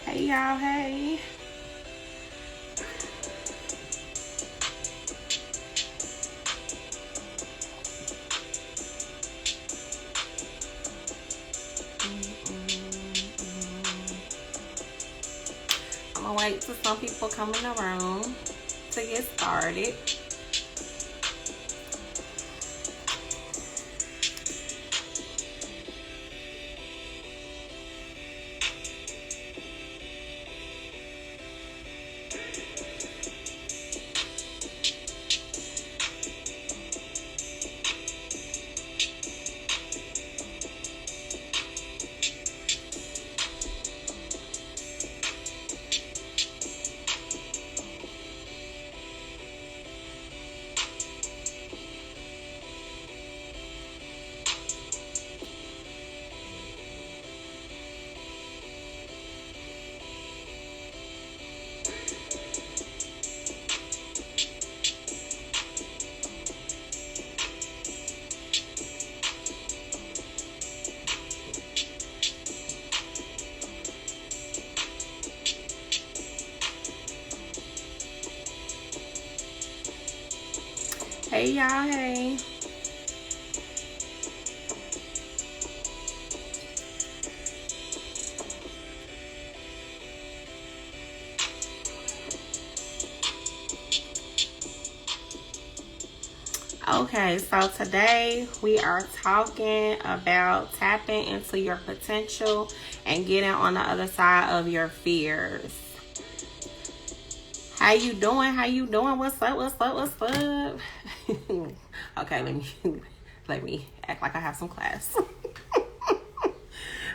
Hey y'all, hey. I'm gonna wait till some people come in the room to get started. Hey y'all, hey. Okay, so today we are talking about tapping into your potential and getting on the other side of your fears. How you doing? How you doing? What's up? What's up? What's up? Okay, let me act like I have some class.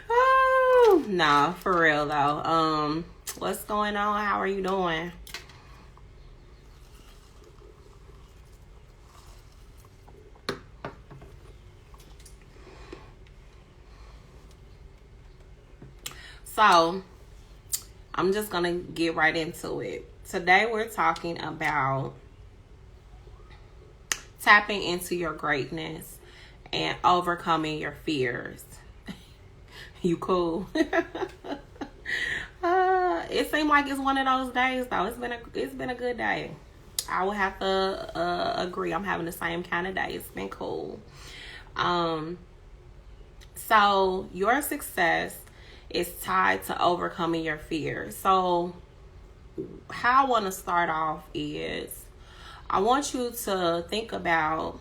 Oh, no, for real though. What's going on? How are you doing? So, I'm just gonna get right into it. Today we're talking about tapping into your greatness and overcoming your fears. You cool? It seemed like it's one of those days though. It's been a good day. I would have to agree. I'm having the same kind of day. It's been cool. So your success is tied to overcoming your fears. So how I want to start off is I want you to think about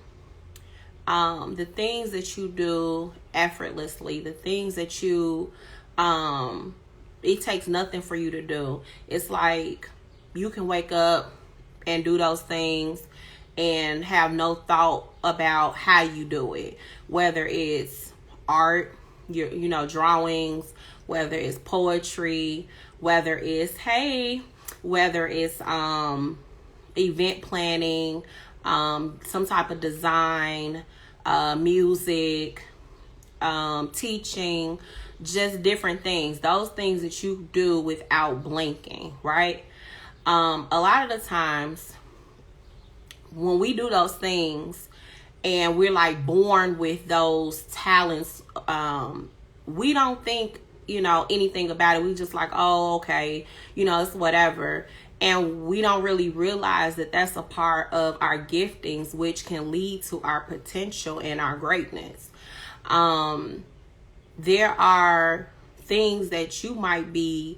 the things that you do effortlessly, the things that you it takes nothing for you to do. It's like you can wake up and do those things and have no thought about how you do it, whether it's art, drawings, whether it's poetry, whether it's event planning, some type of design, music, teaching, just different things. Those things that you do without blinking, right? A lot of the times when we do those things and we're like born with those talents, we don't think, anything about it. We just like, oh, okay, it's whatever. And we don't really realize that that's a part of our giftings, which can lead to our potential and our greatness. There are things that you might be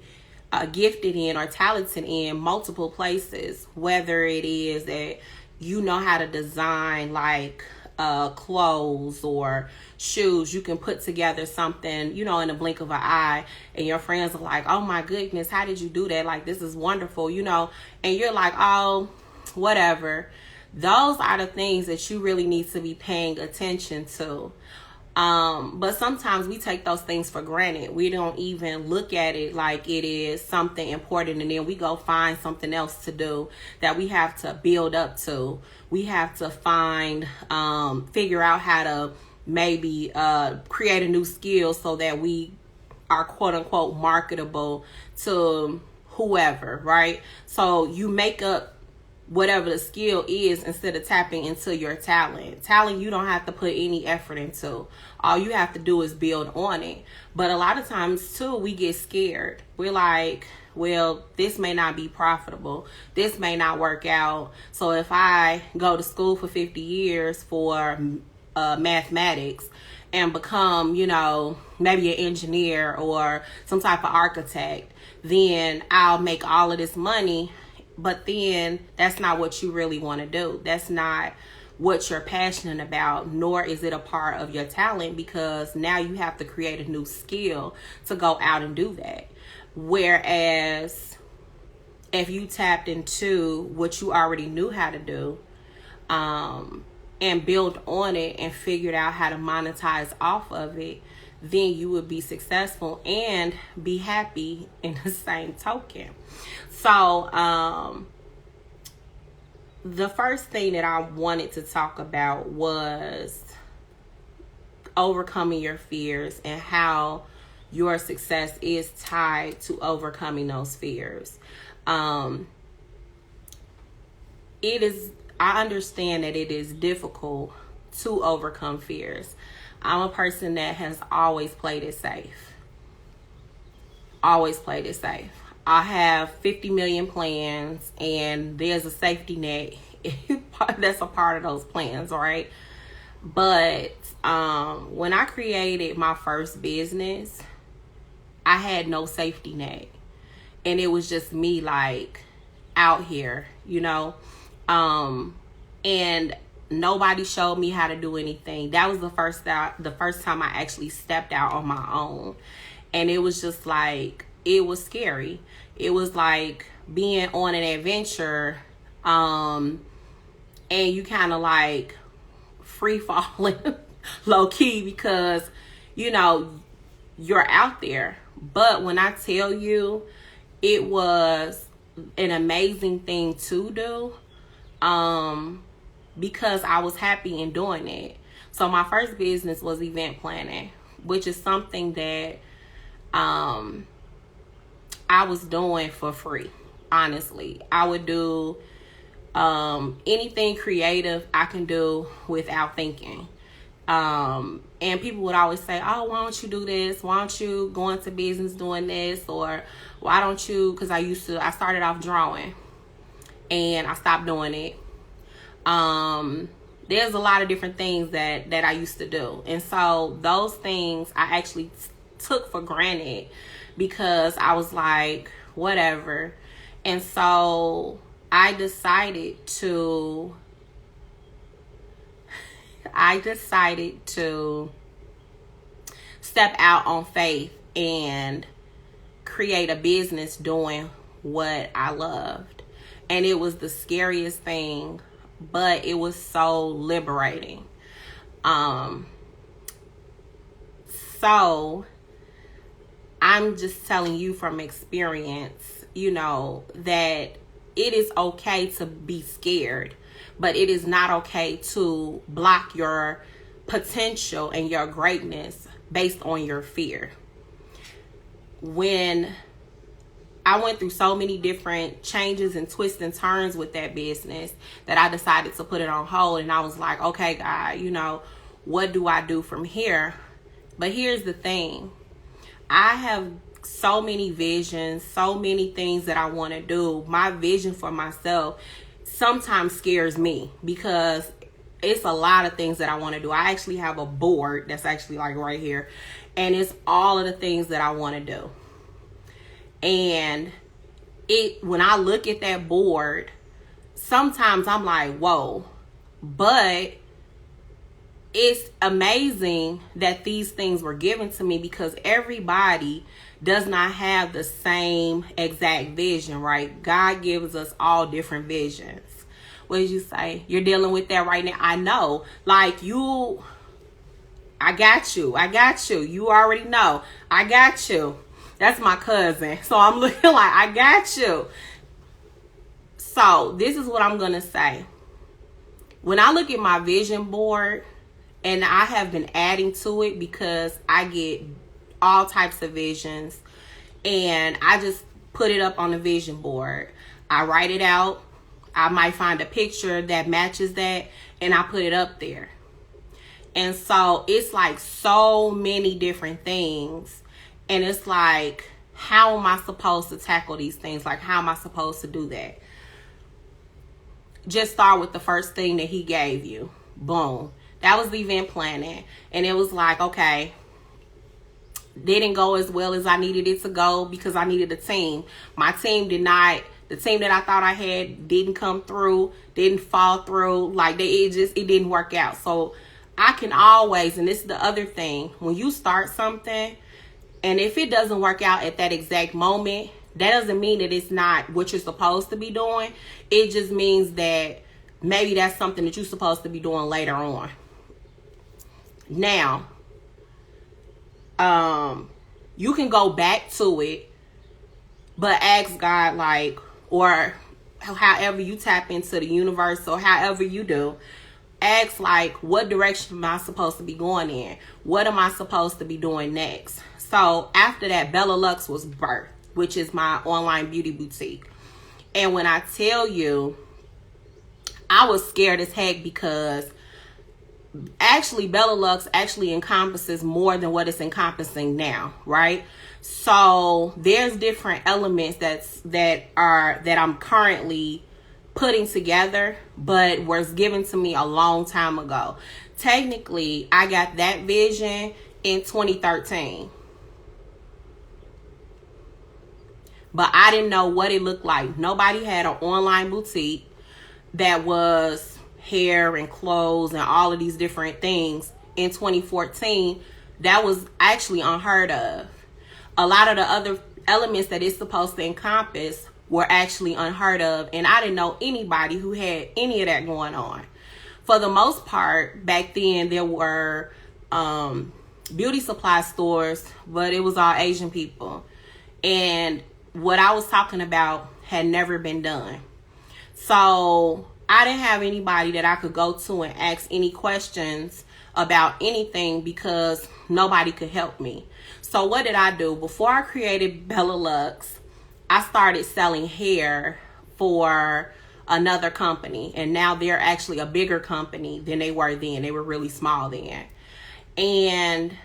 gifted in or talented in multiple places, whether it is that you know how to design like clothes or shoes. You can put together something, in a blink of an eye, and your friends are like, oh my goodness, how did you do that? Like, this is wonderful, and you're like, oh, whatever. Those are the things that you really need to be paying attention to. But sometimes we take those things for granted. We don't even look at it like it is something important, and then we go find something else to do that we have to build up to. We have to figure out how to maybe create a new skill so that we are quote unquote marketable to whoever, right? So you make up whatever the skill is instead of tapping into your talent. Talent you don't have to put any effort into. All you have to do is build on it. But a lot of times too, we get scared. We're like, well, this may not be profitable. This may not work out. So if I go to school for 50 years for mathematics and become, maybe an engineer or some type of architect, then I'll make all of this money. But then that's not what you really want to do. That's not what you're passionate about, nor is it a part of your talent, because now you have to create a new skill to go out and do that. Whereas if you tapped into what you already knew how to do, and build on it and figured out how to monetize off of it, then you would be successful and be happy in the same token. So, the first thing that I wanted to talk about was overcoming your fears and how your success is tied to overcoming those fears. I understand that it is difficult to overcome fears. I'm a person that has always played it safe. Always played it safe. I have 50 million plans, and there's a safety net that's a part of those plans, right? But when I created my first business, I had no safety net. And it was just me, like, out here, and nobody showed me how to do anything. That was the first time I actually stepped out on my own. And it was just like, it was scary. It was like being on an adventure, and you kind of like free falling low key because, you're out there. But when I tell you, it was an amazing thing to do, because I was happy in doing it. So my first business was event planning, which is something that I was doing for free. Honestly, I would do anything creative I can do without thinking. And people would always say, oh, why don't you do this? Why don't you go into business doing this? Or why don't you, because I started off drawing and I stopped doing it. There's a lot of different things that I used to do. And so those things I actually took for granted because I was like, whatever. And so I decided to step out on faith and create a business doing what I loved. And it was the scariest thing, but it was so liberating. So I'm just telling you from experience, that it is okay to be scared, but it is not okay to block your potential and your greatness based on your fear. When I went through so many different changes and twists and turns with that business that I decided to put it on hold, and I was like, okay, God, what do I do from here? But here's the thing. I have so many visions, so many things that I want to do. My vision for myself sometimes scares me because it's a lot of things that I want to do. I actually have a board that's actually like right here, and it's all of the things that I want to do. And when I look at that board, sometimes I'm like, whoa, but it's amazing that these things were given to me because everybody does not have the same exact vision, right? God gives us all different visions. What did you say? You're dealing with that right now. I know. Like I got you. You already know. I got you. That's my cousin. So I'm looking like, I got you. So this is what I'm going to say. When I look at my vision board, and I have been adding to it because I get all types of visions, and I just put it up on the vision board. I write it out. I might find a picture that matches that and I put it up there. And so it's like so many different things. And it's like, how am I supposed to tackle these things? Like, how am I supposed to do that? Just start with the first thing that he gave you. Boom. That was the event planning. And it was like, okay, didn't go as well as I needed it to go because I needed a team. My team did not, the team that I thought I had didn't come through, didn't fall through. Like it didn't work out. So I can always, and this is the other thing, when you start something, and if it doesn't work out at that exact moment, that doesn't mean that it's not what you're supposed to be doing. It just means that maybe that's something that you're supposed to be doing later on. Now, you can go back to it, but ask God, like, or however you tap into the universe or however you do, ask, like, what direction am I supposed to be going in? What am I supposed to be doing next? So after that, Bella Lux was birthed, which is my online beauty boutique. And when I tell you, I was scared as heck because actually Bella Lux actually encompasses more than what it's encompassing now, right? So there's different elements that I'm currently putting together, but was given to me a long time ago. Technically, I got that vision in 2013. But I didn't know what it looked like. Nobody had an online boutique that was hair and clothes and all of these different things in 2014. That was actually unheard of. A lot of the other elements that it's supposed to encompass were actually unheard of. And I didn't know anybody who had any of that going on. For the most part, back then there were beauty supply stores, but it was all Asian people. And what I was talking about had never been done. So I didn't have anybody that I could go to and ask any questions about anything because nobody could help me. So what did I do? Before I created Bella Lux, I started selling hair for another company. And now they're actually a bigger company than they were then. They were really small then. And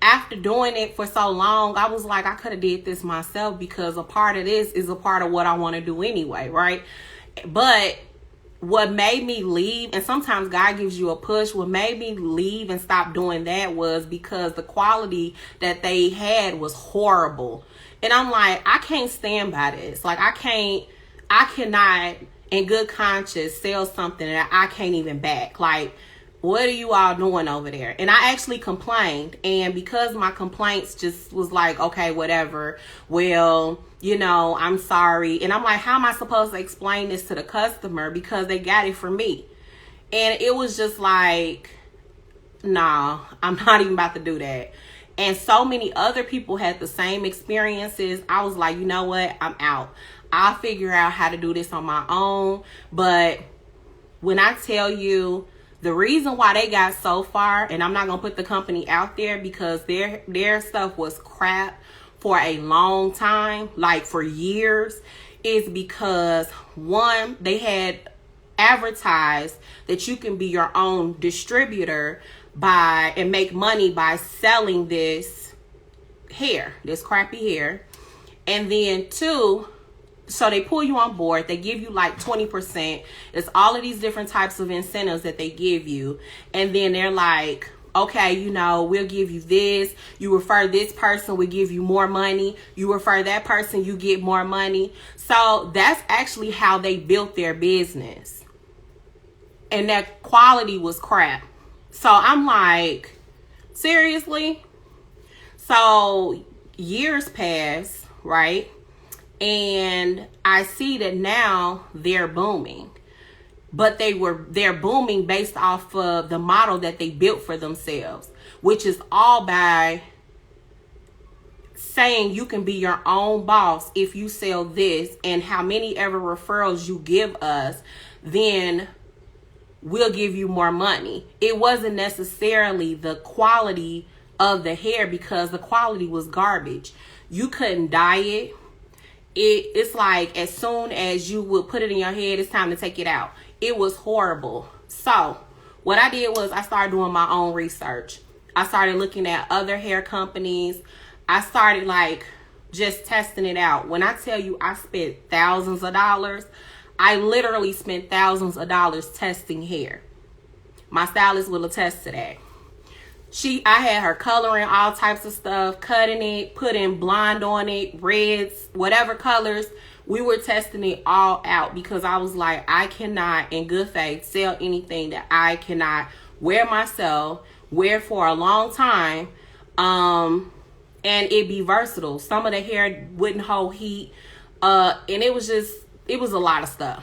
after doing it for so long, I was like, I could have did this myself because a part of this is a part of what I want to do anyway, right? But what made me leave, and sometimes God gives you a push, what made me leave and stop doing that was because the quality that they had was horrible. And I'm like, I can't stand by this. Like, I cannot in good conscience sell something that I can't even back. Like, what are you all doing over there? And I actually complained. And because my complaints just was like, okay, whatever. Well, you know, I'm sorry. And I'm like, how am I supposed to explain this to the customer? Because they got it from me. And it was just like, nah, I'm not even about to do that. And so many other people had the same experiences. I was like, you know what? I'm out. I'll figure out how to do this on my own. But when I tell you, the reason why they got so far, and I'm not going to put the company out there because their stuff was crap for a long time, like for years, is because one, they had advertised that you can be your own distributor and make money by selling this hair, this crappy hair. And then two, so they pull you on board. They give you like 20%. It's all of these different types of incentives that they give you. And then they're like, okay, you know, we'll give you this. You refer this person, we give you more money. You refer that person, you get more money. So that's actually how they built their business. And that quality was crap. So I'm like, seriously? So years pass, right? And I see that now they're booming. But they're booming based off of the model that they built for themselves, which is all by saying you can be your own boss if you sell this, and how many ever referrals you give us, then we'll give you more money. It wasn't necessarily the quality of the hair because the quality was garbage. You couldn't dye it. it's like as soon as you would put it in your head, it's time to take it out. It was horrible. So what I did was I started doing my own research. I started looking at other hair companies. I started like just testing it out. When I tell you I spent thousands of dollars, I literally spent thousands of dollars testing hair. My stylist will attest to that. I had her coloring all types of stuff, cutting it, putting blonde on it, reds, whatever colors. We were testing it all out because I was like, I cannot, in good faith, sell anything that I cannot wear myself, wear for a long time, and it be versatile. Some of the hair wouldn't hold heat, and it was a lot of stuff.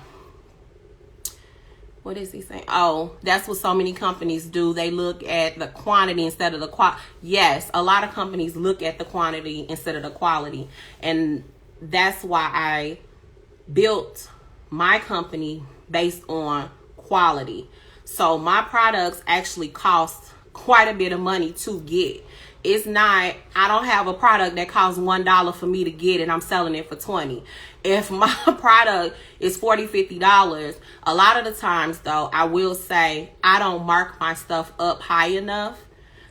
What is he saying? Oh, that's what so many companies do. They look at the quantity instead of the quality. Yes, a lot of companies look at the quantity instead of the quality. And that's why I built my company based on quality. So my products actually cost quite a bit of money to get. It's not, I don't have a product that costs $1 for me to get and I'm selling it for $20. If my product is $40, $50, a lot of the times though, I will say I don't mark my stuff up high enough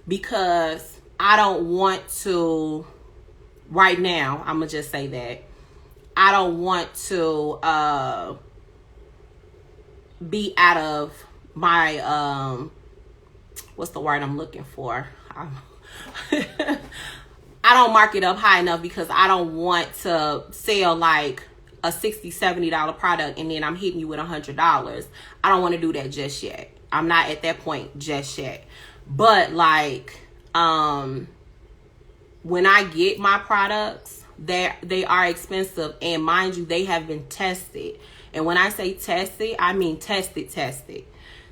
because I don't want to, right now, I'm gonna just say that, I don't want to be out of my, what's the word I'm looking for? I don't mark it up high enough because I don't want to sell like a $60, $70 product and then I'm hitting you with $100. I don't want to do that just yet. I'm not at that point just yet. But like, when I get my products, they are expensive, and mind you, they have been tested. And when I say tested, I mean tested.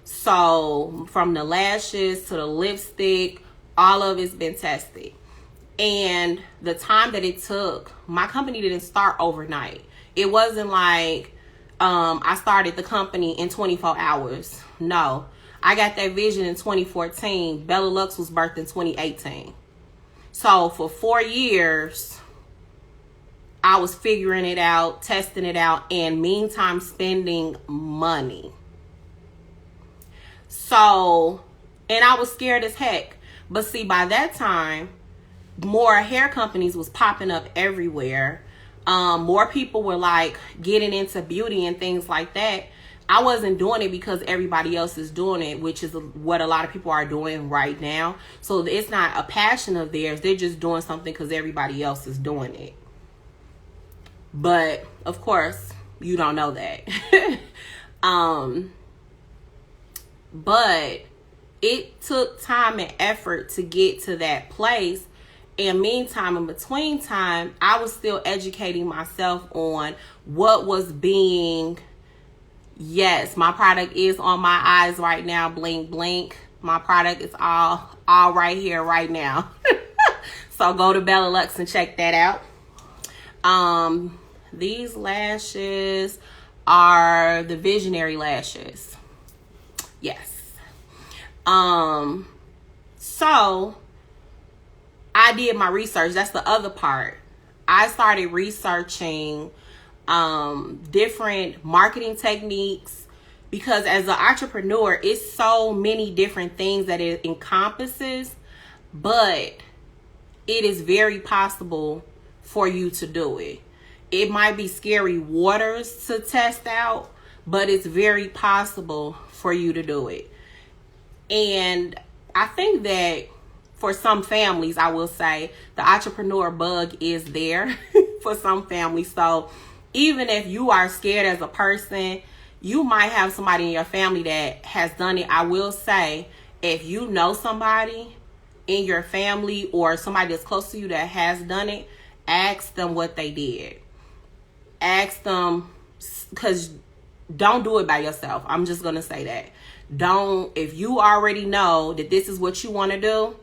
So from the lashes to the lipstick, all of it's been tested. And the time that it took, my company didn't start overnight. It wasn't like I started the company in 24 hours. No, I got that vision in 2014. Bella Lux was birthed in 2018. So for 4 years, I was figuring it out, testing it out, and meantime spending money. So, and I was scared as heck. But see, by that time, more hair companies was popping up everywhere. More people were like getting into beauty and things like that. I wasn't doing it because everybody else is doing it, which is what a lot of people are doing right now. So it's not a passion of theirs. They're just doing something because everybody else is doing it. But of course, you don't know that. But it took time and effort to get to that place. And meantime, in between time, I was still educating myself on what was being, yes, my product is on my eyes right now, blink, blink. My product is all right here, right now. So go to Bella Lux and check that out. These lashes are the Visionary lashes. Yes. So I did my research. That's the other part. I started researching different marketing techniques because as an entrepreneur, it's so many different things that it encompasses, but it is very possible for you to do it. It might be scary waters to test out, but it's very possible for you to do it. And I think that for some families, I will say the entrepreneur bug is there for some families. So even if you are scared as a person, you might have somebody in your family that has done it. I will say, if you know somebody in your family or somebody that's close to you that has done it, ask them what they did. Ask them, because don't do it by yourself. I'm just going to say that. If you already know that this is what you want to do,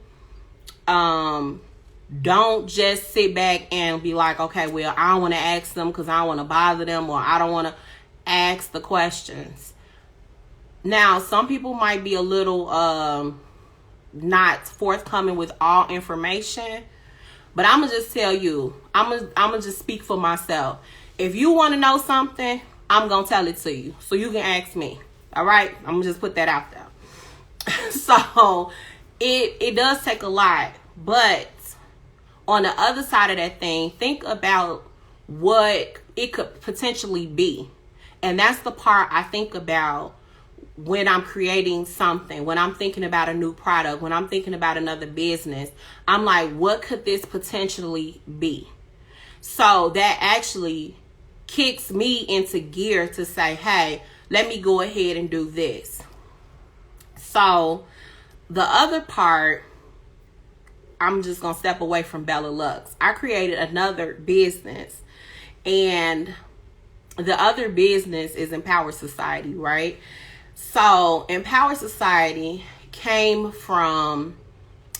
don't just sit back and be like, okay, well, I don't want to ask them because I don't want to bother them, or I don't want to ask the questions. Now, some people might be a little not forthcoming with all information, but I'm gonna just tell you, I'm gonna just speak for myself. If you want to know something, I'm going to tell it to you. So you can ask me. All right? I'm going to just put that out there. So it does take a lot. But on the other side of that thing, think about what it could potentially be. And that's the part I think about when I'm creating something, when I'm thinking about a new product, when I'm thinking about another business. I'm like, what could this potentially be? So that actually kicks me into gear to say, hey, let me go ahead and do this. So the other part, I'm just going to step away from Bella Lux. I created another business, and the other business is Empower Society, right? So Empower Society came from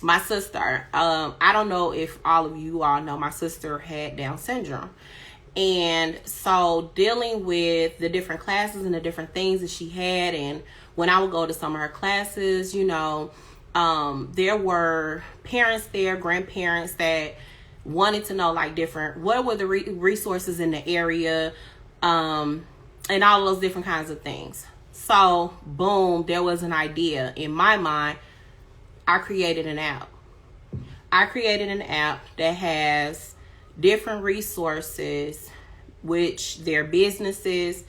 my sister. I don't know if all of you all know, my sister had Down syndrome. And so dealing with the different classes and the different things that she had, and when I would go to some of her classes, you know, there were parents there, grandparents that wanted to know like different, what were the resources in the area, and all those different kinds of things. So boom, there was an idea in my mind. I created an app. I created an app that has different resources, which their businesses,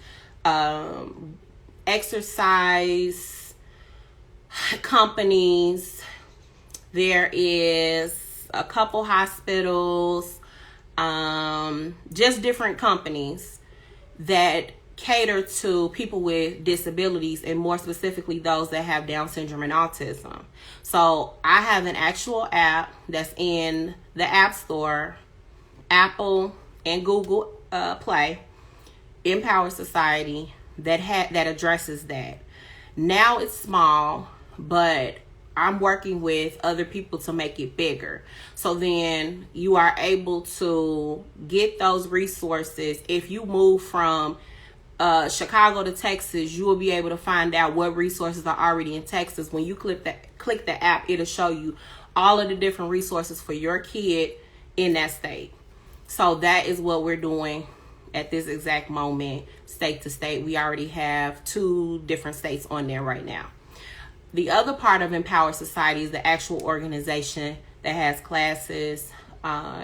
exercise companies. There is a couple hospitals, just different companies that cater to people with disabilities, and more specifically those that have Down syndrome and autism. So I have an actual app that's in the App Store, Apple and Google Play, Empower Society, that addresses that. Now it's small, but I'm working with other people to make it bigger. So then you are able to get those resources. If you move from Chicago to Texas, you will be able to find out what resources are already in Texas. When you click the app, it'll show you all of the different resources for your kid in that state. So that is what we're doing at this exact moment, state to state. We already have 2 different states on there right now. The other part of Empower Society is the actual organization that has classes.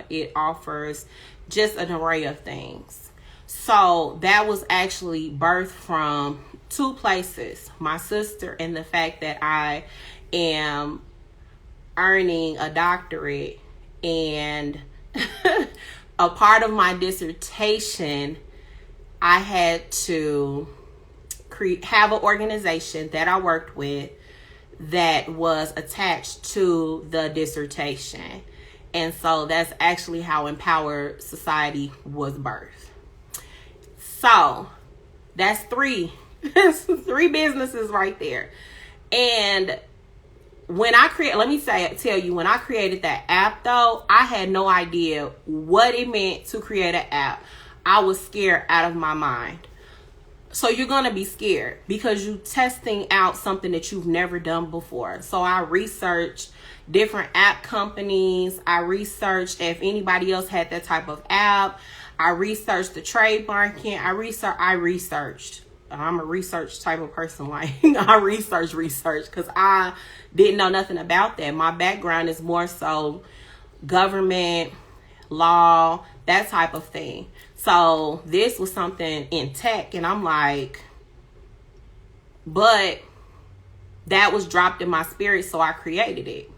It offers just an array of things. So that was actually birthed from 2 places. My sister, and the fact that I am earning a doctorate, and a part of my dissertation, I had to have an organization that I worked with that was attached to the dissertation. And so that's actually how Empower Society was birthed. So that's 3 businesses right there. And when I tell you, when I created that app though, I had no idea what it meant to create an app. I was scared out of my mind. So you're going to be scared because you're testing out something that you've never done before. So I researched different app companies. I researched if anybody else had that type of app. I researched the trademarking. I researched. I'm a research type of person. Like I research because I didn't know nothing about that. My background is more so government, law, that type of thing. So this was something in tech, and I'm like, but that was dropped in my spirit, so I created it.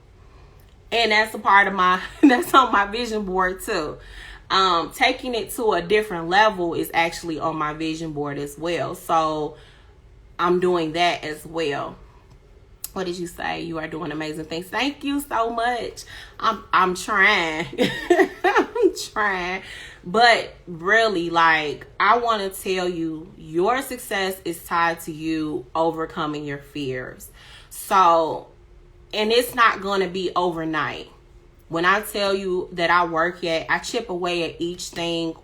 And that's a part of that's on my vision board too. Taking it to a different level is actually on my vision board as well. So I'm doing that as well. What did you say? You are doing amazing things. Thank you so much. I'm trying. I'm trying. But really, like, I want to tell you, your success is tied to you overcoming your fears. So, and it's not going to be overnight. When I tell you that I chip away at each thing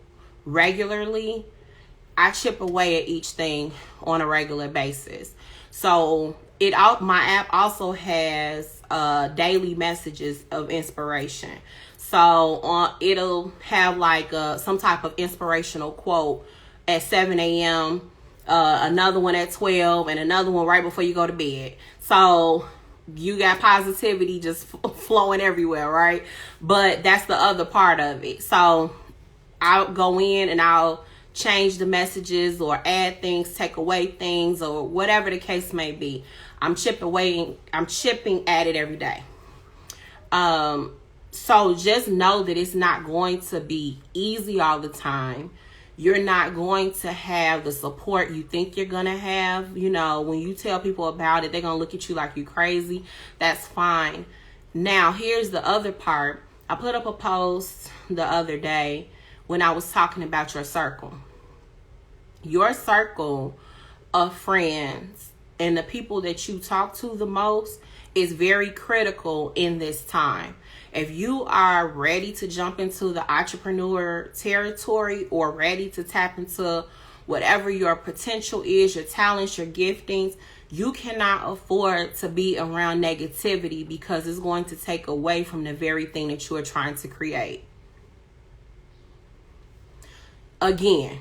regularly. I chip away at each thing on a regular basis. So my app also has daily messages of inspiration. So it'll have like some type of inspirational quote at 7 a.m., another one at 12, and another one right before you go to bed. So you got positivity just flowing everywhere, right? But that's the other part of it. So I'll go in and I'll change the messages or add things, take away things, or whatever the case may be. I'm chipping at it every day. So just know that it's not going to be easy all the time. You're not going to have the support you think you're going to have. You know, when you tell people about it, they're going to look at you like you crazy. That's fine. Now, here's the other part. I put up a post the other day when I was talking about your circle. Your circle of friends and the people that you talk to the most is very critical in this time. If you are ready to jump into the entrepreneur territory or ready to tap into whatever your potential is, your talents, your giftings, you cannot afford to be around negativity because it's going to take away from the very thing that you are trying to create. Again,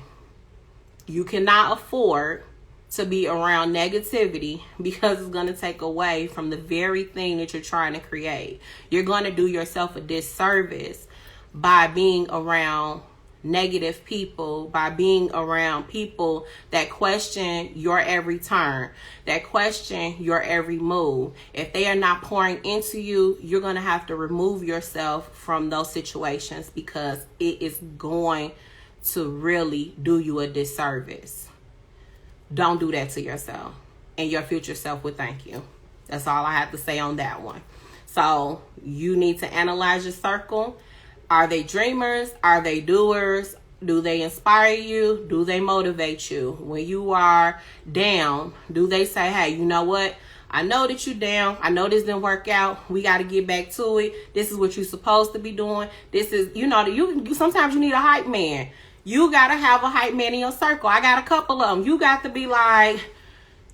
you cannot afford to be around negativity because it's going to take away from the very thing that you're trying to create. You're going to do yourself a disservice by being around negative people, by being around people that question your every turn, that question your every move. If they are not pouring into you, you're going to have to remove yourself from those situations because it is going to really do you a disservice. Don't do that to yourself, and your future self would thank you. That's all I have to say on that one. So you need to analyze your circle. Are they dreamers? Are they doers? Do they inspire you? Do they motivate you? When you are down, do they say, hey, you know what? I know that you're down. I know this didn't work out. We got to get back to it. This is what you're supposed to be doing. This is, you sometimes you need a hype man. You got to have a hype man in your circle. I got a couple of them. You got to be like,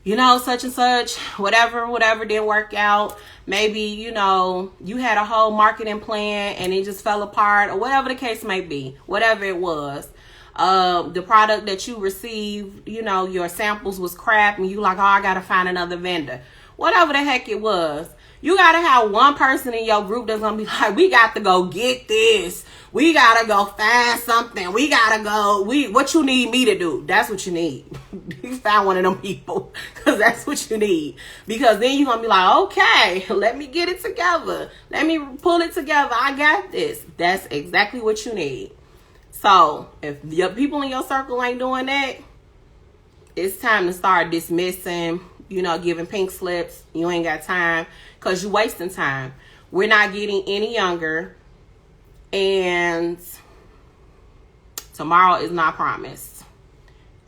such and such, whatever didn't work out. Maybe, you had a whole marketing plan and it just fell apart or whatever the case may be, whatever it was. The product that you received, your samples was crap and you like, oh, I got to find another vendor. Whatever the heck it was. You got to have one person in your group that's going to be like, we got to go get this. We got to go find something. We got to go. What you need me to do? That's what you need. You find one of them people because that's what you need. Because then you're going to be like, okay, let me get it together. Let me pull it together. I got this. That's exactly what you need. So if your people in your circle ain't doing that, it's time to start dismissing, giving pink slips. You ain't got time because you're wasting time. We're not getting any younger. And tomorrow is not promised.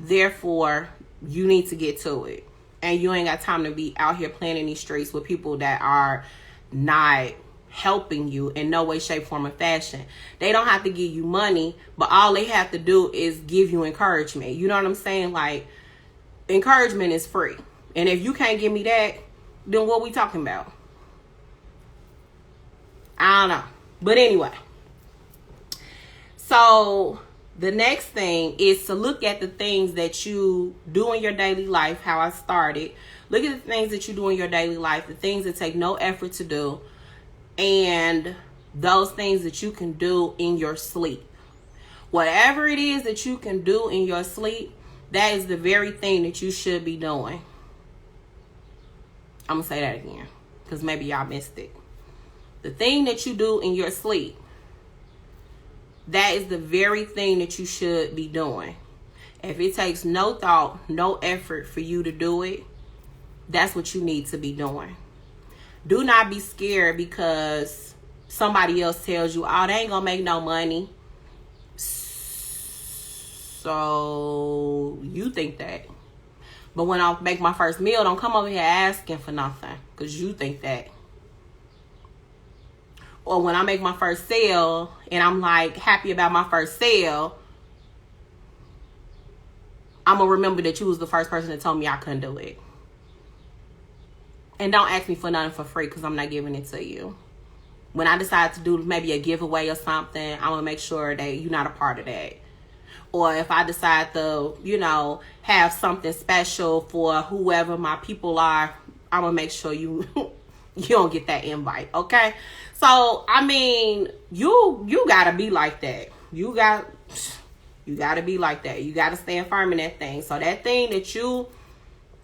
Therefore, you need to get to it. And you ain't got time to be out here playing in these streets with people that are not helping you in no way, shape, form, or fashion. They don't have to give you money, but all they have to do is give you encouragement. You know what I'm saying? Like, encouragement is free. And if you can't give me that, then what we talking about? I don't know. But anyway. So the next thing is to look at the things that you do in your daily life, how I started. Look at the things that you do in your daily life, the things that take no effort to do, and those things that you can do in your sleep. Whatever it is that you can do in your sleep, that is the very thing that you should be doing. I'm going to say that again because maybe y'all missed it. The thing that you do in your sleep, that is the very thing that you should be doing. If it takes no thought, no effort for you to do it, that's what you need to be doing. Do not be scared because somebody else tells you, oh, they ain't gonna make no money. So you think that. But when I make my first meal, don't come over here asking for nothing because you think that. Or when I make my first sale and I'm like happy about my first sale, I'm going to remember that you was the first person that told me I couldn't do it. And don't ask me for nothing for free because I'm not giving it to you. when I decide to do maybe a giveaway or something, I'm going to make sure that you're not a part of that. Or if I decide to, you know, have something special for whoever my people are, I'm going to make sure you you don't get that invite, okay? So, I mean, you got to be like that. You got to be like that. You got to stand firm in that thing. So that thing that you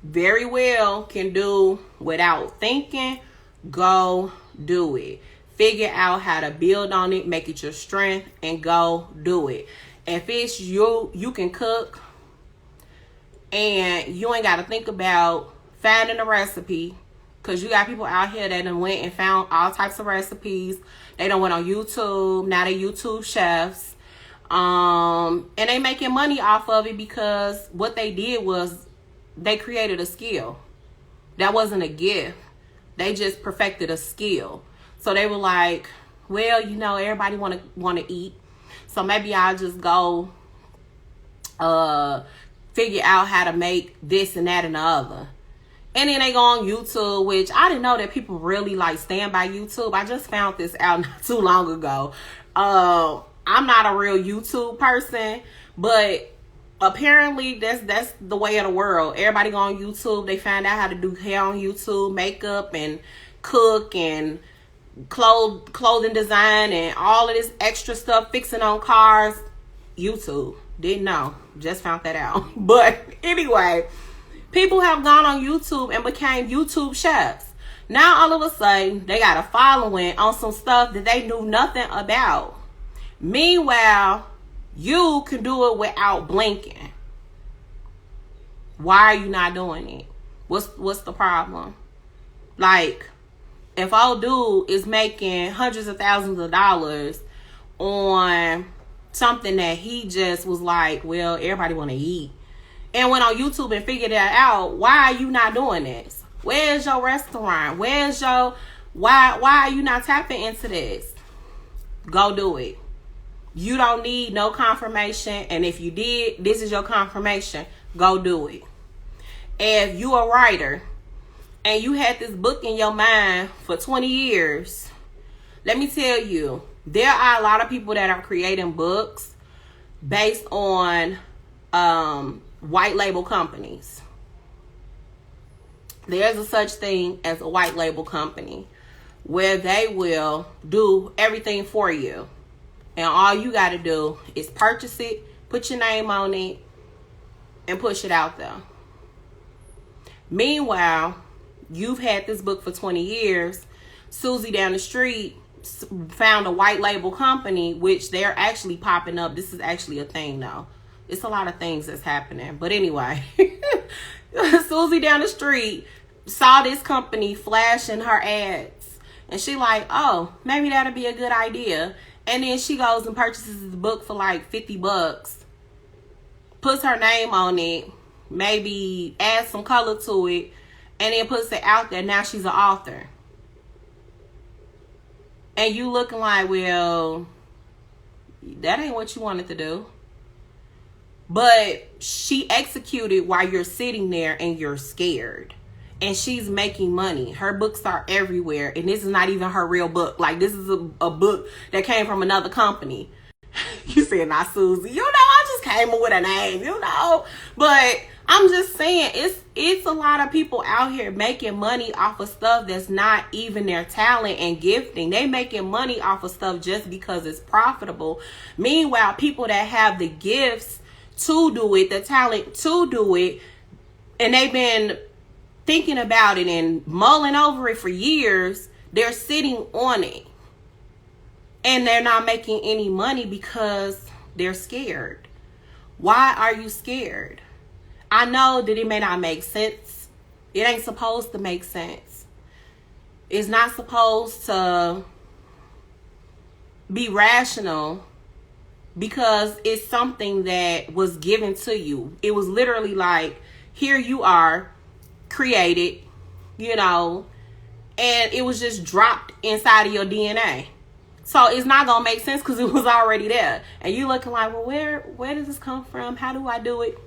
very well can do without thinking, go do it. Figure out how to build on it, make it your strength, and go do it. If it's you can cook and you ain't got to think about finding a recipe, because you got people out here that done went and found all types of recipes. They done went on YouTube. Now they YouTube chefs. And they making money off of it because what they did was they created a skill. That wasn't a gift. They just perfected a skill. So they were like, well, you know, everybody want to eat. So maybe I'll just go figure out how to make this and that and the other. And then they go on YouTube, which I didn't know that people really like stand by YouTube. I just found this out not too long ago. I'm not a real YouTube person, but apparently that's the way of the world. Everybody go on YouTube. They find out how to do hair on YouTube, makeup, and cook, and clothing design, and all of this extra stuff, fixing on cars. YouTube. Didn't know. Just found that out. But anyway, people have gone on YouTube and became YouTube chefs. Now all of a sudden, they got a following on some stuff that they knew nothing about. Meanwhile, you can do it without blinking. Why are you not doing it? What's the problem? Like, if old dude is making hundreds of thousands of dollars on something that he just was like, well, everybody want to eat, and went on YouTube and figured that out, why are you not doing this? Where's your restaurant? Where's your why are you not tapping into this? Go do it. You don't need no confirmation, and if you did, this is your confirmation. Go do it. If you a writer and you had this book in your mind for 20 years, let me tell you, there are a lot of people that are creating books based on white label companies. There's a such thing as a white label company where they will do everything for you. And all you got to do is purchase it, put your name on it, and push it out there. Meanwhile, you've had this book for 20 years. Susie down the street found a white label company, which they're actually popping up. This is actually a thing now. It's a lot of things that's happening. But anyway, Susie down the street saw this company flashing her ads. And she like, oh, maybe that'll be a good idea. And then she goes and purchases the book for like $50. Puts her name on it. Maybe adds some color to it. And then puts it out there. Now she's an author. And you looking like, well, that ain't what you wanted to do. But she executed while you're sitting there and you're scared. And she's making money. Her books are everywhere. And this is not even her real book. Like, this is a book that came from another company. You said, not Susie. You know, I just came up with a name, you know. But I'm just saying, it's a lot of people out here making money off of stuff that's not even their talent and gifting. They making money off of stuff just because it's profitable. Meanwhile, people that have the gifts to do it, the talent to do it, and they've been thinking about it and mulling over it for years, they're sitting on it. And they're not making any money because they're scared. Why are you scared? I know that it may not make sense. It ain't supposed to make sense. It's not supposed to be rational because it's something that was given to you. It was literally like, here you are, created, you know, and it was just dropped inside of your DNA. So it's not gonna make sense because it was already there. And you looking like, well, where does this come from? How do I do it?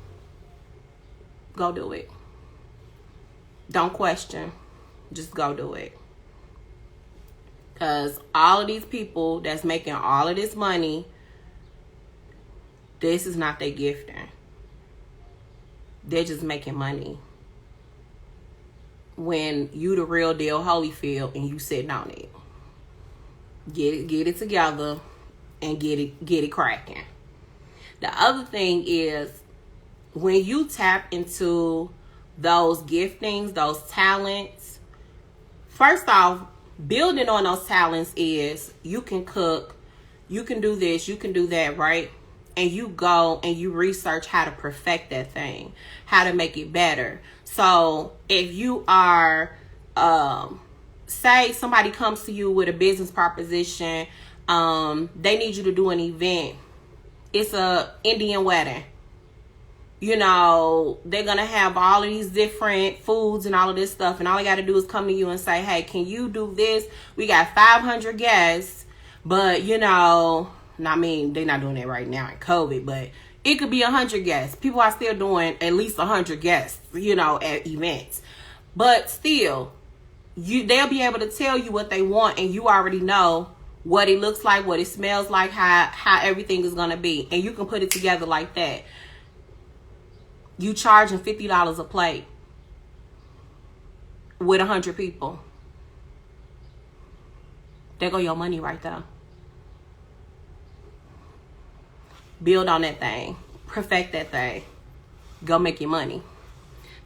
Go do it. Don't question. Just go do it. Because all of these people that's making all of this money, this is not their gifting. They're just making money. When you the real deal Holyfield and you sitting on it. Get it together and get it cracking. The other thing is, when you tap into those giftings, those talents, first off, building on those talents is you can cook, you can do this, you can do that, right? And you go and you research how to perfect that thing, how to make it better. So if you are, say somebody comes to you with a business proposition, they need you to do an event. It's a Indian wedding. You know, they're going to have all of these different foods and all of this stuff. And all they got to do is come to you and say, hey, can you do this? We got 500 guests. But, you know, I mean, they're not doing it right now in COVID. But it could be 100 guests. People are still doing at least 100 guests, you know, at events. But still, they'll be able to tell you what they want. And you already know what it looks like, what it smells like, how everything is going to be. And you can put it together like that. You charging $50 a plate with 100 people. There go your money right there. Build on that thing. Perfect that thing. Go make your money.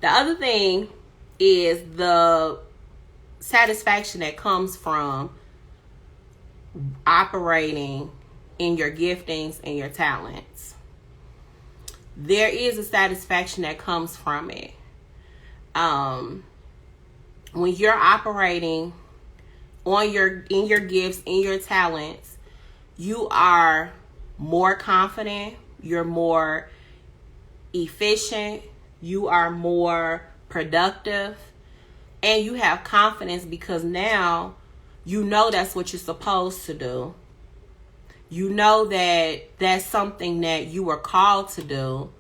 The other thing is the satisfaction that comes from operating in your giftings and your talents. There is a satisfaction that comes from it. When you're operating in your gifts, in your talents, you are more confident, you're more efficient, you are more productive, and you have confidence because now you know that's what you're supposed to do. You know that that's something that you were called to do,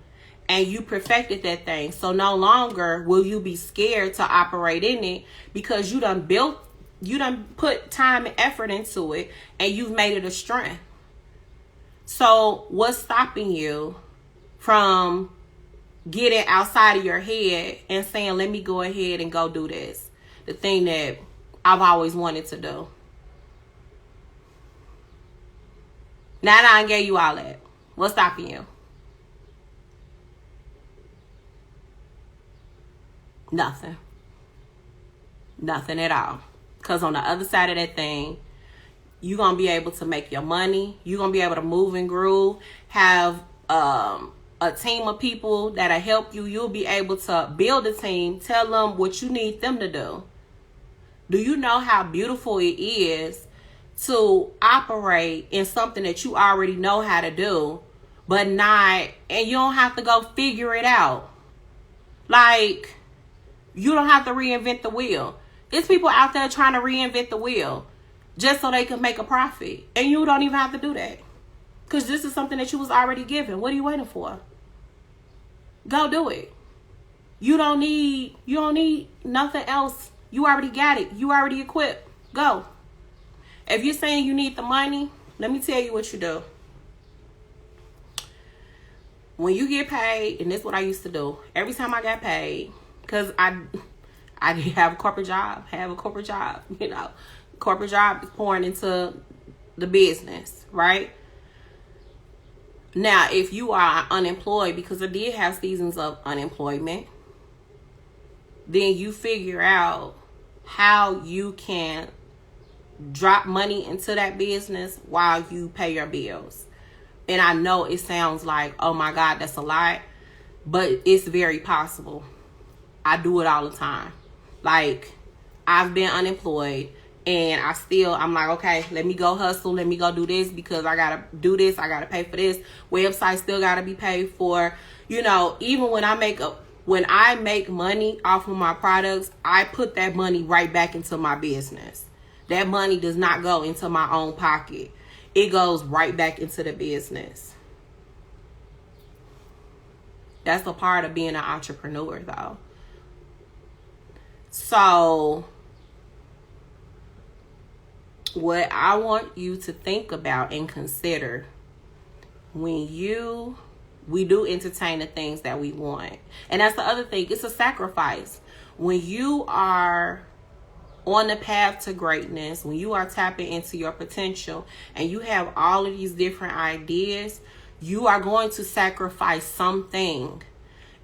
and you perfected that thing. So no longer will you be scared to operate in it because you done put time and effort into it, and you've made it a strength. So what's stopping you from getting outside of your head and saying, let me go ahead and go do this? The thing that I've always wanted to do. Now that I gave you all that, what's stopping you? Nothing. Nothing at all. Because on the other side of that thing, you're going to be able to make your money. You're going to be able to move and groove. Have a team of people that'll help you. You'll be able to build a team. Tell them what you need them to do. Do you know how beautiful it is to operate in something that you already know how to do, but and you don't have to go figure it out. Like, you don't have to reinvent the wheel. There's people out there trying to reinvent the wheel just so they can make a profit. And you don't even have to do that. Because this is something that you was already given. What are you waiting for? Go do it. You don't need nothing else. You already got it. You already equipped. Go. If you're saying you need the money, let me tell you what you do. When you get paid, and this is what I used to do. Every time I got paid, because I have a corporate job. You know, corporate job is pouring into the business, right? Now, if you are unemployed, because I did have seasons of unemployment, then you figure out how you can drop money into that business while you pay your bills. And I know it sounds like, oh my God, that's a lot, but it's very possible. I do it all the time. Like, I've been unemployed and I'm like, okay, let me go hustle. Let me go do this because I got to do this. I got to pay for this. Website still got to be paid for. You know, even when I make money off of my products, I put that money right back into my business. That money does not go into my own pocket. It goes right back into the business. That's a part of being an entrepreneur, though. So what I want you to think about and consider when we do entertain the things that we want. And that's the other thing. It's a sacrifice. When you are on the path to greatness, when you are tapping into your potential and you have all of these different ideas, you are going to sacrifice something.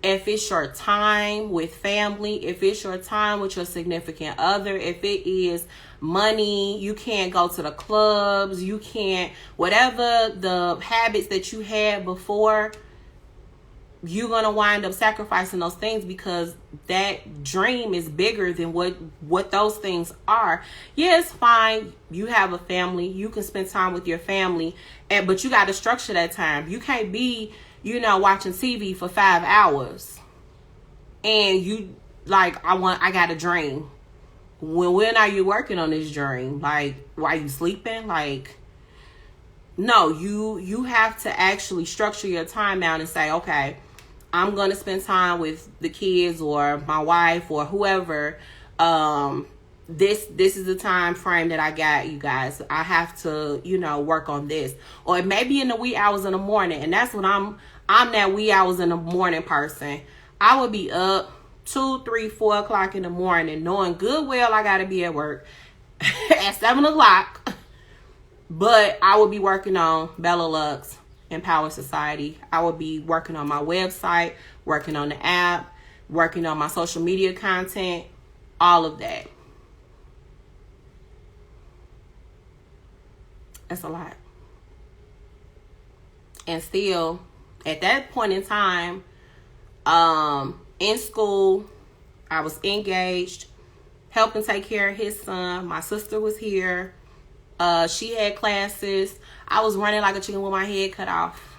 If it's your time with family, if it's your time with your significant other, if it is money, you can't go to the clubs, you can't, whatever the habits that you had before, you're going to wind up sacrificing those things because that dream is bigger than what those things are. Yeah, it's fine. You have a family. You can spend time with your family, but you got to structure that time. You can't be, watching TV for 5 hours and you like, I got a dream. When are you working on this dream? Like, why are you sleeping? Like, no, you have to actually structure your time out and say, okay, I'm going to spend time with the kids or my wife or whoever. This is the time frame that I got, you guys. I have to, work on this. Or maybe in the wee hours in the morning. And that's when I'm that wee hours in the morning person. I would be up 2, 3, 4 o'clock in the morning knowing good well I got to be at work at 7 o'clock. But I would be working on Bella Lux, Empower Society. I would be working on my website, working on the app, working on my social media content, all of that. That's a lot. And still, at that point in time, in school, I was engaged, helping take care of his son. My sister was here. She had classes. I was running like a chicken with my head cut off.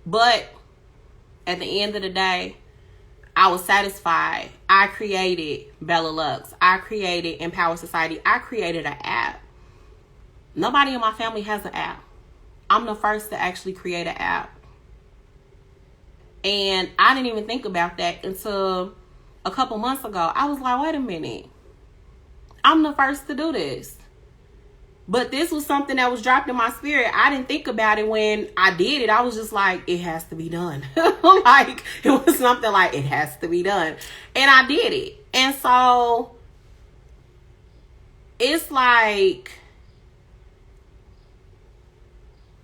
But at the end of the day, I was satisfied. I created Bella Lux. I created Empower Society. I created an app. Nobody in my family has an app. I'm the first to actually create an app. And I didn't even think about that until a couple months ago. I was like, wait a minute. I'm the first to do this. But this was something that was dropped in my spirit. I didn't think about it when I did it. I was just like, it has to be done. Like, it was something like, it has to be done. And I did it. And so, it's like,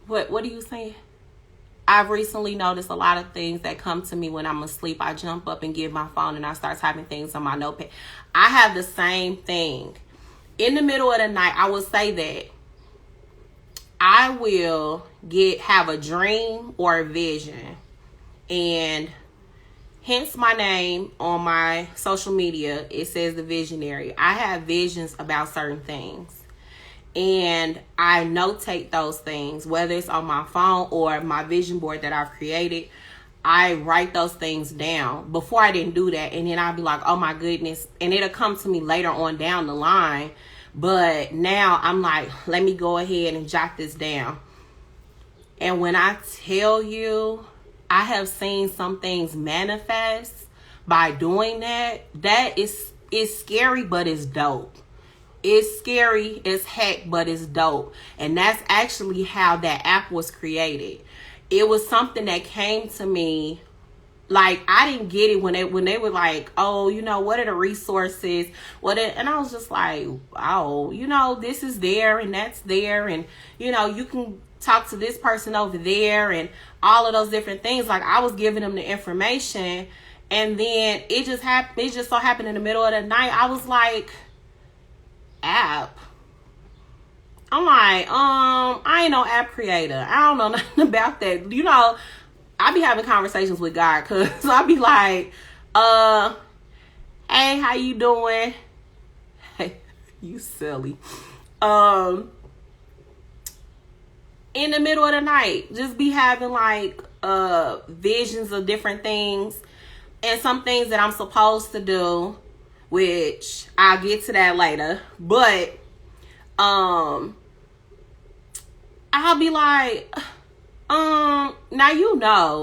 what are you saying? I've recently noticed a lot of things that come to me when I'm asleep. I jump up and get my phone and I start typing things on my notepad. I have the same thing. In the middle of the night, I will say that I will have a dream or a vision. And hence my name on my social media, it says The Visionary. I have visions about certain things. And I notate those things, whether it's on my phone or my vision board that I've created. I write those things down. Before I didn't do that. And then I'll be like, oh my goodness. And it'll come to me later on down the line. But now I'm like, let me go ahead and jot this down. And when I tell you, I have seen some things manifest by doing that. That is scary, but it's dope. It's scary as heck, but it's dope. And that's actually how that app was created. It was something that came to me. Like, I didn't get it when they were like, oh, what are the resources? And I was just like, oh, this is there and that's there. And, you can talk to this person over there and all of those different things. Like, I was giving them the information. And then it just happened. It just so happened in the middle of the night. I was like, app. I'm like, I ain't no app creator. I don't know nothing about that. I be having conversations with God because I be like, hey, how you doing? Hey, you silly. In the middle of the night, just be having like visions of different things and some things that I'm supposed to do, which I'll get to that later. But I'll be like, now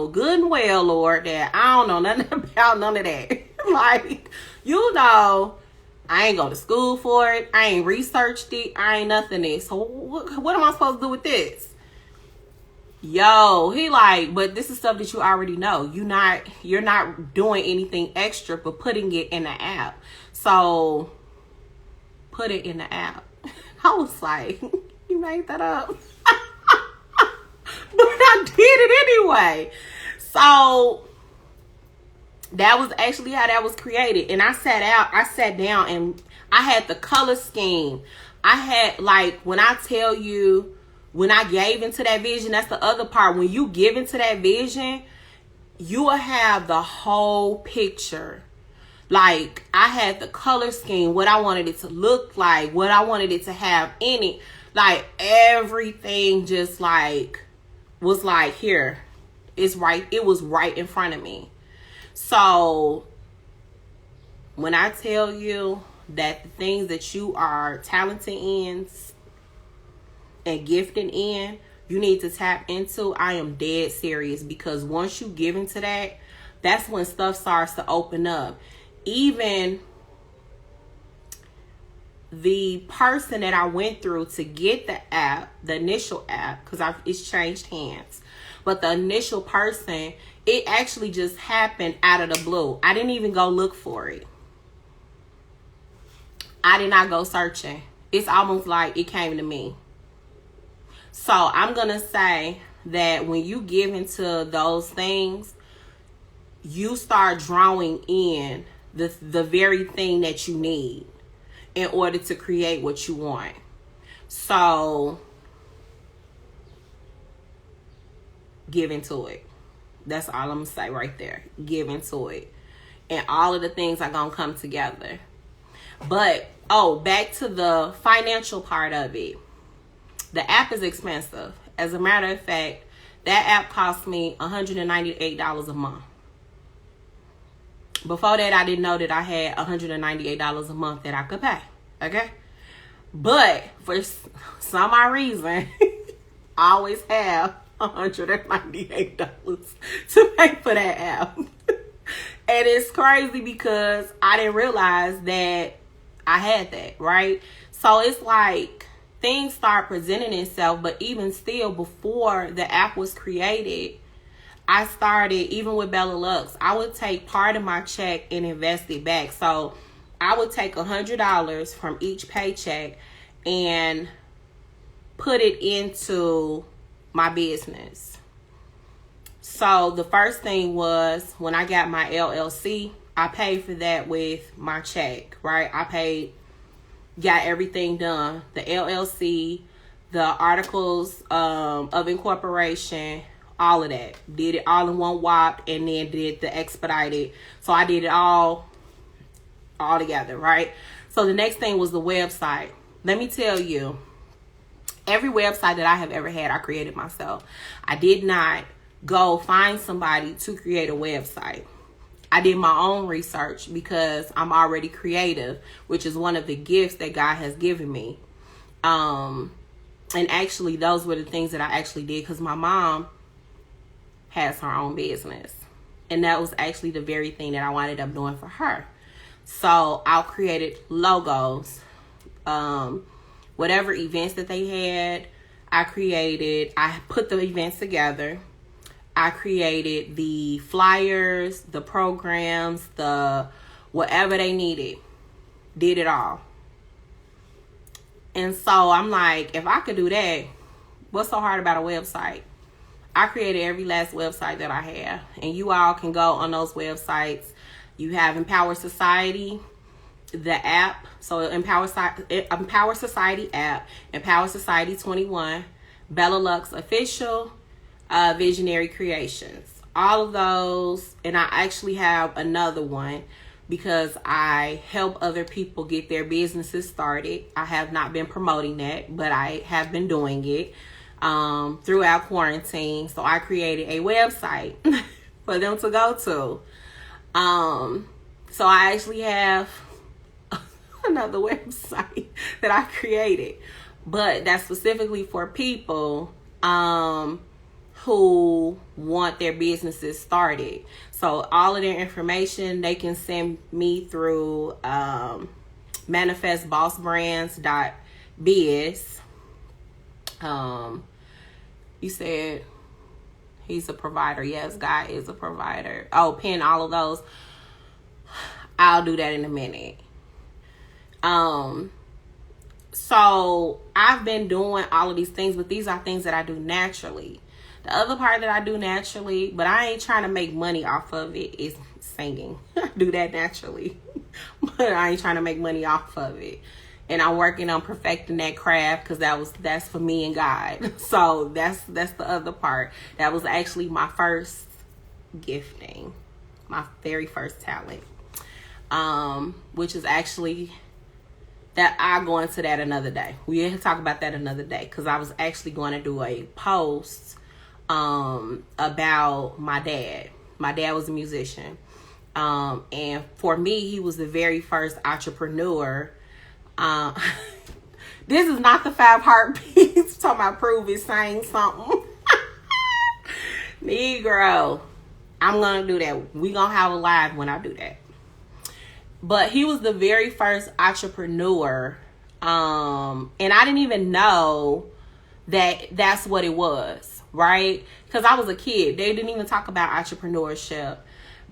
good and well, Lord, that I don't know nothing about none of that. Like, I I ain't go to school for it. I ain't researched it. I ain't nothing else. So what am I supposed to do with this? Yo, he like, but this is stuff that you already know. You're not doing anything extra but putting it in the app. So put it in the app. I was like, you made that up. But I did it anyway. So that was actually how that was created. And I sat down and I had the color scheme. I had, like, when I tell you, when I gave into that vision, that's the other part. When you give into that vision, you will have the whole picture. Like, I had the color scheme, what I wanted it to look like, what I wanted it to have in it. Like, everything just like was like, here, it's right. It was right in front of me. So when I tell you that the things that you are talented in and gifted in, you need to tap into, I am dead serious, because once you give into that, that's when stuff starts to open up. Even the person that I went through to get the app, the initial app, because it's changed hands, but the initial person, it actually just happened out of the blue. I didn't even go look for it. I did not go searching. It's almost like it came to me. So I'm going to say that when you give into those things, you start drawing in the very thing that you need in order to create what you want. So give into it. That's all I'm going to say right there. Give into it. And all of the things are going to come together. But, back to the financial part of it. The app is expensive. As a matter of fact, that app cost me $198 a month. Before that, I didn't know that I had $198 a month that I could pay. Okay? But for some odd reason, I always have $198 to pay for that app. And it's crazy because I didn't realize that I had that, right? So it's like things start presenting itself, but even still, before the app was created, I started, even with Bella Lux, I would take part of my check and invest it back. So I would take $100 from each paycheck and put it into my business. So the first thing was, when I got my LLC, I paid for that with my check, right? Got everything done. The LLC, the articles of incorporation, all of that. Did it all in one whop, and then did the expedited. So I did it all together, right? So the next thing was the website. Let me tell you, every website that I have ever had, I created myself. I did not go find somebody to create a website. I did my own research because I'm already creative, which is one of the gifts that God has given me. And actually, those were the things that I actually did, because my mom has her own business. And that was actually the very thing that I wound up doing for her. So I created logos, whatever events that they had, I put the events together. I created the flyers, the programs, the whatever they needed. Did it all. And so I'm like, if I could do that, what's so hard about a website? I created every last website that I have. And you all can go on those websites. You have Empower Society, the app. So Empower Society app, Empower Society 21, Bella Lux Official, Visionary Creations. All of those. And I actually have another one because I help other people get their businesses started. I have not been promoting that, but I have been doing it throughout quarantine. So I created a website for them to go to. So I actually have another website that I created, but that's specifically for people who want their businesses started. So all of their information, they can send me through manifestbossbrands.biz. You said he's a provider. Yes, God is a provider. Oh, pin all of those. I'll do that in a minute. So I've been doing all of these things, but these are things that I do naturally. The other part that I do naturally, but I ain't trying to make money off of it, is singing. I do that naturally, but I ain't trying to make money off of it. And I'm working on perfecting that craft, because that's for me and God. So that's the other part. That was actually my first gifting, my very first talent, which is actually that I'll go into that another day. We can talk about that another day, because I was actually going to do a post about my dad. My dad was a musician, and for me, he was the very first entrepreneur. This is not the 5 heartbeats talking about prove it, saying something. Negro, I'm gonna do that. We gonna have a live when I do that. But he was the very first entrepreneur, and I didn't even know that that's what it was, right? Because I was a kid. They didn't even talk about entrepreneurship.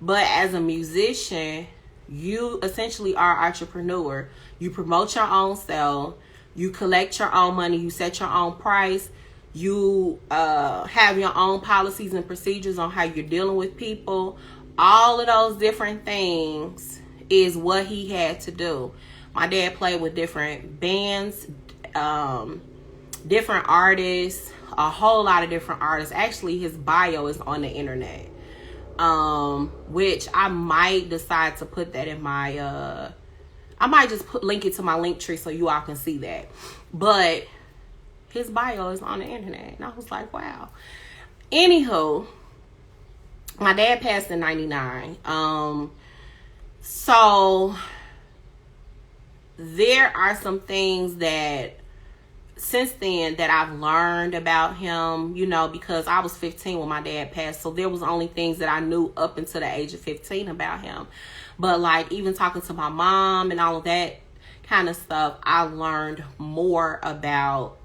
But as a musician, you essentially are an entrepreneur. You promote your own self. You collect your own money. You set your own price. You have your own policies and procedures on how you're dealing with people. All of those different things is what he had to do. My dad played with different bands, different artists, a whole lot of different artists. Actually, his bio is on the internet, which I might decide to put that in my I might just link it to my link tree so you all can see that. But his bio is on the internet, and I was like, wow. Anywho, my dad passed in 99. So there are some things that since then that I've learned about him, you know, because I was 15 when my dad passed. So there was only things that I knew up until the age of 15 about him. But like even talking to my mom and all of that kind of stuff, I learned more about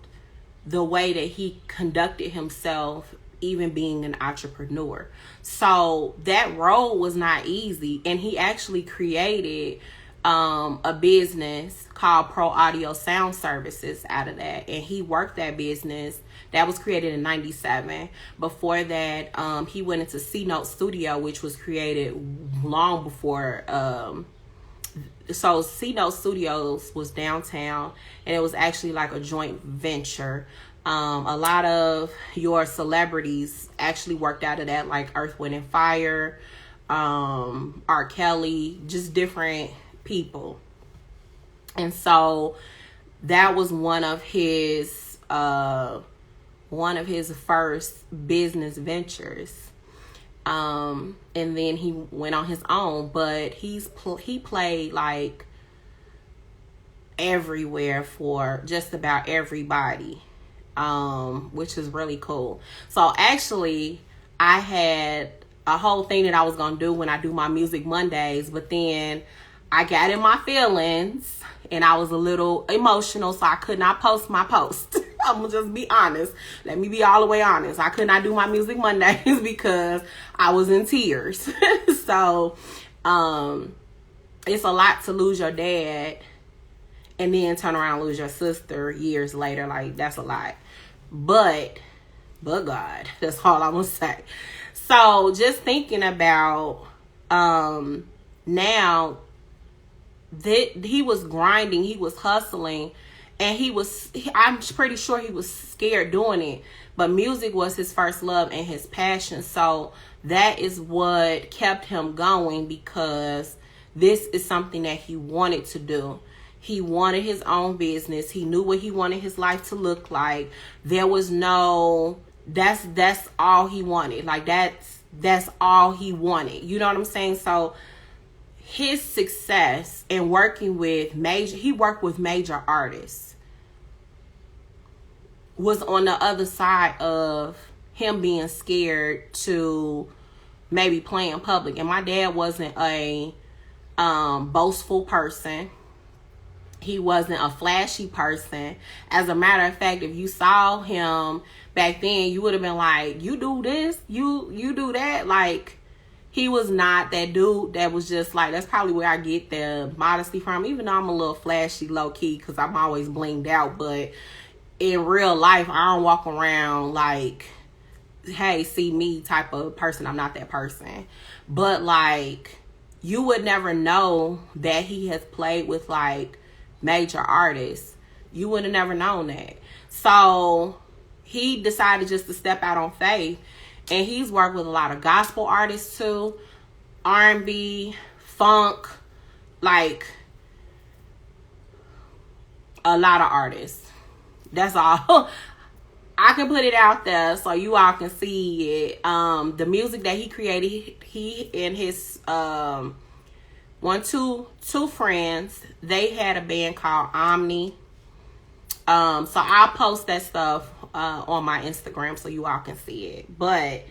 the way that he conducted himself, even being an entrepreneur. So that role was not easy. And he actually created a business called Pro Audio Sound Services out of that. And he worked that business. That was created in 97. Before that, he went into C-Note Studio, which was created long before. So C-Note Studios was downtown, and it was actually like a joint venture. A lot of your celebrities actually worked out of that, like Earth, Wind, and Fire, R. Kelly, just different people. And so that was one of his first business ventures. And then he went on his own, but he played like everywhere for just about everybody, which is really cool. So actually, I had a whole thing that I was gonna do when I do my Music Mondays, but then I got in my feelings and I was a little emotional, so I could not post my post. I'm gonna just be honest. Let me be all the way honest. I could not do my Music Mondays because I was in tears. So it's a lot to lose your dad and then turn around and lose your sister years later. Like, that's a lot. But God, that's all I'm gonna say. So just thinking about now that he was grinding, he was hustling, and I'm pretty sure he was scared doing it, but music was his first love and his passion. So that is what kept him going, because this is something that he wanted to do. He wanted his own business. He knew what he wanted his life to look like. There was no, that's all he wanted. Like that's all he wanted. You know what I'm saying? So his success in working with he worked with major artists, was on the other side of him being scared to maybe play in public. And my dad wasn't a boastful person. He wasn't a flashy person. As a matter of fact, if you saw him back then, you would have been like, you do this, you do that. Like, he was not that dude that was just like, that's probably where I get the modesty from, even though I'm a little flashy, low key, because I'm always blinged out. But in real life, I don't walk around like, hey, see me type of person. I'm not that person. But like, you would never know that he has played with like major artists. You would have never known that. So he decided just to step out on faith, and he's worked with a lot of gospel artists too, R&B, funk, like a lot of artists. That's all. I can put it out there so you all can see it. The music that he created, he and his two friends, they had a band called Omni. So I'll post that stuff on my Instagram so you all can see it. But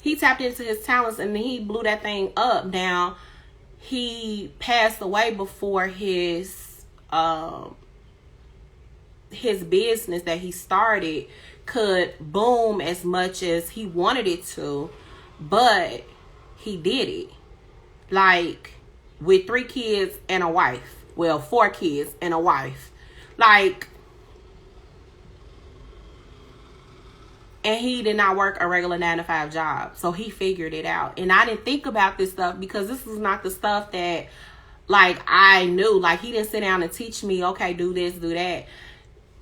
he tapped into his talents and he blew that thing up. Now, he passed away before his business that he started could boom as much as he wanted it to, but he did it. Like, with 3 kids and a wife. Well, 4 kids and a wife. Like, and he did not work a regular 9-to-5 job. So he figured it out. And I didn't think about this stuff because this is not the stuff that, like, I knew. Like, he didn't sit down and teach me, okay, do this, do that.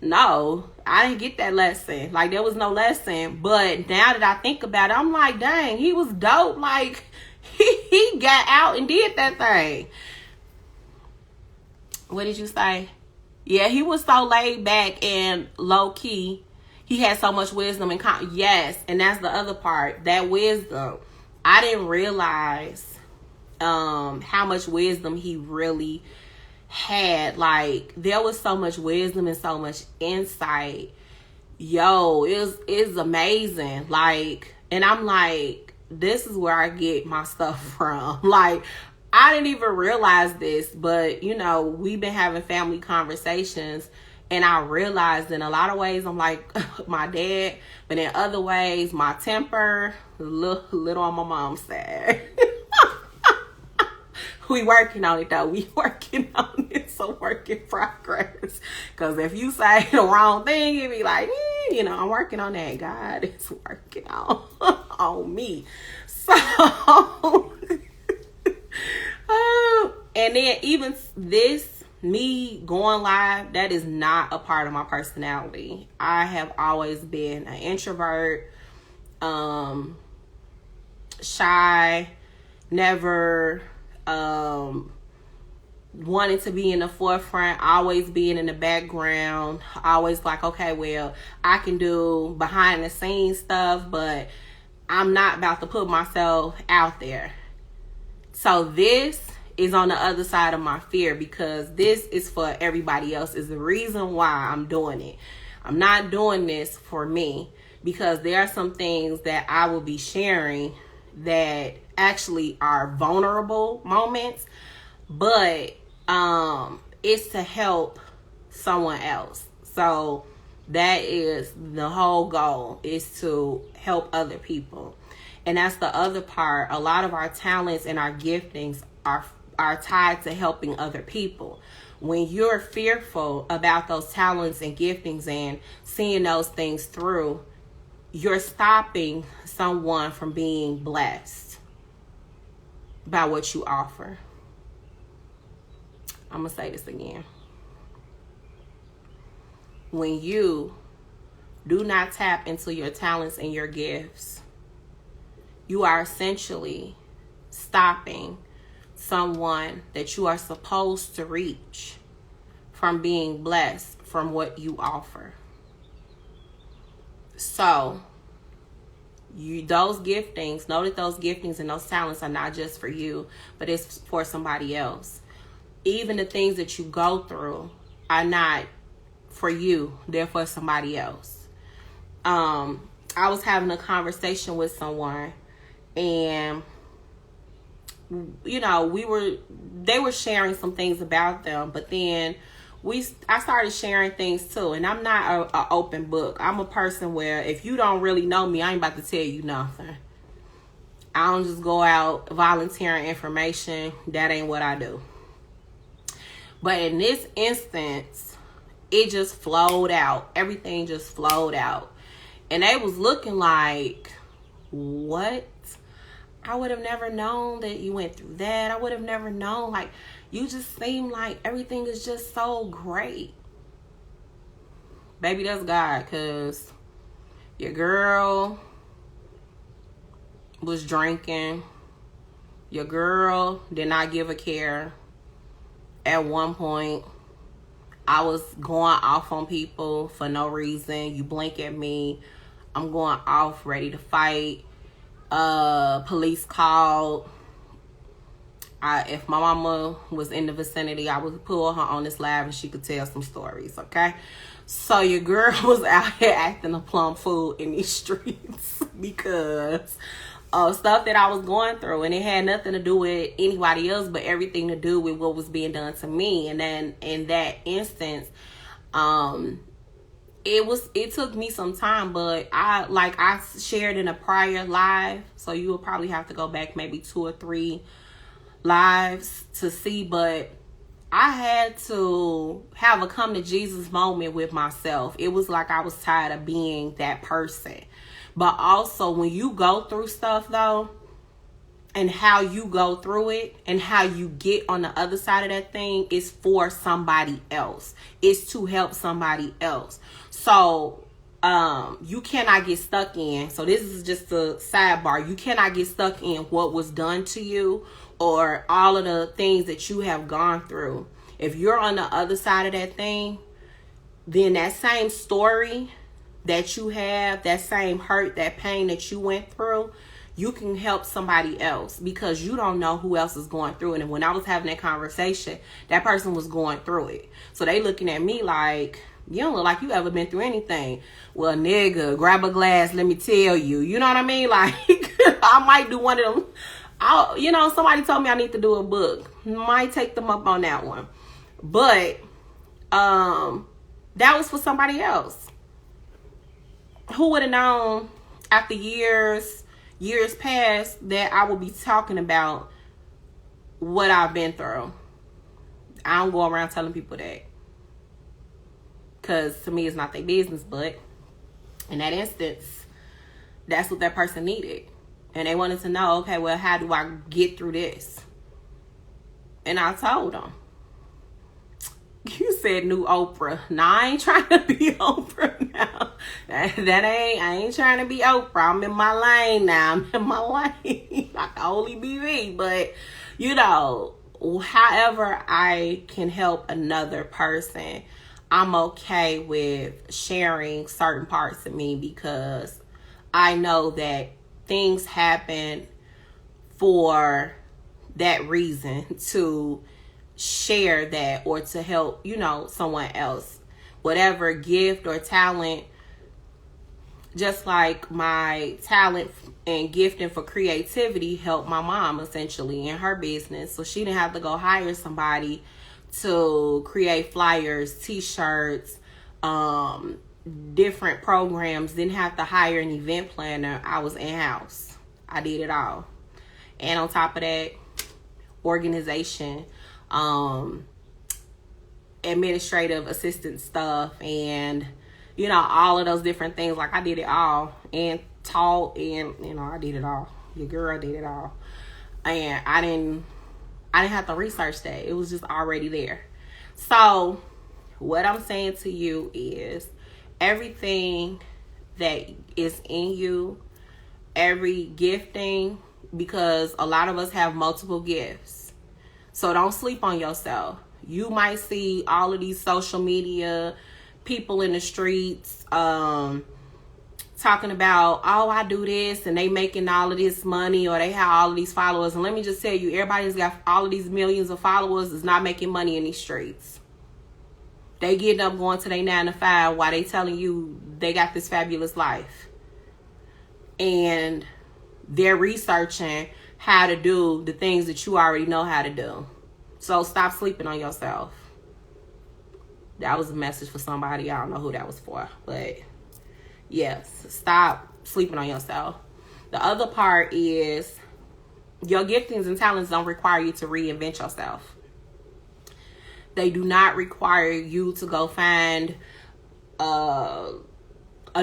No, I didn't get that lesson. Like, there was no lesson. But now that I think about it, I'm like, dang, he was dope. Like, he got out and did that thing. What did you say? Yeah, he was so laid back and low key. He had so much wisdom and yes, and that's the other part. That wisdom. I didn't realize how much wisdom he really had. Like, there was so much wisdom and so much insight. Yo, it's amazing. Like, and I'm like, this is where I get my stuff from. Like, I didn't even realize this, but you know, we've been having family conversations, and I realized in a lot of ways I'm like my dad, but in other ways my temper a little on my mom's side. We working on it though. We working on it. It's a work in progress. Because if you say the wrong thing, you be like, you know, I'm working on that. God is working on me. So, and then even this, me going live, that is not a part of my personality. I have always been an introvert, shy, never wanting to be in the forefront, always being in the background, always like, okay, well, I can do behind the scenes stuff, but I'm not about to put myself out there. So this is on the other side of my fear, because this is for everybody else. Is the reason why I'm doing it. I'm not doing this for me, because there are some things that I will be sharing that actually are vulnerable moments, but it's to help someone else. So that is the whole goal, is to help other people. And that's the other part. A lot of our talents and our giftings are tied to helping other people. When you're fearful about those talents and giftings and seeing those things through, you're stopping someone from being blessed by what you offer. I'm going to say this again. When you do not tap into your talents and your gifts, you are essentially stopping someone that you are supposed to reach from being blessed from what you offer. So, those giftings, know that those giftings and those talents are not just for you, but it's for somebody else. Even the things that you go through are not for you, they're for somebody else. I was having a conversation with someone, and you know, they were sharing some things about them, but then I started sharing things too. And I'm not a open book. I'm a person where if you don't really know me, I ain't about to tell you nothing. I don't just go out volunteering information. That ain't what I do. But in this instance, it just flowed out. Everything just flowed out. And they was looking like, what? I would have never known that you went through that. I would have never known. Like, you just seem like everything is just so great. Baby, that's God, because your girl was drinking. Your girl did not give a care. At one point, I was going off on people for no reason. You blink at me, I'm going off, ready to fight. Police called. If my mama was in the vicinity, I would pull her on this live and she could tell some stories, okay? So your girl was out here acting a plum fool in these streets because of stuff that I was going through, and it had nothing to do with anybody else, but everything to do with what was being done to me. And then in that instance, it took me some time, but I shared in a prior live, so you will probably have to go back maybe 2 or 3 lives to see, but I had to have a come to Jesus moment with myself. It was like I was tired of being that person. But also, when you go through stuff though, and how you go through it and how you get on the other side of that thing is for somebody else. It's to help somebody else. So you cannot get stuck in. So this is just a sidebar. You cannot get stuck in what was done to you or all of the things that you have gone through. If you're on the other side of that thing, then that same story that you have, that same hurt, that pain that you went through, you can help somebody else because you don't know who else is going through it. And when I was having that conversation, that person was going through it. So they looking at me like, you don't look like you ever been through anything. Well, nigga, grab a glass, let me tell you. You know what I mean? Like, I might do one of them. Somebody told me I need to do a book. Might take them up on that one. But that was for somebody else. Who would have known after years past that I would be talking about what I've been through? I don't go around telling people that, because to me it's not their business. But in that instance, that's what that person needed. And they wanted to know, okay, well, how do I get through this? And I told them. You said new Oprah. Nah, I ain't trying to be Oprah now. I ain't trying to be Oprah. I'm in my lane now. I'm in my lane. I can only be me. But, however I can help another person, I'm okay with sharing certain parts of me because I know that things happen for that reason, to share that or to help, someone else. Whatever gift or talent, just like my talent and gifting for creativity helped my mom essentially in her business. So she didn't have to go hire somebody to create flyers, t-shirts, different programs. Didn't have to hire an event planner. I was in-house. I did it all. And on top of that, organization, administrative assistant stuff, and all of those different things. Like, I did it all, and taught, and I did it all. Your girl did it all. And I didn't have to research that. It was just already there. So what I'm saying to you is, everything that is in you, every gifting, because a lot of us have multiple gifts. So don't sleep on yourself. You might see all of these social media people in the streets talking about, oh, I do this, and they making all of this money, or they have all of these followers. And let me just tell you, everybody's got all of these millions of followers is not making money in these streets. They getting up going to their 9 to 5 while they telling you they got this fabulous life. And they're researching how to do the things that you already know how to do. So stop sleeping on yourself. That was a message for somebody. I don't know who that was for. But yes, stop sleeping on yourself. The other part is your giftings and talents don't require you to reinvent yourself. They do not require you to go find a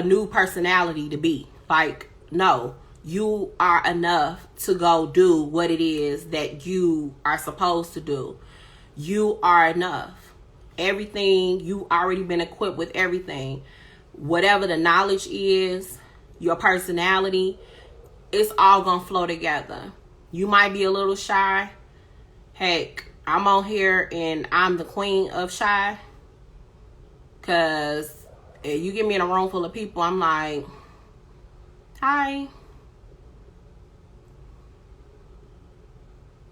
new personality to be. Like, no. You are enough to go do what it is that you are supposed to do. You are enough. Everything, you already been equipped with everything. Whatever the knowledge is, your personality, it's all gonna flow together. You might be a little shy. Heck, I'm on here and I'm the queen of shy. Cause if you get me in a room full of people, I'm like, hi.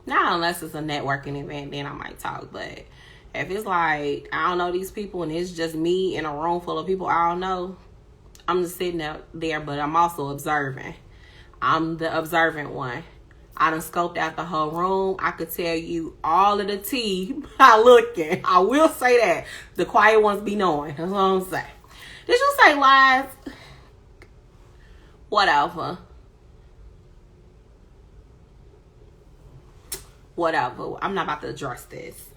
Not unless it's a networking event, then I might talk. But if it's like, I don't know these people and it's just me in a room full of people I don't know, I'm just sitting out there, but I'm also observing. I'm the observant one. I done scoped out the whole room. I could tell you all of the tea by looking. I will say that. The quiet ones be knowing. That's what I'm saying. Did you say lies? Whatever. I'm not about to address this.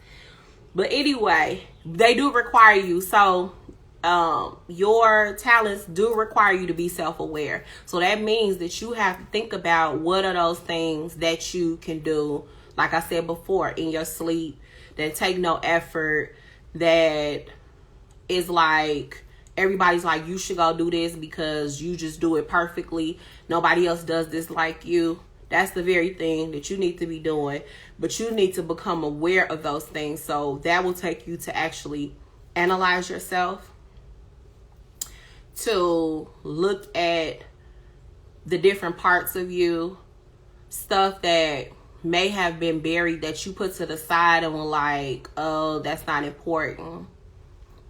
But anyway, they do require you. So your talents do require you to be self-aware. So that means that you have to think about what are those things that you can do, like I said before, in your sleep, that take no effort, that is like everybody's like, you should go do this because you just do it perfectly. Nobody else does this like you. That's the very thing that you need to be doing. But you need to become aware of those things. So that will take you to actually analyze yourself, to look at the different parts of you, stuff that may have been buried that you put to the side and were like, oh, that's not important.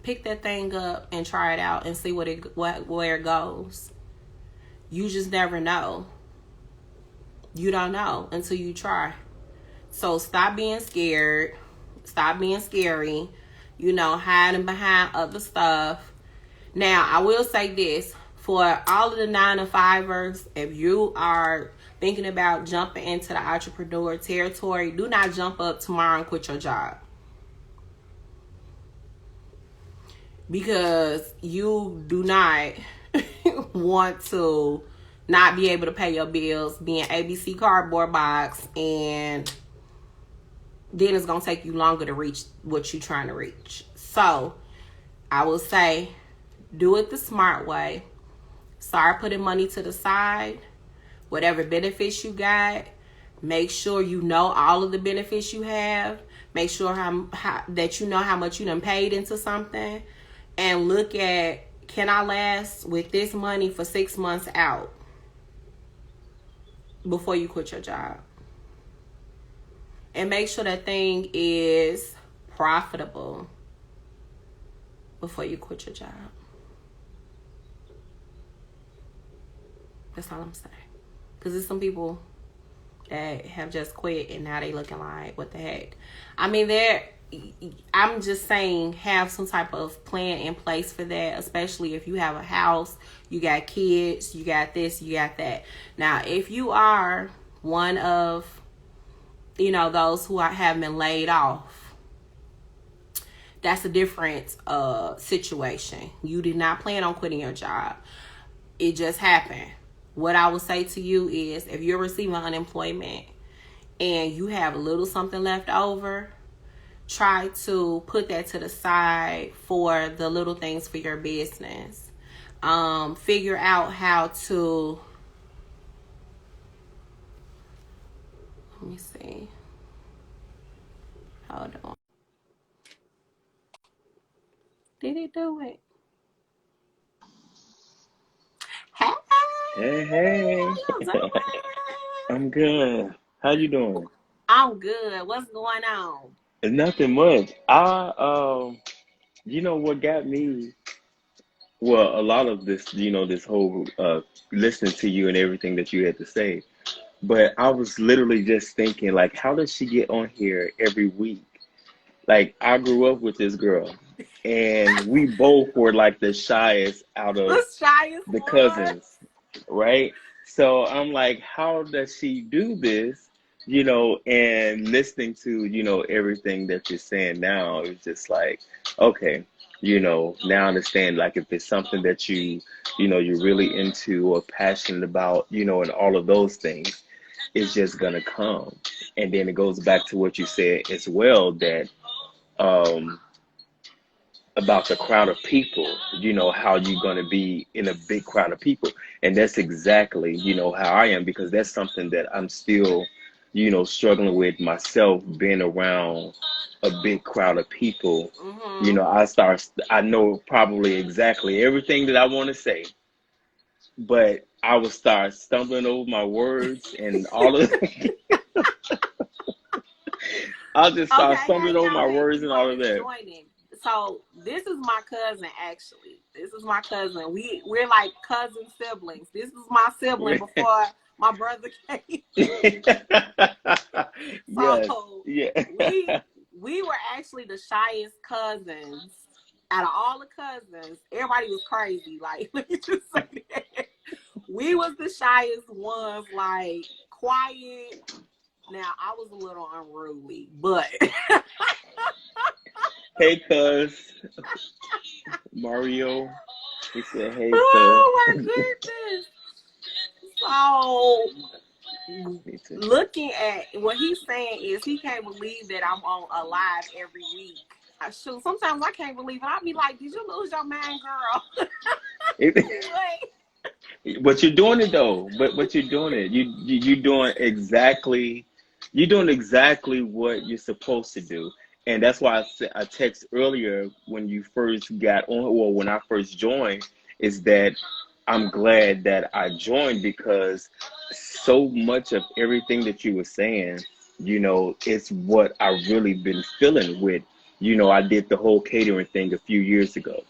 Pick that thing up and try it out and see where it goes. You just never know. You don't know until you try. So stop being scared. Stop being scary. Hiding behind other stuff. Now, I will say this. For all of the 9-to-5ers, if you are thinking about jumping into the entrepreneur territory, do not jump up tomorrow and quit your job. Because you do not want to not be able to pay your bills, be an ABC cardboard box, and then it's going to take you longer to reach what you're trying to reach. So, I will say, do it the smart way. Start putting money to the side. Whatever benefits you got, make sure you know all of the benefits you have. Make sure that you know how much you done paid into something. And look at, can I last with this money for 6 months out before you quit your job? And make sure that thing is profitable before you quit your job. That's all I'm saying. Because there's some people that have just quit and now they looking like, what the heck? I mean, I'm just saying, have some type of plan in place for that, especially if you have a house, you got kids, you got this, you got that. Now, if you are one of, those who have been laid off, that's a different situation. You did not plan on quitting your job. It just happened. What I would say to you is, if you're receiving unemployment and you have a little something left over, try to put that to the side for the little things for your business. Figure out how to, let me see. Hold on. Did it do it? Hey. I'm good. How you doing? I'm good. What's going on? Nothing much. What got me? Well, a lot of this, this whole listening to you and everything that you had to say. But I was literally just thinking, like, how does she get on here every week? Like, I grew up with this girl, and we both were like the shyest out The of shyest the one. cousins, right? So I'm like, how does she do this? And listening to, everything that you're saying now, it's just like, okay, now I understand, like, if it's something that you're really into or passionate about, and all of those things, it's just gonna come. And then it goes back to what you said as well, that um about the crowd of people, how you're going to be in a big crowd of people. And that's exactly, how I am, because that's something that I'm still, struggling with myself, being around a big crowd of people. Mm-hmm. I know probably exactly everything that I want to say, but I will start stumbling over my words and all of I'll just start Okay, stumbling hang over on, my baby. words You and all are of that. joining. So this is my cousin. Actually, this is my cousin. We're like cousin siblings. This is my sibling before my brother came. Yes, So yeah. we were actually the shyest cousins out of all the cousins. Everybody was crazy. Like, let me just say that. We was the shyest ones, like quiet. Now I was a little unruly, but Hey, cuz. Mario. He said, hey, cuz. oh my goodness. So Me too. looking at what he's saying is he can't believe that I'm on a live every week. Shoot, sometimes I can't believe it. I'll be like, did you lose your mind, girl? What? But you're doing it though. But you're doing it. You're doing exactly what you're supposed to do. And that's why I text earlier when you first got on, or when I first joined, is that I'm glad that I joined, because so much of everything that you were saying, it's what I really been feeling with. I did the whole catering thing a few years ago,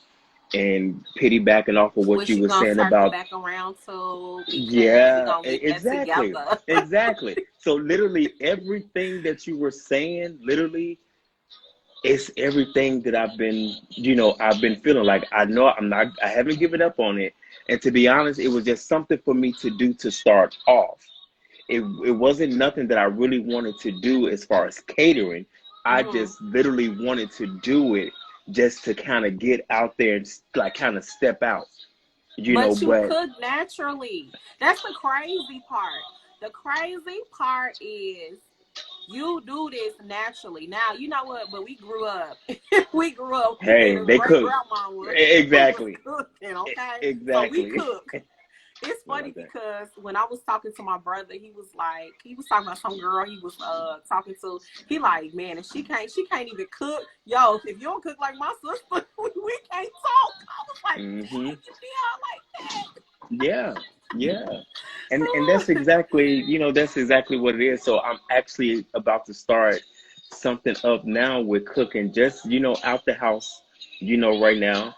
and piggybacking off of what What you you were gonna saying circle about, back around to, because we're yeah, gonna get that exactly, together. exactly. So literally everything that you were saying, literally, it's everything that I've been feeling. Like, I haven't given up on it. And to be honest, it was just something for me to do to start off. It wasn't nothing that I really wanted to do as far as catering. I Mm-hmm. just literally wanted to do it just to kind of get out there and like kind of step out, But you but cook naturally. That's the crazy part. The crazy part is you do this naturally. Now, you know what? But we grew up. We grew up. We had hey, a they great cook. grandmama who was Exactly. cooking, okay? So we Exactly. cook. It's I funny like that. because when I was talking to my brother, he was talking about some girl he was talking to. He like, man, if she can't even cook. Yo, if you don't cook like my sister, we can't talk. I was like, Hmm. dang, you feel like Yeah. Yeah. And that? that's exactly what it is. So I'm actually about to start something up now with cooking, just out the house, right now.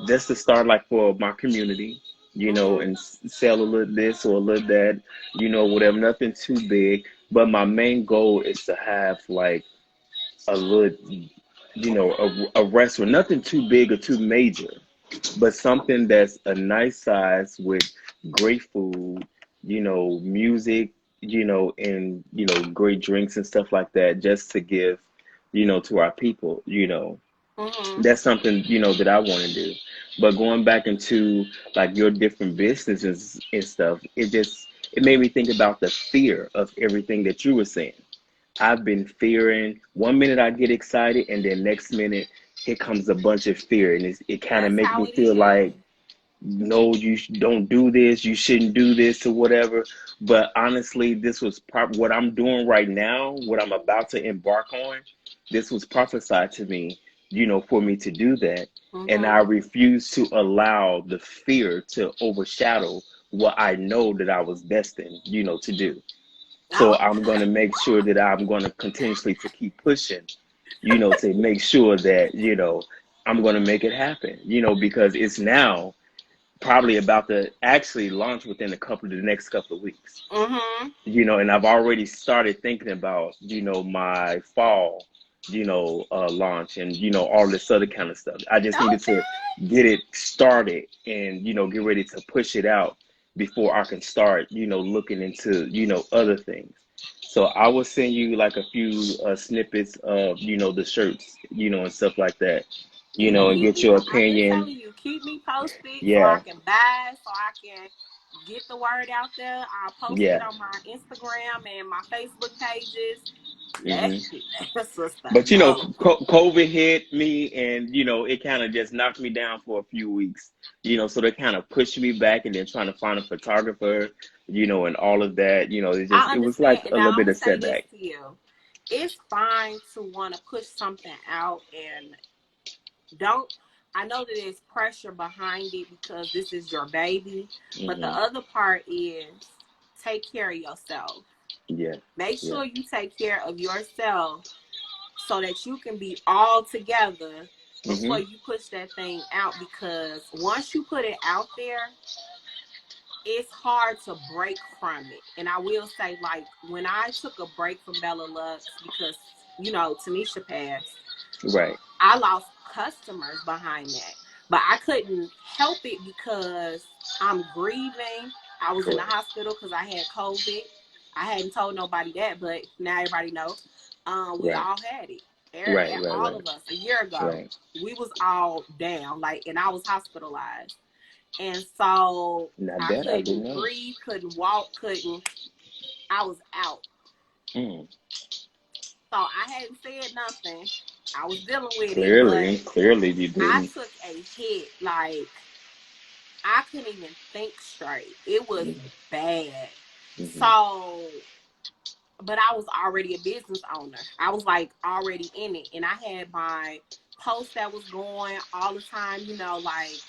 Just to start, like, for my community, Mm-hmm. and sell a little this or a little that, whatever, nothing too big. But my main goal is to have, like, a little, a restaurant, nothing too big or too major, but something that's a nice size with great food, music, and great drinks and stuff like that, just to give, to our people. Mm-hmm. That's something, that I want to do. But going back into, like, your different businesses and stuff, it made me think about the fear of everything that you were saying. I've been fearing. One minute I get excited, and then next minute here comes a bunch of fear, and it kind of That's make how me it feel is. like, no, don't do this, you shouldn't do this, or whatever. But honestly, this was what I'm doing right now, what I'm about to embark on. This was prophesied to me, for me to do that, and I Mm-hmm. refuse to allow the fear to overshadow what I know that I was destined, to do. So Oh, I'm going to make sure that I'm going to continuously to keep pushing, to make sure that, I'm going to make it happen, because it's now. probably about to actually launch within the next couple of weeks. Mm-hmm. And I've already started thinking about, my fall, launch and, all this other kind of stuff. I just needed to Okay. get it started and, get ready to push it out before I can start, looking into, other things. So I will send you like a few snippets of, the shirts, and stuff like that, And and keep get me, your I'm just opinion. telling you, keep me posted so I Yeah. can buy, so I can get the word out there. I'll post it Yeah. on my Instagram and my Facebook pages. Let, Hmm. let sister But know. COVID hit me, and it kind of just knocked me down for a few weeks. So they kind of pushed me back, and then trying to find a photographer, and all of that. I It was understand. like And a now little I'm bit going of to say this setback. to you. It's fine to want to push something out and don't. I know that there's pressure behind it because this is your baby. But the Hmm. other part is take care of yourself. Yeah, Make yeah. sure you take care of yourself so that you can be all together before Hmm. you push that thing out, because once you put it out there, it's hard to break from it. And I will say, like, when I took a break from Bella Lux because, Tanisha passed, Right. I lost customers behind that. But I couldn't help it because I'm grieving. I was in the Correct. hospital because I had COVID. I hadn't told nobody that, but now everybody know. We Right. all had it. Right. Right. All Right. of us a year ago, Right. we was all down, like, and I was hospitalized. And so Not I that I didn't couldn't know. breathe, couldn't walk, I was out. Mm. So I hadn't said nothing. I was dealing with it, but Clearly you I didn't. took a hit. Like, I couldn't even think straight. It was bad. Mm-hmm. So, but I was already a business owner. I was like already in it. And I had my post that was going all the time, like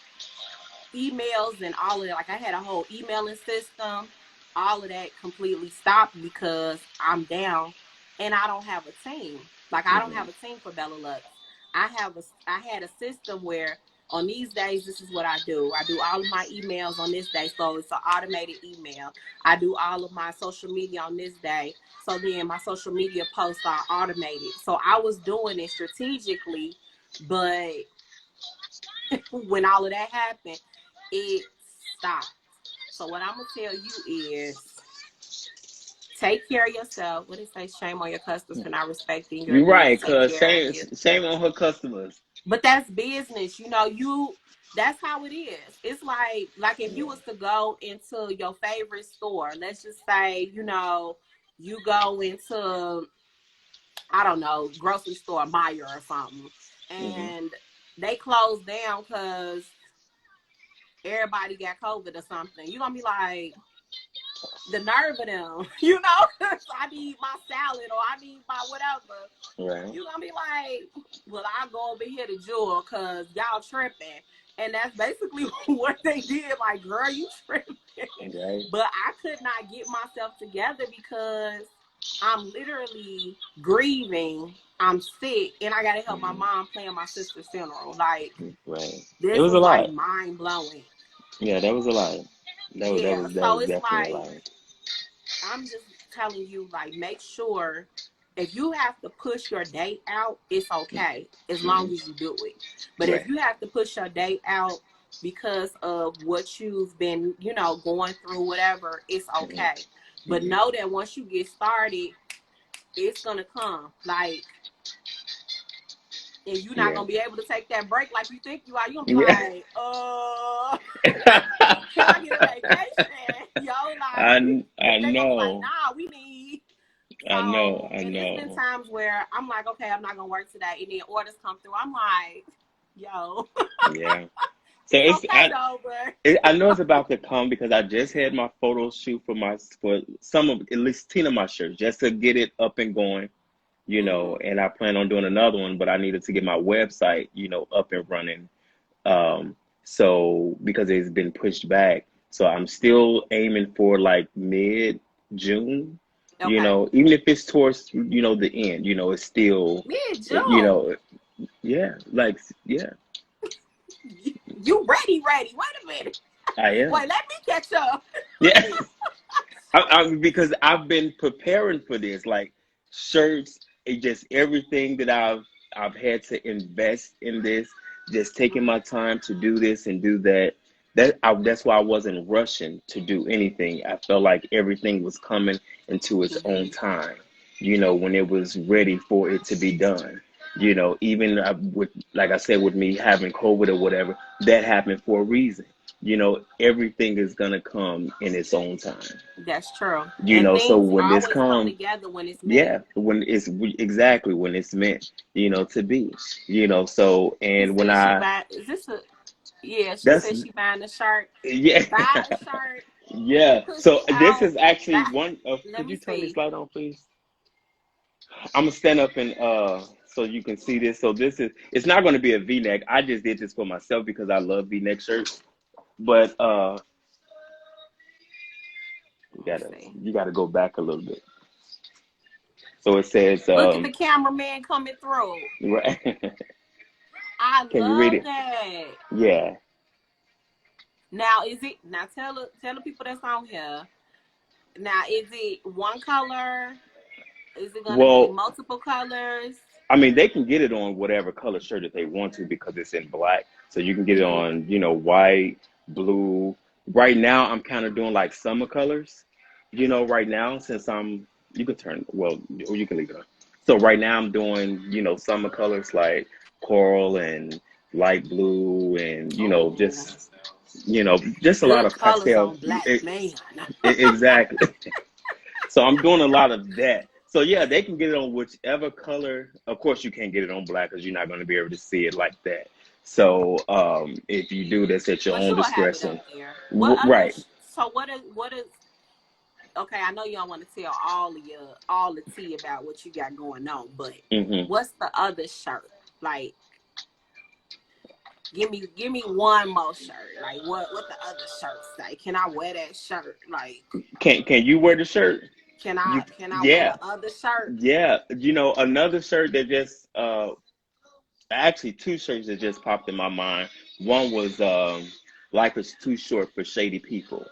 emails and all of that. Like, I had a whole emailing system. All of that completely stopped because I'm down and I don't have a team. Like, I don't Mm-hmm. have a team for Bella Lux. I had a system where on these days, this is what I do. I do all of my emails on this day. So it's an automated email. I do all of my social media on this day. So then my social media posts are automated. So I was doing it strategically, but when all of that happened, it stopped. So what I'm gonna tell you is take care of yourself. What it say? Shame on your customers for not respecting your You're need to right, take cause care of shame you. shame on her customers. But that's business, that's how it is. It's like if you was to go into your favorite store, let's just say, you go into, I don't know, grocery store, Meijer or something, Mm-hmm. and they closed down because everybody got COVID or something. You're gonna be like, the nerve of them, I need my salad or I need my whatever. Right. You're gonna be like, well, I'll go over here to Jewel because y'all tripping. And that's basically what they did. Like, girl, you tripping. Right. But I could not get myself together because I'm literally grieving. I'm sick and I gotta help my Mm-hmm. mom plan my sister's funeral. Like, Right. It this was a was like lot. mind blowing. Yeah, that was a lot. Yeah. That So was it's definitely a like, lot. I'm just telling you, like, make sure if you have to push your date out, it's okay as long Mm-hmm. as you do it. But if Right. you have to push your date out because of what you've been, going through, whatever, it's okay. Mm-hmm. But Mm-hmm. know that once you get started, it's gonna come. Like, and you're not Yeah. gonna be able to take that break like you think you are. You're gonna be Yeah. like, can I get a vacation? Like, I they're gonna be like, know. nah, we need. I know. So, I and it's been know. times where I'm like, okay, I'm not gonna work today, and then orders come through. I'm like, yo, Yeah. So it's okay though, but I know it's about to come because I just had my photo shoot for some of at least 10 of my shirts just to get it up and going, and I plan on doing another one, but I needed to get my website, up and running. So because it's been pushed back, so I'm still aiming for like mid June, okay, even if it's towards, the end, it's still, mid you June, know, yeah, like, yeah. you ready? Wait a minute. I am. Wait, let me catch up. Yeah. Because I've been preparing for this, like shirts, just everything that I've had to invest in this, just taking my time to do this and do that. That's why I wasn't rushing to do anything. I felt like everything was coming into its own Mm-hmm. time. When it was ready for it to be done. Even with, like I said, with me having COVID or whatever, that happened for a reason. Everything is gonna come in its own time. That's true. And So things when this always come comes, together when it's meant. yeah, exactly when it's meant, to be, so, She and when said she I, buy. Is this a? Yeah, she that's, said she buying a shirt. yeah, Buy a shirt yeah. and push So it this out. is actually That. one of, Let could me you turn this see. light on, please? I'm gonna stand up and, so you can see this. So it's not going to be a V-neck. I just did this for myself because I love V-neck shirts. But you Let me gotta, see. you gotta go back a little bit. So it says, Look at the cameraman coming through. right. I Can you read love it? that. Yeah. Now is it? Now tell the people that's on here. Now is it one color? Is it gonna be Well, multiple colors? I mean, they can get it on whatever color shirt that they want to because it's in black. So you can get it Mm-hmm. on, white, blue. Right now, I'm kind of doing like summer colors, right now, since you can turn, well, or you can leave it on. So right now, I'm doing, summer colors like coral and light blue and, Oh, just a lot good of colors pastel. on black man. Exactly. So I'm doing a lot of that. So yeah, they can get it on whichever color. Of course, you can't get it on black because you're not going to be able to see it like that. So if you do, that's at your But own you'll have it discretion. up there. What other? Right. So what is? Okay, I know you don't want to tell all the tea about what you got going on, but hmm what's the other shirt? Like, give me one more shirt. Like, what the other shirt say? Can I wear that shirt? Like, Can you wear the shirt? can You I can I wear yeah the other shirt? yeah. Another shirt that just actually two shirts that just popped in my mind. One was life is too short for shady people.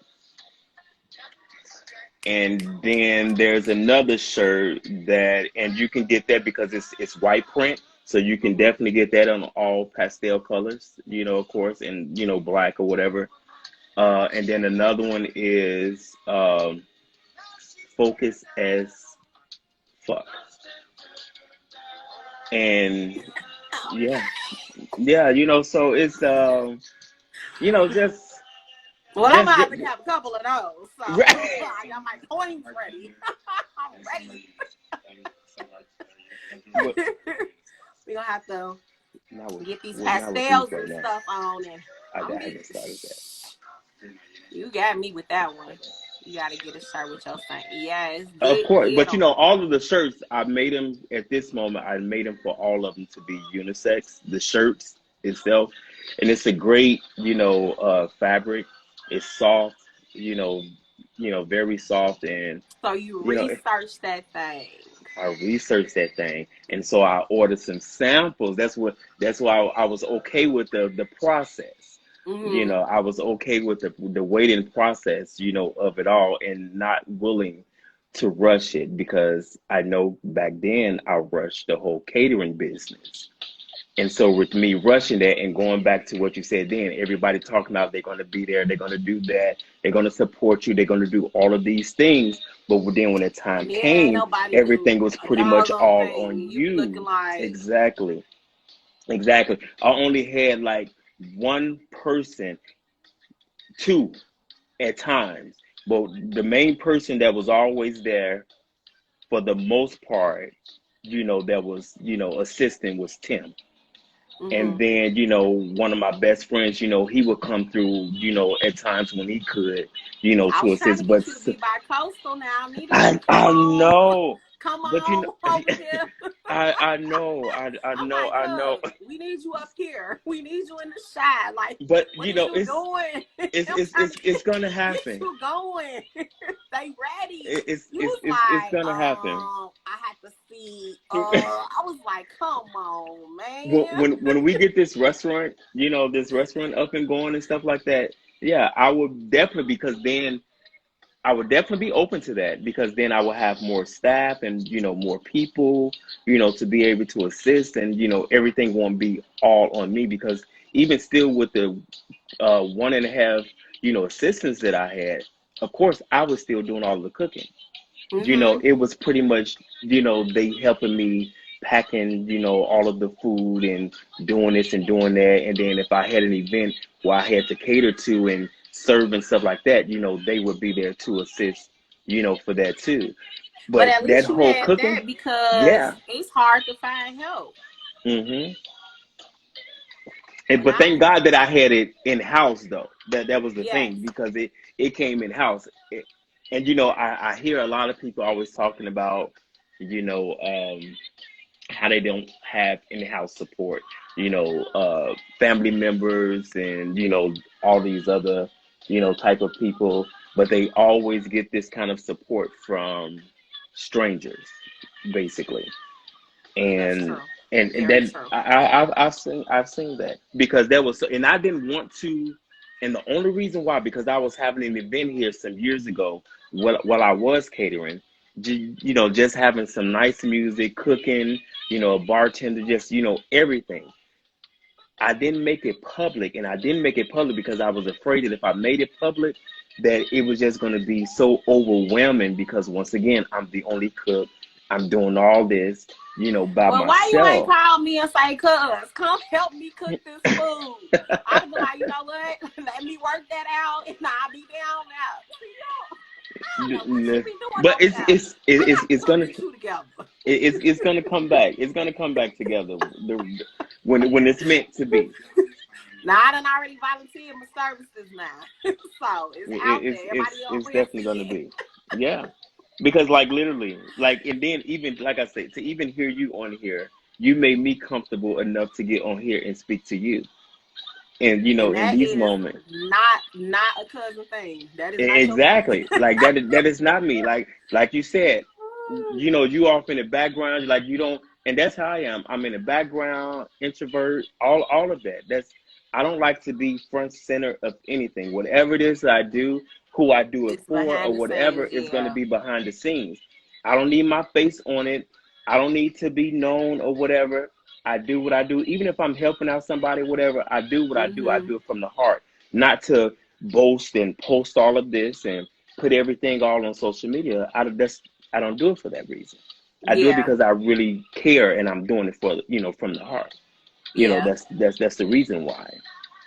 And then there's another shirt that, and you can get that because it's white print, so you can Mm-hmm. definitely get that on all pastel colors, of course, and black or whatever. And then another one is focus as fuck, and yeah, yeah, so it's just Well, I'm just gonna have just to have a couple of those. So right. I got my coins ready. I'm ready. But We're gonna have to get these not with these pastels right and now. stuff on, and I I'm get. haven't started that. You got me with that one. You got to get a shirt with your thing. Yes, Of get course, but them. all of the shirts I made them at this moment. I made them for all of them to be unisex. The shirts itself, and it's a great, fabric. It's soft, very soft, and So you you know, research that thing. I researched that thing, and so I ordered some samples. That's why I was okay with the process. Mm-hmm. I was okay with the waiting process, of it all, and not willing to rush it because I know back then I rushed the whole catering business. And so with me rushing that and going back to what you said then, everybody talking about they're going to be there, they're going to do that, they're going to support you, they're going to do all of these things. But then when the time And then ain't came, nobody do everything was a pretty much doggone all thing. on And you be looking you. like, Exactly. Exactly. I only had like one person, two at times. But the main person that was always there for the most part, that was, assisting was Tim. And mm-hmm. then, one of my best friends, he would come through, at times when he could, I to was trying to assist. But get you to be bi-coastal now. I need you I to come I on. know, Come but on over here. I know, I I'm know, like, I know. look, we need you up here. We need you in the shine. Like, But what is you it's doing? it's I'm it's trying to it's, it's gonna get happen. you going. They ready. It's You it's was it's, it's like, gonna happen. I had to see. I was like, come on, when man. when when we get this restaurant, this restaurant up and going and stuff like that, Yeah, I would definitely, because then I would definitely be open to that, because then I will have more staff and, more people, to be able to assist, and, everything won't be all on me, because even still with the 1.5, assistants that I had, of course, I was still doing all the cooking. Mm-hmm. It was pretty much, they helping me packing, all of the food and doing this and doing that. And then if I had an event where I had to cater to and serve and stuff like that, they would be there to assist, for that too. But But at that least you whole had cooking, that because yeah. it's hard to find help. hmm And But I, thank God that I had it in house though. That was the yes. thing, because it came in house. And I hear a lot of people always talking about, you know, how they don't have in-house support, family members and, all these other, type of people, but they always get this kind of support from strangers, basically. That's And true. and Very then true. I've seen that, because there was, and I didn't want to, and the only reason why, because I was having an event here some years ago, while I was catering, just having some nice music, cooking, a bartender, just everything. I didn't make it public, and I didn't make it public because I was afraid that if I made it public, that it was just going to be so overwhelming, because once again, I'm the only cook. I'm doing all this, by Well, why you ain't myself. call me and say, "Cuz, come help me cook this food"? I'd be like, you know what? Let me work that out, and I'll be down now. I don't know what she be doing But over it's there. it's We it's got to it's put gonna the two together. it's gonna come back. It's gonna come back together, when it's meant to be. Now I done already volunteered my services now, so it's out It's there. it's Everybody else it's ready to definitely see gonna it. be. Yeah. Because, like, literally, like, and then even like I said, to even hear you on here, you made me comfortable enough to get on here and speak to you. And And in that these is moments, not a cousin thing. That is not your cousin. exactly, like that is not me. Like you said, you off in the background, like you don't, and that's how I am. I'm in the background, introvert, all of that. I don't like to be front center of anything. Whatever it is that I do, who I do it It's for, or behind the whatever, scenes, is going to yeah. be behind the scenes. I don't need my face on it. I don't need to be known or whatever. I do what I do, even if I'm helping out somebody, whatever. I do what I do. I Mhm. do it from the heart, not to boast and post all of this and put everything all on social media. I don't do it for that reason. I do it Yeah. because I really care, and I'm doing it for, from the heart. Yeah. That's the reason why.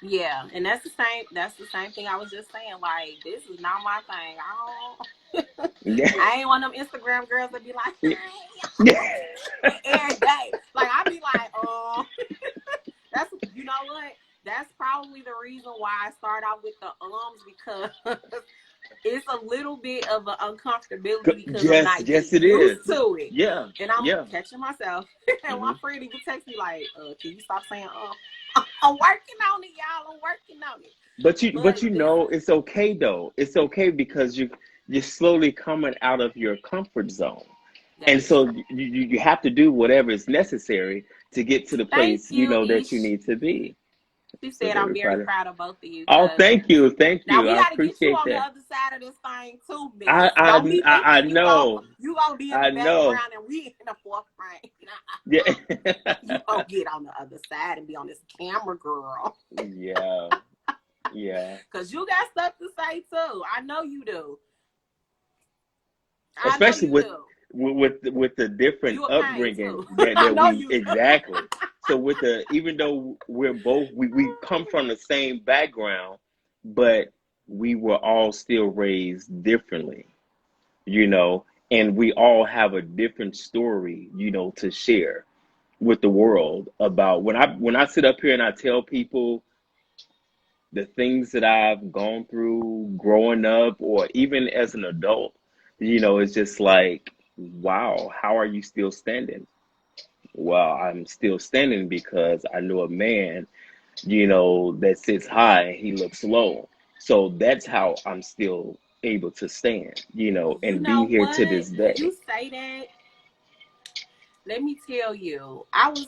Yeah. And that's the same. That's the same thing I was just saying. Like, this is not my thing. I don't. Yeah. I ain't one of them Instagram girls that be like, Yeah. "Hey, every day." Like, I be like, oh, that's, you know what? That's probably the reason why I start off with the because it's a little bit of an uncomfortability because I'm Yes, not yes, getting it is. used to it. Yeah, And I'm yeah. catching myself. And my hmm friend even text me like, can you stop saying, I'm working on it, y'all. I'm working on it. But But this, it's okay though. It's okay, because you're slowly coming out of your comfort zone, that and is so true. you have to do whatever is necessary to get to the Thank place you, that you Ish. need to be. She So said I'm very very proud of. proud of both of you Oh, because thank you, thank now you. we I got to get you appreciate on the that. other side of this thing too, I Miss. Don't I be I, I thinking know. you gonna be in the I know. background and we in the forefront. Yeah. You gonna get on the other side and be on this camera, girl. Yeah. Yeah. Cause you got stuff to say too. I know you do. I know Especially you do. with the different You a pain upbringing too. that I that know we you. exactly. So with the even though we come from the same background, but we were all still raised differently, you know, and we all have a different story, to share with the world about when I sit up here and I tell people the things that I've gone through growing up or even as an adult, it's just like, wow, how are you still standing? Well, I'm still standing because I know a man, that sits high and he looks low. So that's how I'm still able to stand, You and know be here to what? this day. You say that. Let me tell you. I was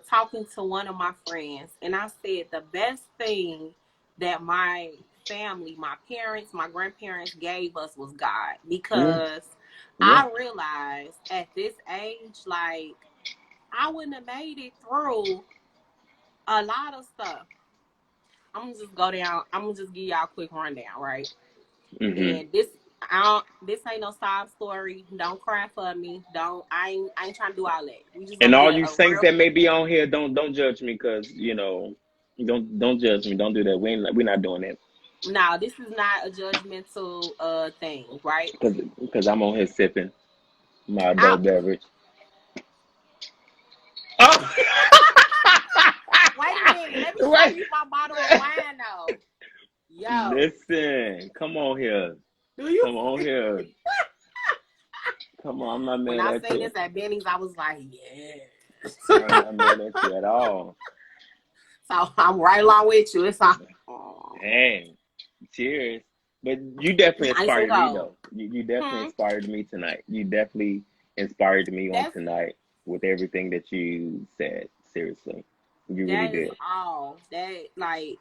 talking to one of my friends, and I said the best thing that my family, my parents, my grandparents gave us was God. Mm, Because yeah. I realized at this age, like, I wouldn't have made it through a lot of stuff. I'm gonna just go down. I'm gonna just give y'all a quick rundown, right? Hmm. And this ain't no sob story. Don't cry for me. I ain't trying to do all that. We just And gonna all get you a saints real. that may be on here, don't judge me, because don't judge me. Don't do that. We're not doing that, Now, this is not a judgmental thing, right? because I'm on here sipping my I adult beverage. Oh, Wait a minute. Let me show wait. you my bottle of wine though. Yo, Listen, come on here. do you Come on see? here. Come on, I'm not When mad I at seen you. this at Benny's, I was like, yes. I ain't not mad at you at all. So I'm right along with you. It's like, oh, Dang. Cheers. But you definitely nice and inspired me, cold. though. You definitely Hmm. inspired me tonight. You definitely inspired me on That's tonight with everything that you said. Seriously. You really that is did. all. That like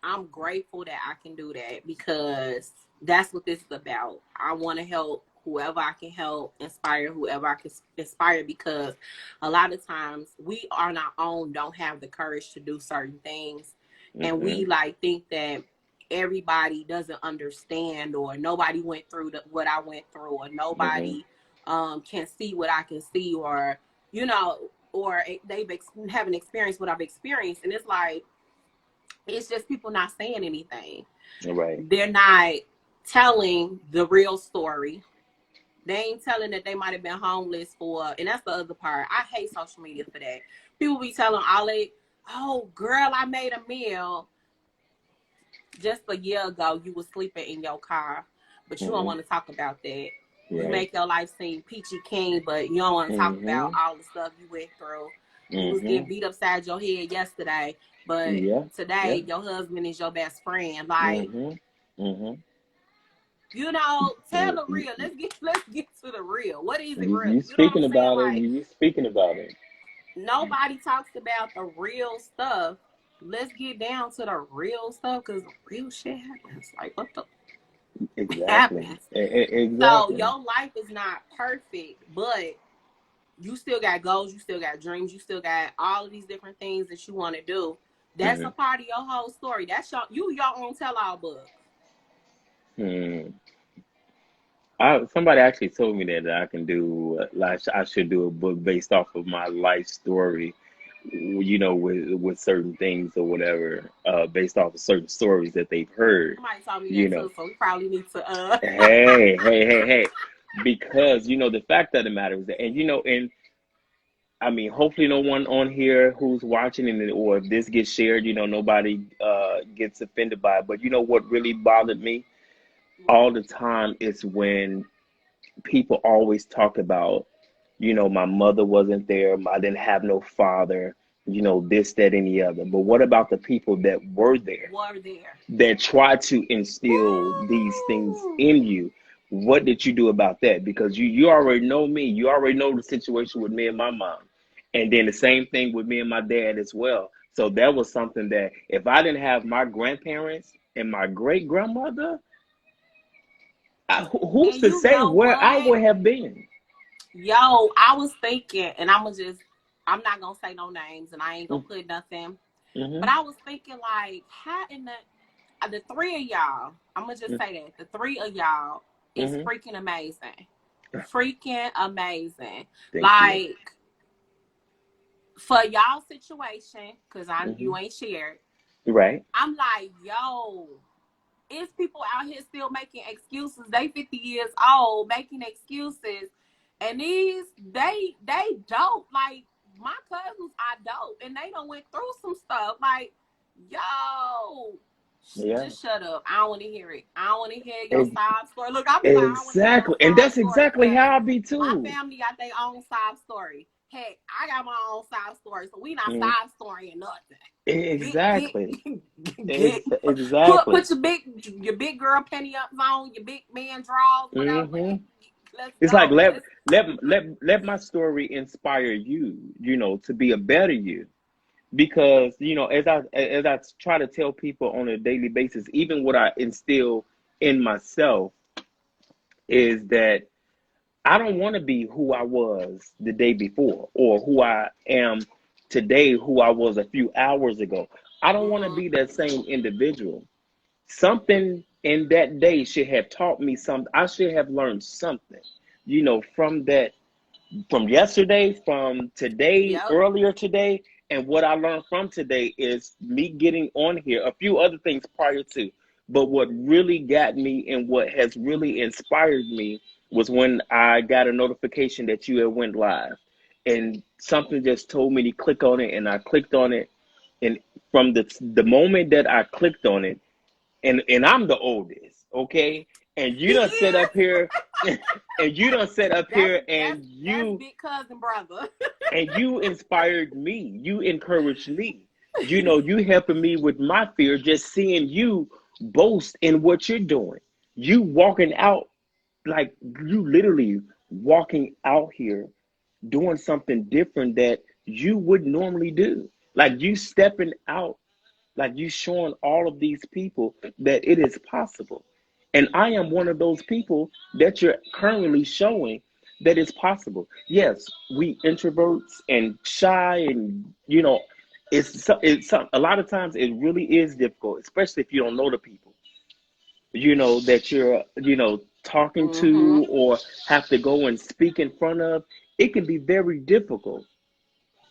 I'm grateful that I can do that because that's what this is about. I want to help whoever I can help, inspire whoever I can inspire because a lot of times we on our own don't have the courage to do certain things. And we Mm-hmm. like think that everybody doesn't understand or nobody went through what I went through or Mm-hmm. nobody can see what I can see or, you know, or haven't experienced what I've experienced. And it's like, it's just people not saying anything. All right. They're not telling the real story. They ain't telling that they might have been homeless for, and that's the other part. I hate social media for that. People be telling all they, oh girl, I made a meal. Just a year ago, you was sleeping in your car, but you don't Mm-hmm. want to talk about that. You Right. make your life seem peachy keen, but you don't want to talk about Mm-hmm. all the stuff you went through. You was getting Mm-hmm. beat upside your head yesterday, but Yeah. Yeah. today your husband is your best friend. Like, Mm-hmm. Mm-hmm. tell the real. Let's get to the real. What is it You really? You know what I'm speaking saying? about it. Like, You speaking about it. nobody talks about the real stuff. Let's get down to the real stuff because real shit happens. Like, what the Exactly. happens? So Exactly. your life is not perfect, but you still got goals, you still got dreams, you still got all of these different things that you want to do. That's a Mm-hmm. part of your whole story. That's your own tell all book. Hmm. Somebody actually told me that I can do like I should do a book based off of my life story, with certain things or whatever, based off of certain stories that they've heard, Somebody told me you that know. too, so we probably need to Hey, because the fact of the matter is that, and I mean, hopefully no one on here who's watching it, or if this gets shared, nobody gets offended by it. But you know what really bothered me what? all the time is when people always talk about, my mother wasn't there, I didn't have no father, this, that, and the other. But what about the people that were there, Were there. that tried to instill these things Woo! in you? What did you do about that? Because you already know me. You already know the situation with me and my mom. And then the same thing with me and my dad as well. So that was something that if I didn't have my grandparents and my great grandmother, who's And to you say know where I what? would have been? Yo, I was thinking, and I'm not gonna say no names, and I ain't gonna put nothing. But Mm-hmm. I was thinking, like, how in the three of y'all, I'm gonna just say that the three of y'all is Mm-hmm. freaking amazing, freaking amazing. Thank you. Like for y'all situation, cause Mm-hmm. you ain't shared. Right. I'm like, yo, it's people out here still making excuses. They 50 years old making excuses, and they dope. Like my cousins are dope, and they done went through some stuff. Like, yo, Yeah. just shut up. I don't want to hear it. I don't want to hear your Ex- sob story. Look, I'll be like, I don't want to hear your exactly. And sob that's story exactly because how I be my too. family got their own sob story. Heck, I got my own sob story, so we not Mm. sob storying nothing. Get Exactly. get Exactly. put your big girl penny ups on, your big man draws, whatever. Hmm. Let's It's like go. let my story inspire you, to be a better you. because as I try to tell people on a daily basis, even what I instill in myself is that I don't want to be who I was the day before or who I am today, who I was a few hours ago. I don't want to Mm-hmm. be that same individual. Something in that day should have taught me something. I should have learned something, from that, from yesterday, from today, Yep. earlier today. And what I learned from today is me getting on here, a few other things prior to. But what really got me and what has really inspired me was when I got a notification that you had went live. And something just told me to click on it, and I clicked on it. And from the moment that I clicked on it, and I'm the oldest, okay? And He you done set is. up here, and you done set up That's here, that's and that's you big cousin brother. inspired me. You encouraged me. You helping me with my fear, just seeing you boast in what you're doing. You walking out, like you literally walking out here doing something different that you would normally do. Like you stepping out, like you showing all of these people that it is possible. And I am one of those people that you're currently showing that it's possible. Yes, we introverts and shy, and a lot of times it really is difficult, especially if you don't know the people, that you're, talking Mm-hmm. to or have to go and speak in front of. It can be very difficult.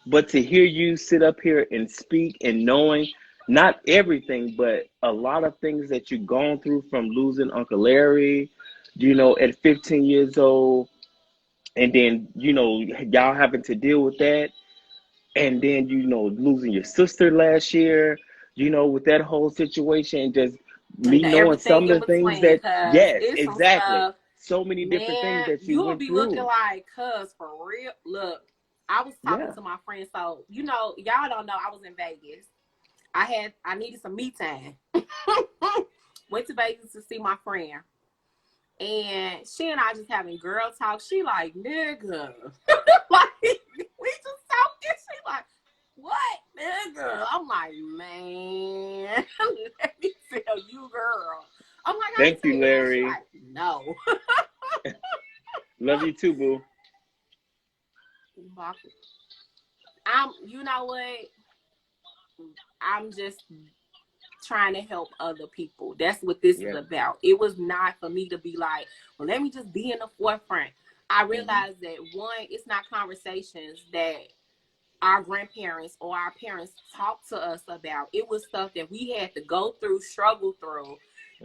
But to hear you sit up here and speak and knowing not everything, but a lot of things that you've gone through, from losing Uncle Larry, at 15 years old, and then, y'all having to deal with that. And then, losing your sister last year, with that whole situation, and just me And knowing everything some in of the things between, that, cause yes, it's some exactly. stuff, So many different things man. that you You will went be looking through. like, cuz for real. Look, I was talking Yeah. to my friend, so y'all don't know I was in Vegas. I needed some me time. Went to Vegas to see my friend. And she and I just having girl talk. She like, nigga. Like, we just talking. She like, what, nigga? I'm like, man, let me tell you, girl. I'm like, I ain't Thank tell you, you that. She Larry. like, no. Love you too, boo. You know what? I'm just trying to help other people. That's what this is Yeah. about. It was not for me to be like, well, let me just be in the forefront. I Hmm. realized that one, it's not conversations that our grandparents or our parents talked to us about. It was stuff that we had to go through, struggle through,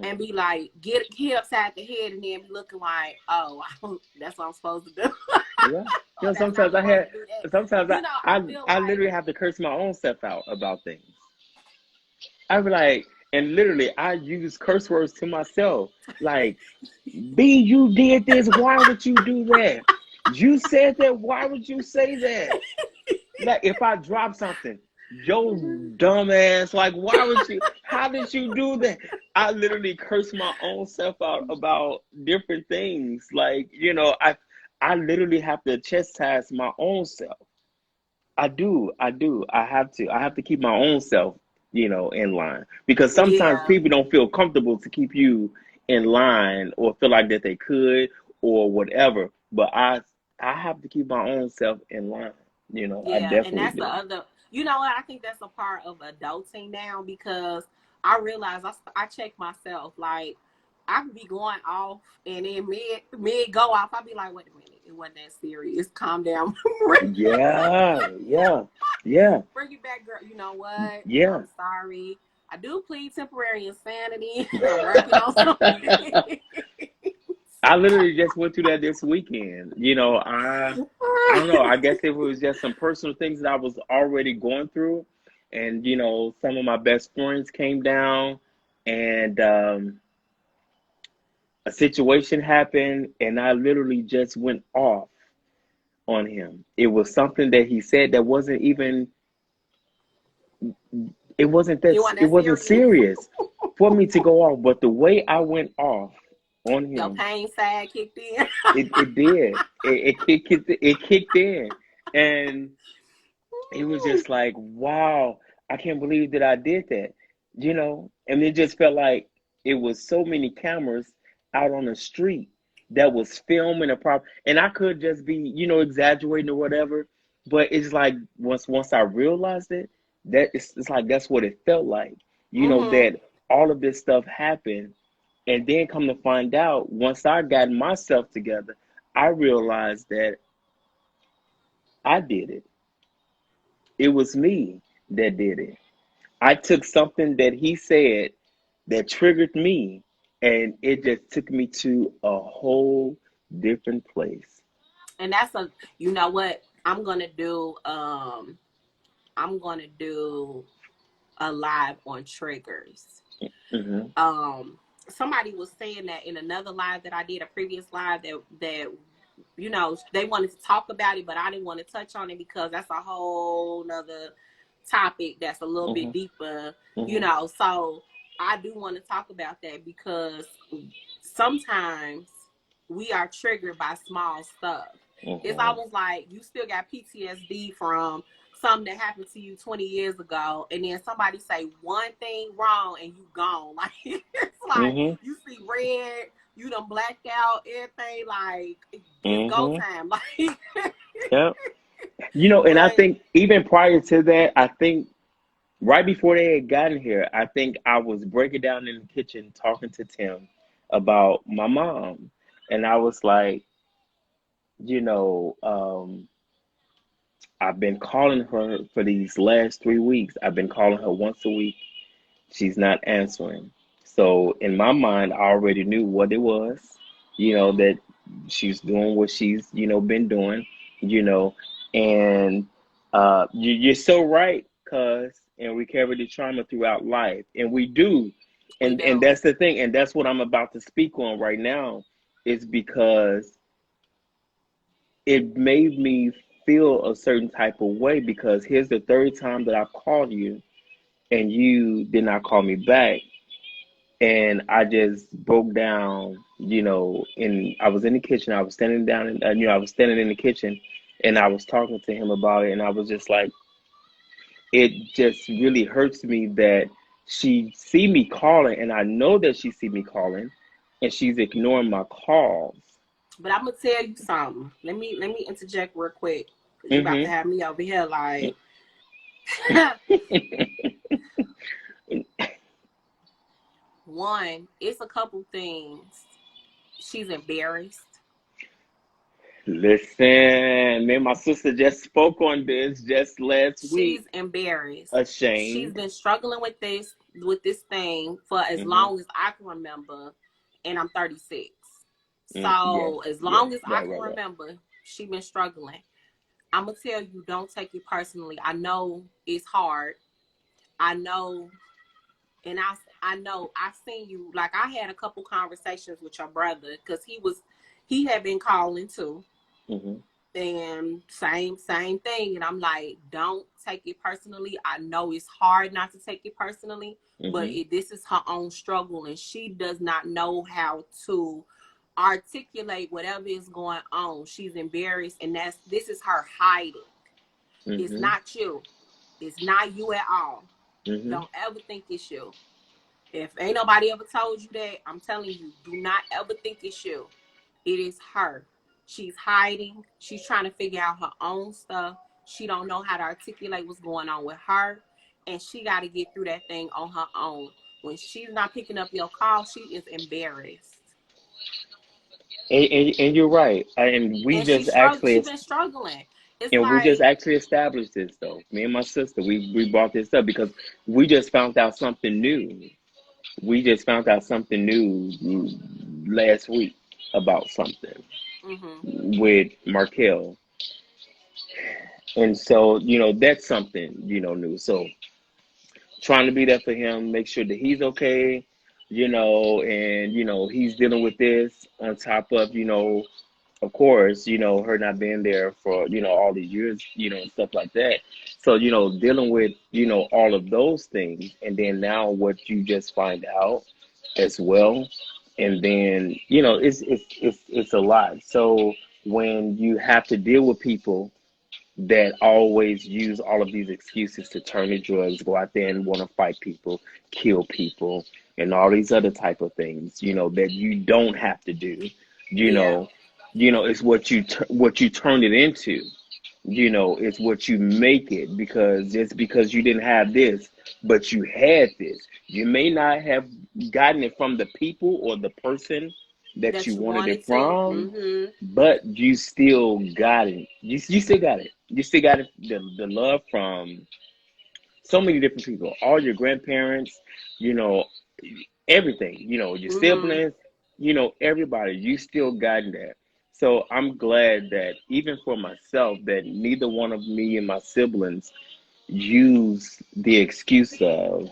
and Hmm. be like, get hit upside the head, and then be looking like, oh, that's what I'm supposed to do. Yeah. Oh, that's not Sometimes I supposed had, to do that. sometimes I feel I like, literally have to curse my own self out about things. I be like, and literally I use curse words to myself. Like, B, you did this. Why would you do that? You said that. Why would you say that? Like, if I drop something, yo, dumbass, like, why would you, how did you do that? I literally curse my own self out about different things. Like, I literally have to chastise my own self. I do. I do. I have to. I have to keep my own self, in line, because sometimes yeah, people don't feel comfortable to keep you in line or feel like that they could or whatever. But I have to keep my own self in line. I yeah, and definitely that's the do. other. You know what? I think that's a part of adulting now because I realize I check myself. Like I can be going off, and then mid go off, I'll be like, wait a minute, it wasn't that serious. Calm down. Yeah, yeah, yeah, Bring it back, girl. You know what? yeah. I'm sorry. I do plead temporary insanity. I'm working on something. I literally just went through that this weekend. I don't know. I guess it was just some personal things that I was already going through, and some of my best friends came down, and a situation happened, and I literally just went off on him. It was something that he said that wasn't even. You want It that wasn't serious? serious for me to go off, but the way I went off on Your him, pain side kicked in. it did. It kicked in, and it was just like, wow, I can't believe that I did that, and it just felt like it was so many cameras out on the street that was filming a problem, and I could just be, exaggerating or whatever, but it's like once I realized it, that it's like that's what it felt like, Mm-hmm. that all of this stuff happened, and then come to find out, once I got myself together, I realized that I did it. It was me that did it. I took something that he said that triggered me, and it just took me to a whole different place. And that's a, you know what? I'm gonna do a live on triggers. Hmm. Um, Somebody was saying that in another live that I did, a previous live, that they wanted to talk about it, but I didn't want to touch on it because that's a whole nother topic that's a little bit Hmm. deeper, Hmm. So I do want to talk about that because sometimes we are triggered by small stuff. It's Hmm. almost like you still got PTSD from something that happened to you 20 years ago, and then somebody say one thing wrong and you gone. Like it's like Hmm. you see red, you done blacked out, everything, like it's go Hmm. time. Like Yeah. And I but think even prior to that, I think right before they had gotten here, I think I was breaking down in the kitchen talking to Tim about my mom. And I was like, you know, um, I've been calling her for these last 3 weeks. I've been calling her once a week. She's not answering. So in my mind, I already knew what it was, that she's doing what she's, been doing, you know, and you're so right, cuz, and we carry the trauma throughout life, and we do, we and do. that's the thing, and that's what I'm about to speak on right now, is because it made me feel a certain type of way, because here's the third time that I called you and you did not call me back, and I just broke down, and I was in the kitchen. I was standing down, and I was standing in the kitchen, and I was talking to him about it, and I was just like, it just really hurts me that she see me calling, and I know that she see me calling, and she's ignoring my calls. But I'm gonna tell you something. Let me interject real quick because you about to Mm-hmm. have me over here like one. It's a couple things. She's embarrassed. Listen, me and my sister just spoke on this just last week. She's embarrassed. She's Ashamed. been struggling with this thing for as Mm-hmm. long as I can remember, and I'm 36. Yeah, So as yeah, long as I right, can right, right. remember, she been struggling. I'm gonna tell you, don't take it personally. I know it's hard. I know, and I know I've seen you. Like I had a couple conversations with your brother because he had been calling too, Mm-hmm. and same thing. And I'm like, don't take it personally. I know it's hard not to take it personally, but Mm-hmm. this is her own struggle, and she does not know how to articulate whatever is going on. She's embarrassed, and this is her hiding. It's Mm-hmm. not you. It's not you at all. Mm-hmm. Don't ever think it's you. If ain't nobody ever told you that, I'm telling you, do not ever think it's you. It is her. She's hiding. She's trying to figure out her own stuff. She don't know how to articulate what's going on with her, and she got to get through that thing on her own. When she's not picking up your call, she is embarrassed, And you're right. And we and she just struggle. She actually been struggling. It's and we just like actually established this, though. Me and my sister, we brought this up because we just found out something new. We just found out something new last week about something mm-hmm. with Markel. And so, that's something, new. So trying to be there for him, make sure that he's okay, and he's dealing with this on top of, of course, her not being there for, all these years, and stuff like that. So, dealing with, all of those things, and then now what you just find out as well. And then, it's a lot. So when you have to deal with people that always use all of these excuses to turn to drugs, go out there and want to fight people, kill people, and all these other type of things, that you don't have to do. You Yeah. know, it's what you turn it into. It's what you make it, because just because you didn't have this, but you had this. You may not have gotten it from the people or the person that That you you wanted it wanted to. from, Mm-hmm. but you still got it. You still got it. You still got it, the love from so many different people, all your grandparents, you know, everything, your Mm-hmm. siblings, everybody, you still got that. So I'm glad that even for myself, that neither one of me and my siblings use the excuse of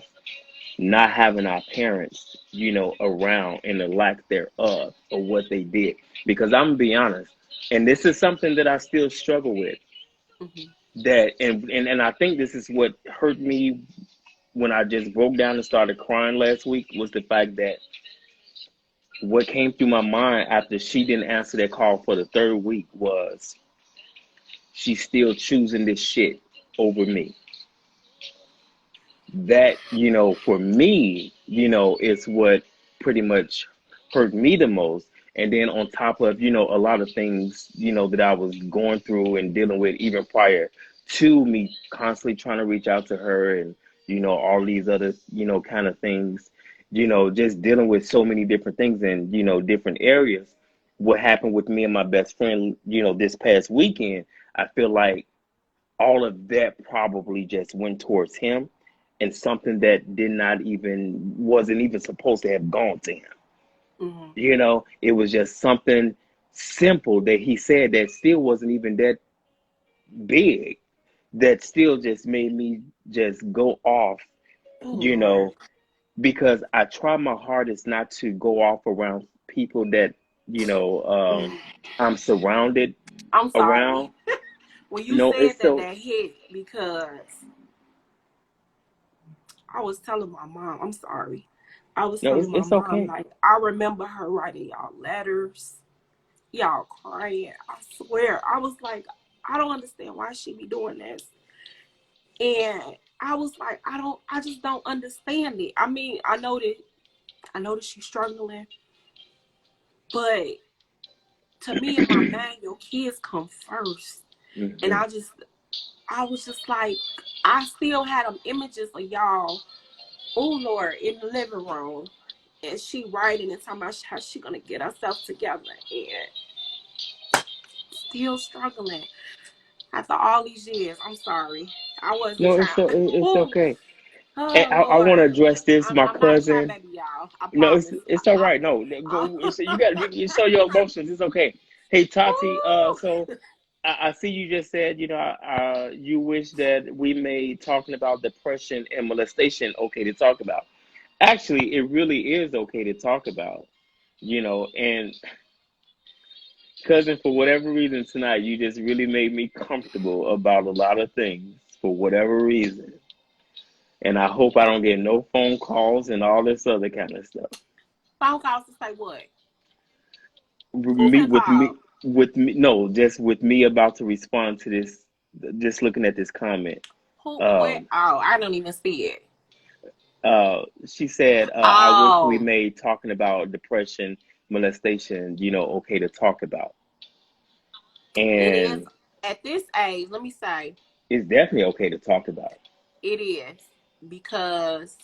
not having our parents, around, and the lack thereof of what they did. Because I'm gonna be honest, and this is something that I still struggle with. Mm-hmm. That and I think this is what hurt me when I just broke down and started crying last week, was the fact that what came through my mind after she didn't answer that call for the third week was, she's still choosing this shit over me. That, for me, is what pretty much hurt me the most. And then on top of, a lot of things, that I was going through and dealing with even prior to me constantly trying to reach out to her, and, all these other, kind of things, just dealing with so many different things in, different areas. What happened with me and my best friend, this past weekend, I feel like all of that probably just went towards him, and something that did not even wasn't even supposed to have gone to him. Mm-hmm. It was just something simple that he said that still wasn't even that big, that still just made me just go off, Oh you Lord. know, because I try my hardest not to go off around people that, you know, um, I'm surrounded I'm sorry. around. When you No, said it's that, so that hit, because I was telling my mom, I'm sorry. I was no, telling my it's mom, okay. like, I remember her writing y'all letters, y'all crying. I swear. I was like, I don't understand why she be doing this. And I was like, I just don't understand it. I mean, I know that she's struggling, but to me, in my mind, your kids come first. And Hmm. I was just like, I still had them images of y'all, oh Lord, in the living room. And she writing and talking about how she gonna get herself together, and still struggling after all these years. I'm sorry. I wasn't No, trying. it's Oh, okay. And oh I want to Lord. address this. My I'm not a cousin. crybaby, y'all. I No, promise. I it's all right. promise. No, go. So you show your emotions. It's okay. Hey Tati. Woo! So I see you just said, you wish that we made talking about depression and molestation okay to talk about. Actually, it really is okay to talk about. And cousin, for whatever reason tonight, you just really made me comfortable about a lot of things for whatever reason. And I hope I don't get no phone calls and all this other kind of stuff. Phone calls to say what? Who Me finna with me call? with me No, just with me about to respond to this, just looking at this comment. Who? Where? um Oh, I don't even see it. she said, I wish we Oh, made talking about depression, molestation, okay to talk about. it is. And At this age, let me say, it's definitely okay to talk about. it is, because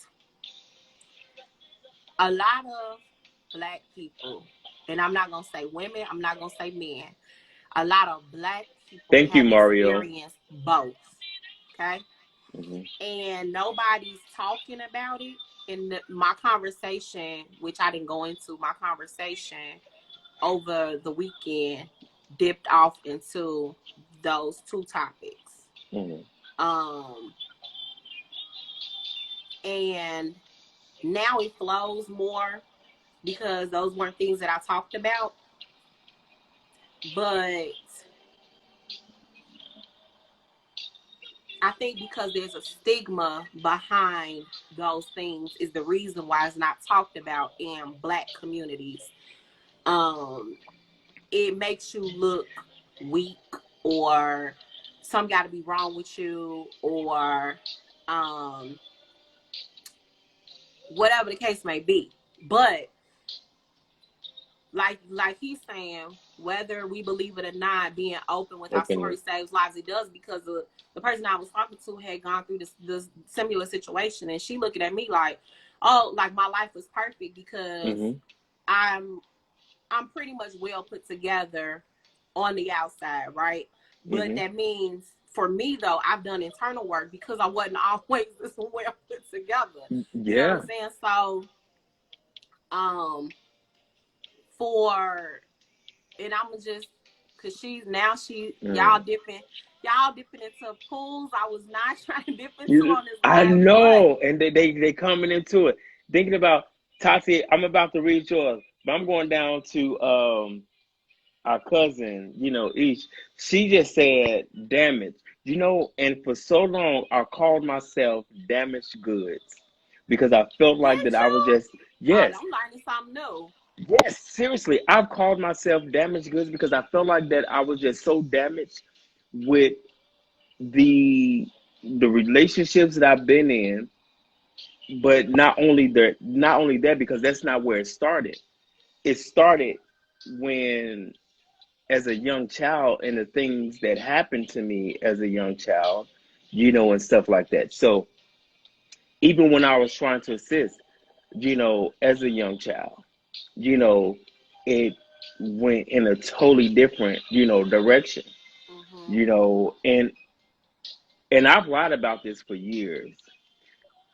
a lot of black people, and I'm not gonna say women, I'm not gonna say men, a lot of black people Thank you, have Mario. experienced both. Okay. Hmm. And nobody's talking about it. In my conversation, which I didn't go into, my conversation over the weekend dipped off into those two topics. Hmm. Um, and now it flows more because those weren't things that I talked about. But I think because there's a stigma behind those things is the reason why it's not talked about in black communities. Um, it makes you look weak, or some got to be wrong with you, or um, whatever the case may be. But like he's saying, whether we believe it or not, being open with our Open story it. saves lives. It does, because the person I was talking to had gone through this similar situation, and she looking at me like, oh, like my life was perfect because Mm-hmm. I'm I'm pretty much well put together on the outside, right? But Mm-hmm. that means for me though, I've done internal work because I wasn't always this well put together. You know what I'm Yeah. saying? So um for and I'm just cause Mm. y'all dipping into pools I was not trying to dip into You, on this I last month. know, and they coming into it, thinking about Tati. I'm about to read yours, but I'm going down to our cousin. Each she just said damage. And for so long I called myself damaged goods because I felt Did like that I was you? just Oh, I'm yes, learning something new. yes, seriously. I've called myself damaged goods because I felt like that I was just so damaged with the the relationships that I've been in, but not only that because that's not where it started. It started when as a young child and the things that happened to me as a young child, and stuff like that. So even when I was trying to assist, as a young child, you know, it went in a totally different, direction, Mm-hmm. and I've lied about this for years.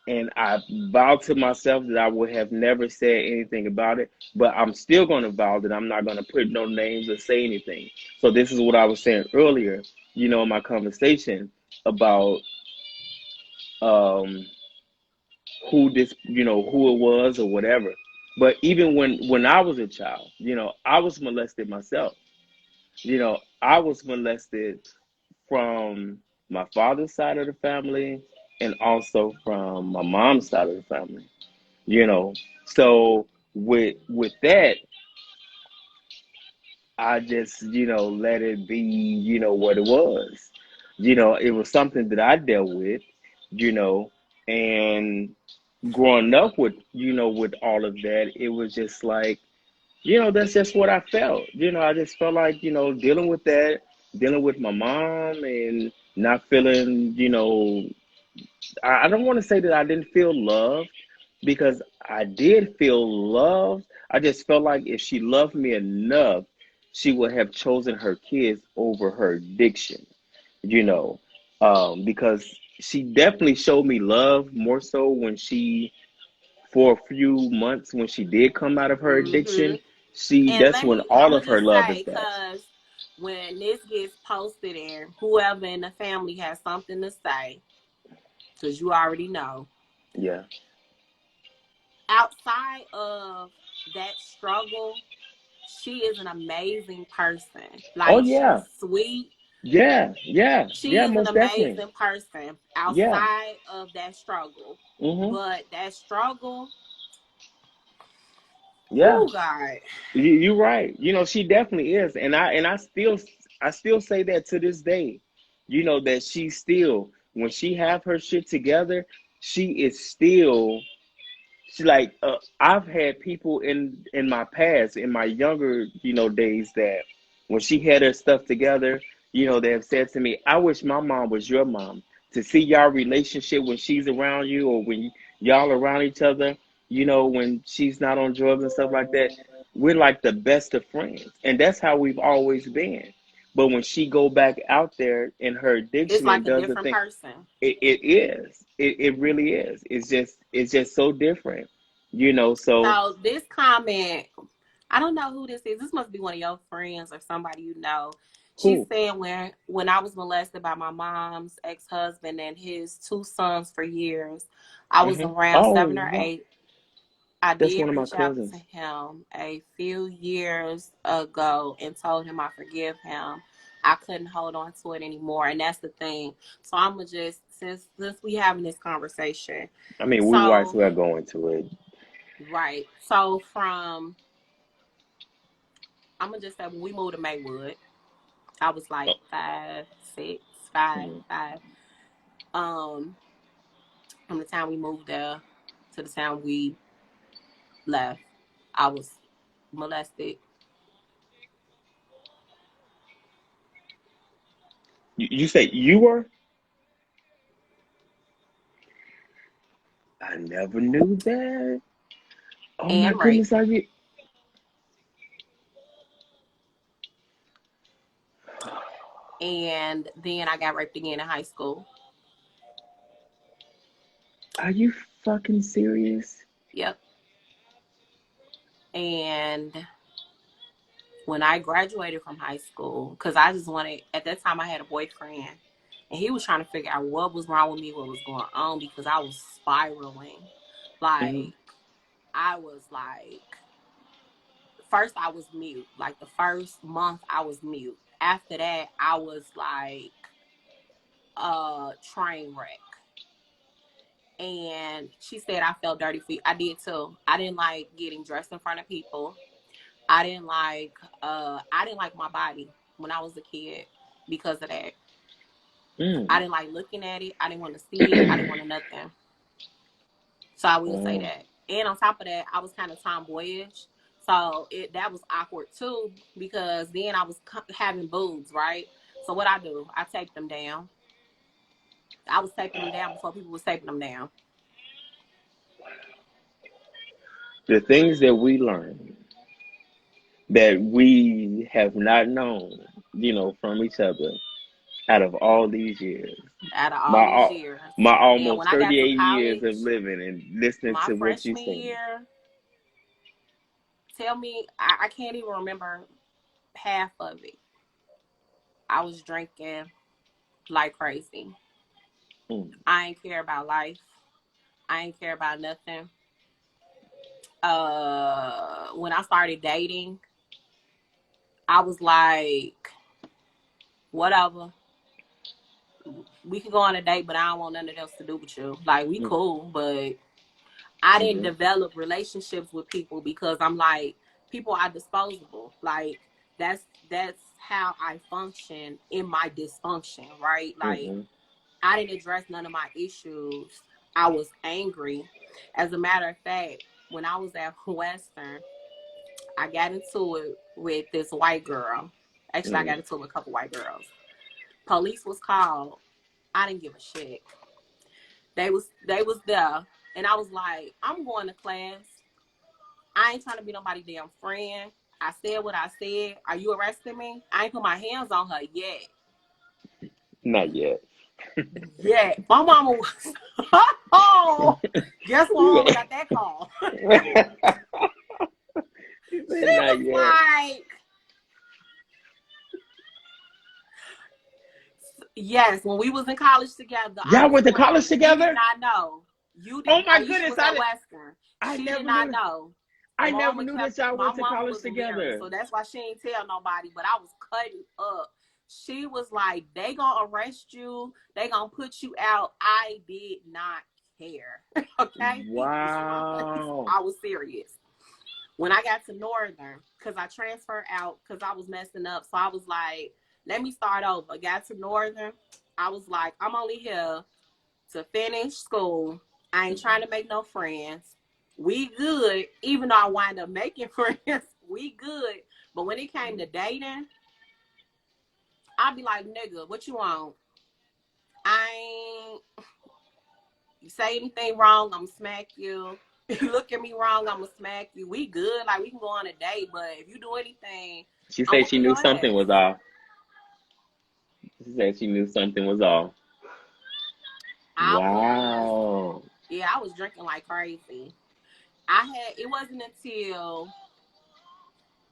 And I vowed to myself that I would have never said anything about it, but I'm still going to vow that I'm not going to put no names or say anything. So this is what I was saying earlier, in my conversation about um, who it was or whatever. But even when I was a child, I was molested myself. I was molested from my father's side of the family and also from my mom's side of the family. you know so with that, I just let it be, what it was. It was something that I dealt with, you know and growing up with all of that, it was just like, that's just what I felt. I just felt like, dealing with that, dealing with my mom and not feeling, I don't want to say that I didn't feel love because I did feel love. I just felt like if she loved me enough, she would have chosen her kids over her addiction, you know, because she definitely showed me love more so for a few months when she did come out of her Mm-hmm. addiction. And That's let when me, I'm all gonna of her just love is say, back. because when this gets posted and whoever in the family has something to say, because you already know, Yeah. outside of that struggle, she is an amazing person. Oh Like, yeah. she's sweet. Yeah. Yeah. She Yeah. is an Most definitely. amazing person Yeah. outside of that struggle. Mhm. But that struggle, Yeah. oh God. You're right. She definitely is, and I still say that to this day. That she still, when she have her shit together, she is still. She like I've had people in my past, in my younger days, that when she had her stuff together, they have said to me, "I wish my mom was your mom." To see y'all relationship when she's around you or when y'all around each other, when she's not on drugs and stuff like that, we're like the best of friends, and that's how we've always been. But when she go back out there in her It's addiction like and a does the different thing, person. it is. It really is. It's just so different. So So this comment, I don't know who this is. This must be one of your friends or somebody you know. She's who? saying when I was molested by my mom's ex-husband and his two sons for years, I was around Oh, 7 or 8. I that's did one of my reach out to cousins. him a few years ago and told him I forgive him. I couldn't hold on to it anymore, and that's the thing. So I'm gonna just since we having this conversation. I mean, we might as So well go into it. right. So I'm gonna just say when we moved to Maywood, I was like 5, 6, 5, Mm-hmm. 5. Um, from the time we moved there to the time we left, I was molested. You say you were? I never knew that. Oh my And raped. goodness, And then I got raped again in high school. are you fucking serious? Yep. And when I graduated from high school, because I just wanted, at that time I had a boyfriend, and he was trying to figure out what was wrong with me, what was going on, because I was spiraling. Mm-hmm. Like, I was like, first I was mute. Like, the first month I was mute. After that, I was like, train wreck. And she said I felt dirty feet. I did too. I didn't like getting dressed in front of people. I didn't like my body when I was a kid because of that. I Mm. didn't like looking at it. I didn't want to see it. I didn't want to nothing. So I will say Oh, that. And on top of that, I was kind of tomboyish. So that was awkward too because then I was having boobs, right? So what I do, I taped them down. I was taping them down before people was taping them down. the things that we learn that we have not known, from each other out of all these years. Out of My all these al- years. my And when almost I got to 38 years of college, living and listening my to what you freshman saying. year, tell me, I can't even remember half of it. I was drinking like crazy. Mm. I ain't care about life. I ain't care about nothing. When I started dating, I was like, whatever. We can go on a date, but I don't want nothing else to do with you. Like, we Mm. cool, but I didn't Mm-hmm. develop relationships with people because I'm like, people are disposable. Like, that's how I function in my dysfunction, right? Like, Mm-hmm. I didn't address none of my issues. I was angry. As a matter of fact, when I was at Western, I got into it with this white girl. Actually, I got Mm. into it with a couple white girls. Police was called. I didn't give a shit. They was there, and I was like, I'm going to class. I ain't trying to be nobody's damn friend. I said what I said. Are you arresting me? I ain't put my hands on her yet. Not yet. Yeah, my mama was. Oh, guess what? Mama got that call. You She said not was yet. like, yes, when we was in college together, I Y'all was went to going. college She did together? not know. You Oh did. my Aisha goodness! was at Western. I She did never not knew. know. I And never knew that y'all my went to mama college was married, together. so that's why she ain't tell nobody. But I was cutting up. She was like, "They gonna arrest you. They gonna put you out." I did not care. Okay, Wow. I was serious. When I got to Northern, because I transferred out because I was messing up. So I was like, let me start over. Got to Northern. I was like, I'm only here to finish school. I ain't trying to make no friends. We good, even though I wind up making friends. We good. But when it came to dating, I'd be like, nigga, what you want? I ain't, you say anything wrong, I'm smack you. If you look at me wrong, I'm gonna smack you. We good, like we can go on a date, but if you do anything, She I'm said she whooping knew your something ass. was off. She said she knew something was off. I was, Wow. yeah, I was drinking like crazy. It wasn't until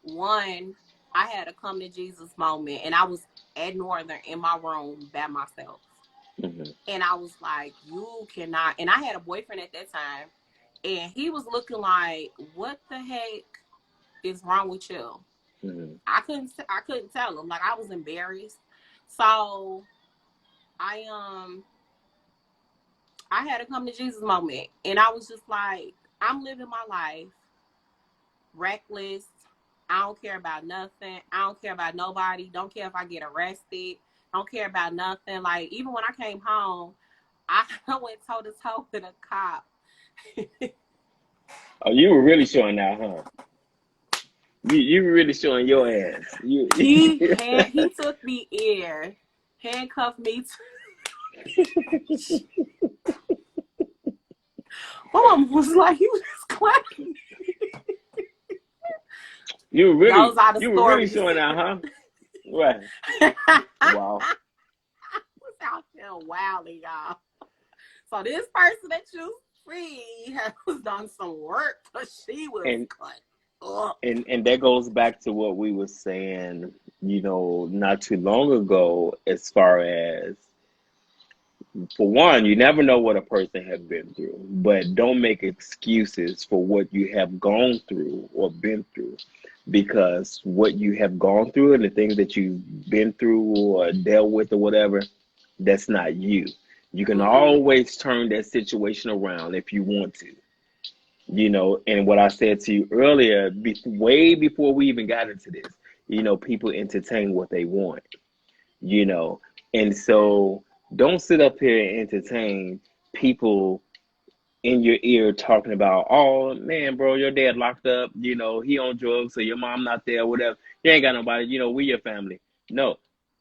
one, I had a come to Jesus moment, and I was at Northern in my room by myself. Mm-hmm. And I was like, you cannot. And I had a boyfriend at that time, and he was looking like, what the heck is wrong with you? Mm-hmm. I couldn't tell him. Like, I was embarrassed. So I I had a come to Jesus moment, and I was just like, I'm living my life reckless. I don't care about nothing. I don't care about nobody. Don't care if I get arrested. Don't care about nothing. Like, even when I came home, I went toe to toe with a cop. Oh, you were really showing out, huh? You were really showing your ass. You. He took me in, handcuffed me. My mom was like, "You just clapping." Those are the You were really stories. showing out, huh? Right. Wow. Was out there wilding, y'all. So this person that you see has done some work, but she was And cut up. and that goes back to what we were saying, not too long ago, as far as, for one, you never know what a person has been through, but don't make excuses for what you have gone through or been through, because what you have gone through and the things that you've been through or dealt with or whatever, that's not you. You can Mm-hmm. always turn that situation around if you want to. And what I said to you earlier, way before we even got into this, people entertain what they want, you know, and so don't sit up here and entertain people in your ear talking about, oh man, bro, your dad locked up, he on drugs, or your mom not there, whatever. You ain't got nobody, we your family. No,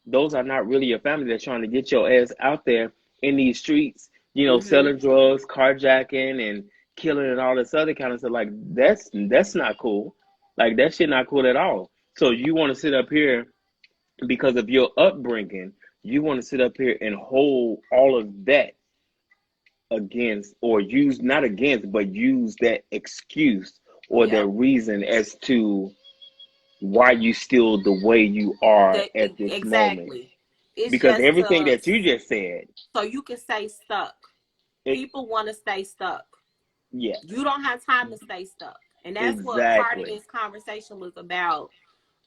those are not really your family. They're trying to get your ass out there in these streets, Mm-hmm. selling drugs, carjacking, and killing and all this other kind of stuff. Like that's not cool. Like that shit not cool at all. So you want to sit up here because of your upbringing, you want to sit up here and hold all of that against, or use, not against, but use that excuse or that Yep. reason as to why you still the way you are at this moment. Exactly. It's Because just everything to that you just said, so you can stay stuck. it, People want to stay stuck. yes, You don't have time to stay stuck, and that's what part of exactly. this conversation was about.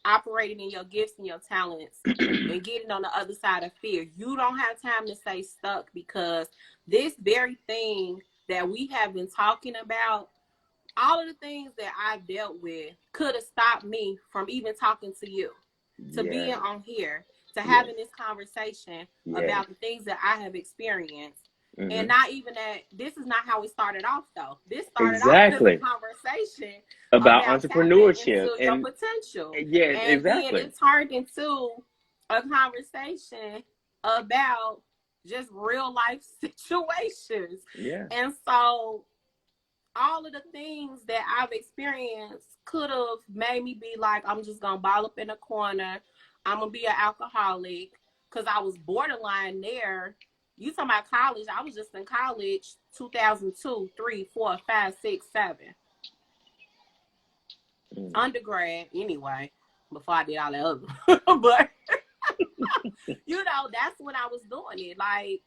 Operating in your gifts and your talents and getting on the other side of fear. You don't have time to stay stuck, because this very thing that we have been talking about, all of the things that I've dealt with could have stopped me from even talking to you, to being Yeah, on here, to yeah, having this conversation yeah. about the things that I have experienced. And Hmm. not even that, this is not how it started off, though. This started off as a Exactly. conversation About about tapping entrepreneurship. into your And potential. yes, And then exactly. it turned into a conversation about just real life situations. Yeah. And so all of the things that I've experienced could have made me be like, I'm just gonna ball up in a corner. I'm gonna be an alcoholic, because I was borderline there. You talking about college? I was just in college 2002, 3, 4, 5, 6, 7. Mm. Undergrad, anyway, before I did all that other. But, that's when I was doing it. Like,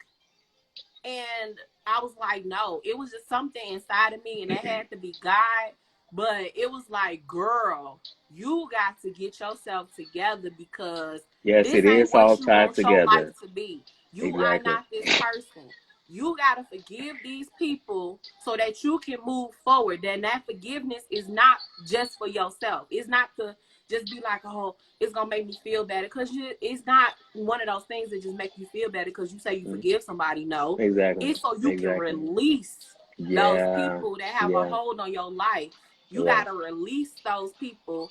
and I was like, no, it was just something inside of me, and that had to be God. But it was like, girl, you got to get yourself together, because Yes, this it ain't is what all you tied want your life together. to be. You are Exactly. not this person. You got to forgive these people so that you can move forward. Then that forgiveness is not just for yourself. It's not to just be like, oh, it's gonna make me feel better, because it's not one of those things that just make you feel better because you say you Mm. forgive somebody. No, Exactly. it's so you can Exactly. release those Yeah. people that have a Yeah. hold on your life. You Yeah. got to release those people.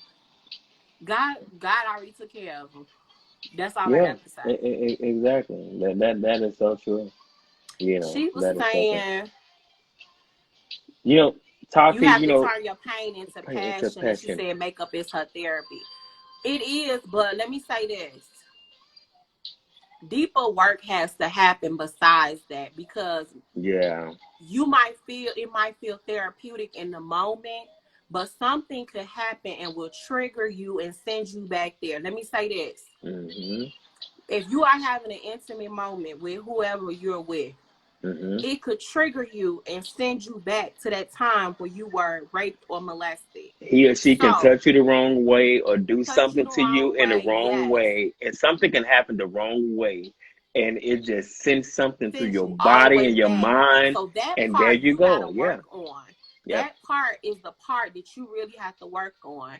God already took care of them. That's all I Yeah. got to say. Exactly. That is so true. She was That is so true. saying You know, you Tati, have to turn your pain into it's a passion, and she passion. said makeup is her therapy. It is, but let me say this: deeper work has to happen besides that, because Yeah. it might feel therapeutic in the moment, but something could happen and will trigger you and send you back there. Let me say this: Hmm. if you are having an intimate moment with whoever you're with, Hmm. it could trigger you and send you back to that time where you were raped or molested. He or she can So, touch you the wrong way or do touch you something the to you wrong in the way, wrong yes. way, and something can happen the wrong way, and it just sends something through Sends your you all the body way and your back. mind, So that and there part you you got to go. Yeah. work on. Yep. That part is the part that you really have to work on.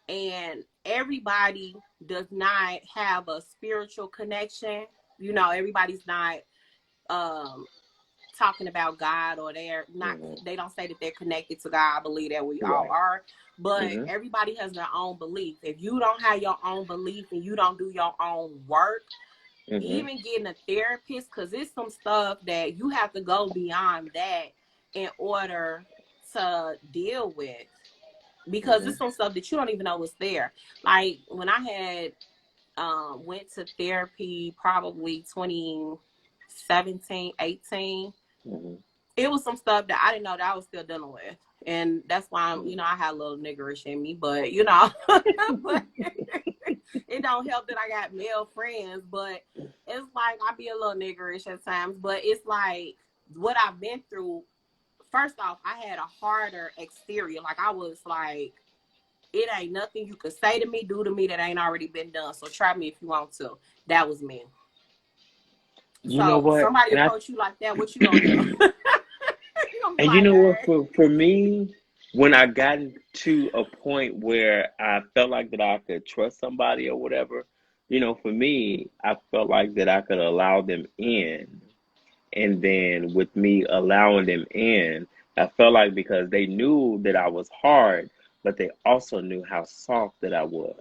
and everybody does not have a spiritual connection. You know, everybody's not um talking about God, or they're not, Mhm. they don't say that they're connected to God. I believe that we all Right. are, but Mhm. everybody has their own belief. If you don't have your own belief and you don't do your own work, Mhm. even getting a therapist, because it's some stuff that you have to go beyond that in order to deal with, because Mhm. it's some stuff that you don't even know was there. Like when I had went to therapy probably 2017, 18, Mhm. it was some stuff that I didn't know that I was still dealing with. And that's why I'm, you Mhm. know, I had a little niggerish in me, but you know, but it don't help that I got male friends. But it's like I be a little niggerish at times. But it's like what I've been through. First off, I had a harder exterior. Like I was like, it ain't nothing you could say to me, do to me that ain't already been done. So try me if you want to. That was me. You know So what? somebody And I approach you like that, what you gonna do? You gonna be and you like, know what? hey. For me, when I got to a point where I felt like that I could trust somebody or whatever, for me, I felt like that I could allow them in. And then with me allowing them in, I felt like because they knew that I was hard, but they also knew how soft that I was.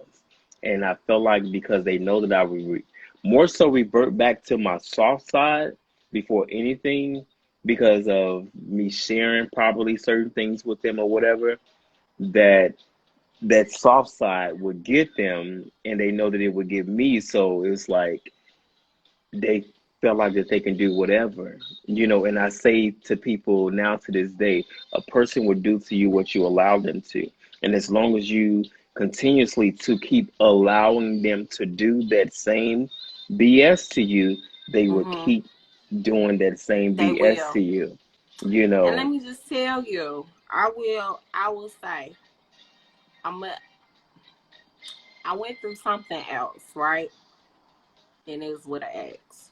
And I felt like because they know that I would more so revert back to my soft side before anything, because of me sharing probably certain things with them or whatever, that that soft side would get them, and they know that it would get me. So it's like they felt like that they can do whatever, and I say to people now to this day, a person will do to you what you allow them to. And as long as you continuously to keep allowing them to do that same BS to you, they will Mm-hmm. keep doing that same They BS to will. you, you And let know. me just tell you, I will say, I'm a, I went through something else, right? And it was with an ex.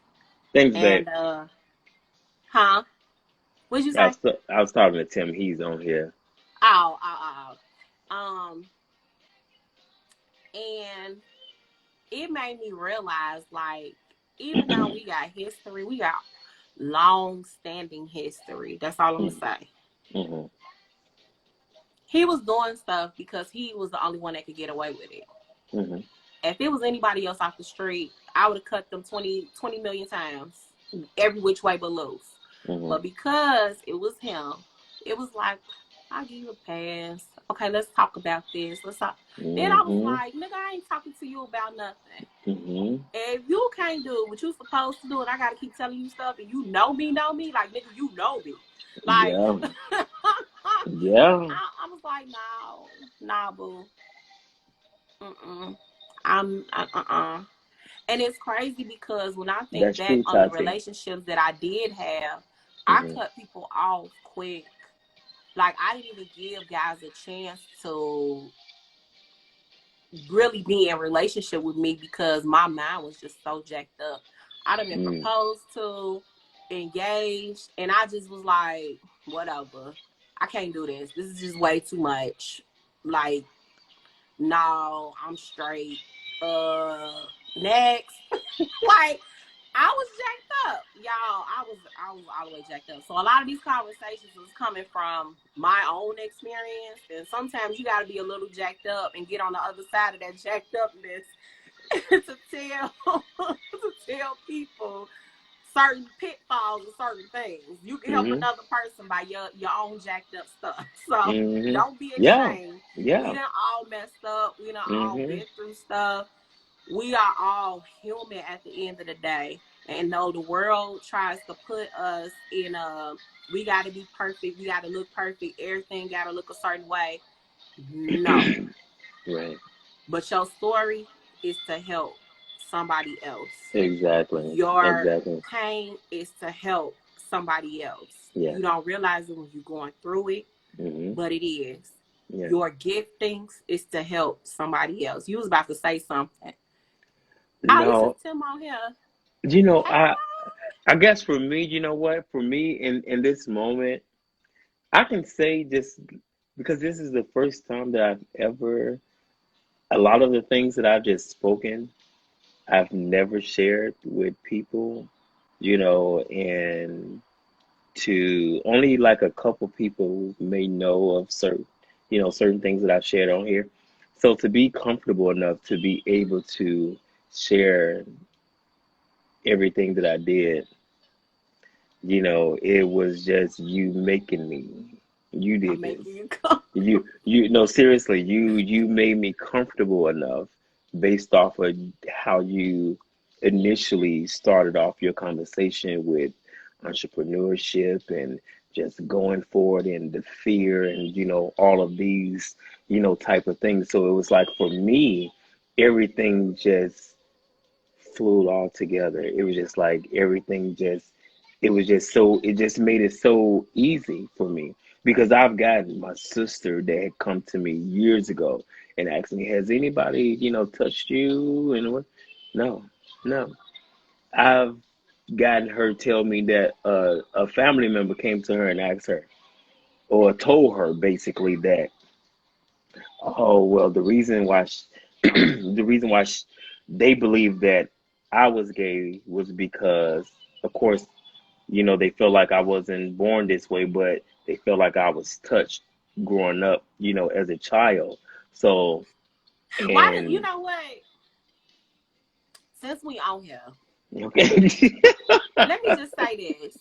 Thanks, babe. And huh? What'd you say? I was talking to Tim. He's on here. Oh. And it made me realize, like, even though we got history, we got long standing history. That's all I'm gonna say. Mm-hmm. He was doing stuff because he was the only one that could get away with it. Mm-hmm. If it was anybody else off the street, I would have cut them 20 million times, every which way but loose. Mm-hmm. But because it was him, it was like, I'll give you a pass. Okay, let's talk about this. Let's talk. Then I was Mm-hmm. like, nigga, I ain't talking to you about nothing. Mm-hmm. If you can't do what you supposed to do, and I gotta keep telling you stuff, and you know me, like nigga, you know me. Like Yeah. I Yeah. was like, no, nah, boo. Mm-mm. I'm. And it's crazy because when I think That's back true, on the Tati. relationships that I did have, I Hmm. cut people off quick. Like I didn't even give guys a chance to really be in relationship with me because my mind was just so jacked up. I'd have been Mm. proposed to, engaged, and I just was like, whatever. I can't do this. This is just way too much. Like, no, I'm straight. Next. Like I was jacked up, y'all. I was all the way jacked up. So a lot of these conversations was coming from my own experience, and sometimes you got to be a little jacked up and get on the other side of that jacked upness to tell people certain pitfalls and certain things. You can help Hmm. another person by your own jacked up stuff. So Hmm. don't be Yeah. ashamed. We Yeah. done all messed up. We done all Hmm. been through stuff. We are all human at the end of the day. And though the world tries to put us in a, we got to be perfect, we got to look perfect, everything got to look a certain way. No. Right. But your story is to help somebody else. Exactly. Your Exactly. pain is to help somebody else. Yeah. You don't realize it when you're going through it, Hmm. but it is. Yeah. Your giftings is to help somebody else. You was about to say something. Oh, this is No, Tim on here. you know, Hey, I guess for me, you know what? For me, in this moment, I can say just because this is the first time that I've ever a lot of the things that I've just spoken, I've never shared with people, and to only like a couple people may know of certain things that I've shared on here. So to be comfortable enough to be able to share everything that I did, it was just you making me. You I'm did this. making you come. You no, seriously, you made me comfortable enough based off of how you initially started off your conversation with entrepreneurship and just going forward and the fear and all of these type of things. So it was like for me, everything just flew all together. It was just like everything just it was just so it just made it so easy for me because I've gotten my sister that had come to me years ago and asked me, "Has anybody, touched you?" And what? No, no. I've gotten her tell me that a family member came to her and asked her or told her basically that, oh well, the reason why the reason why they believed that I was gay was because, of course, they feel like I wasn't born this way, but they feel like I was touched growing up, as a child. So, Why did you and know what? Since we on here, okay, let me just say this.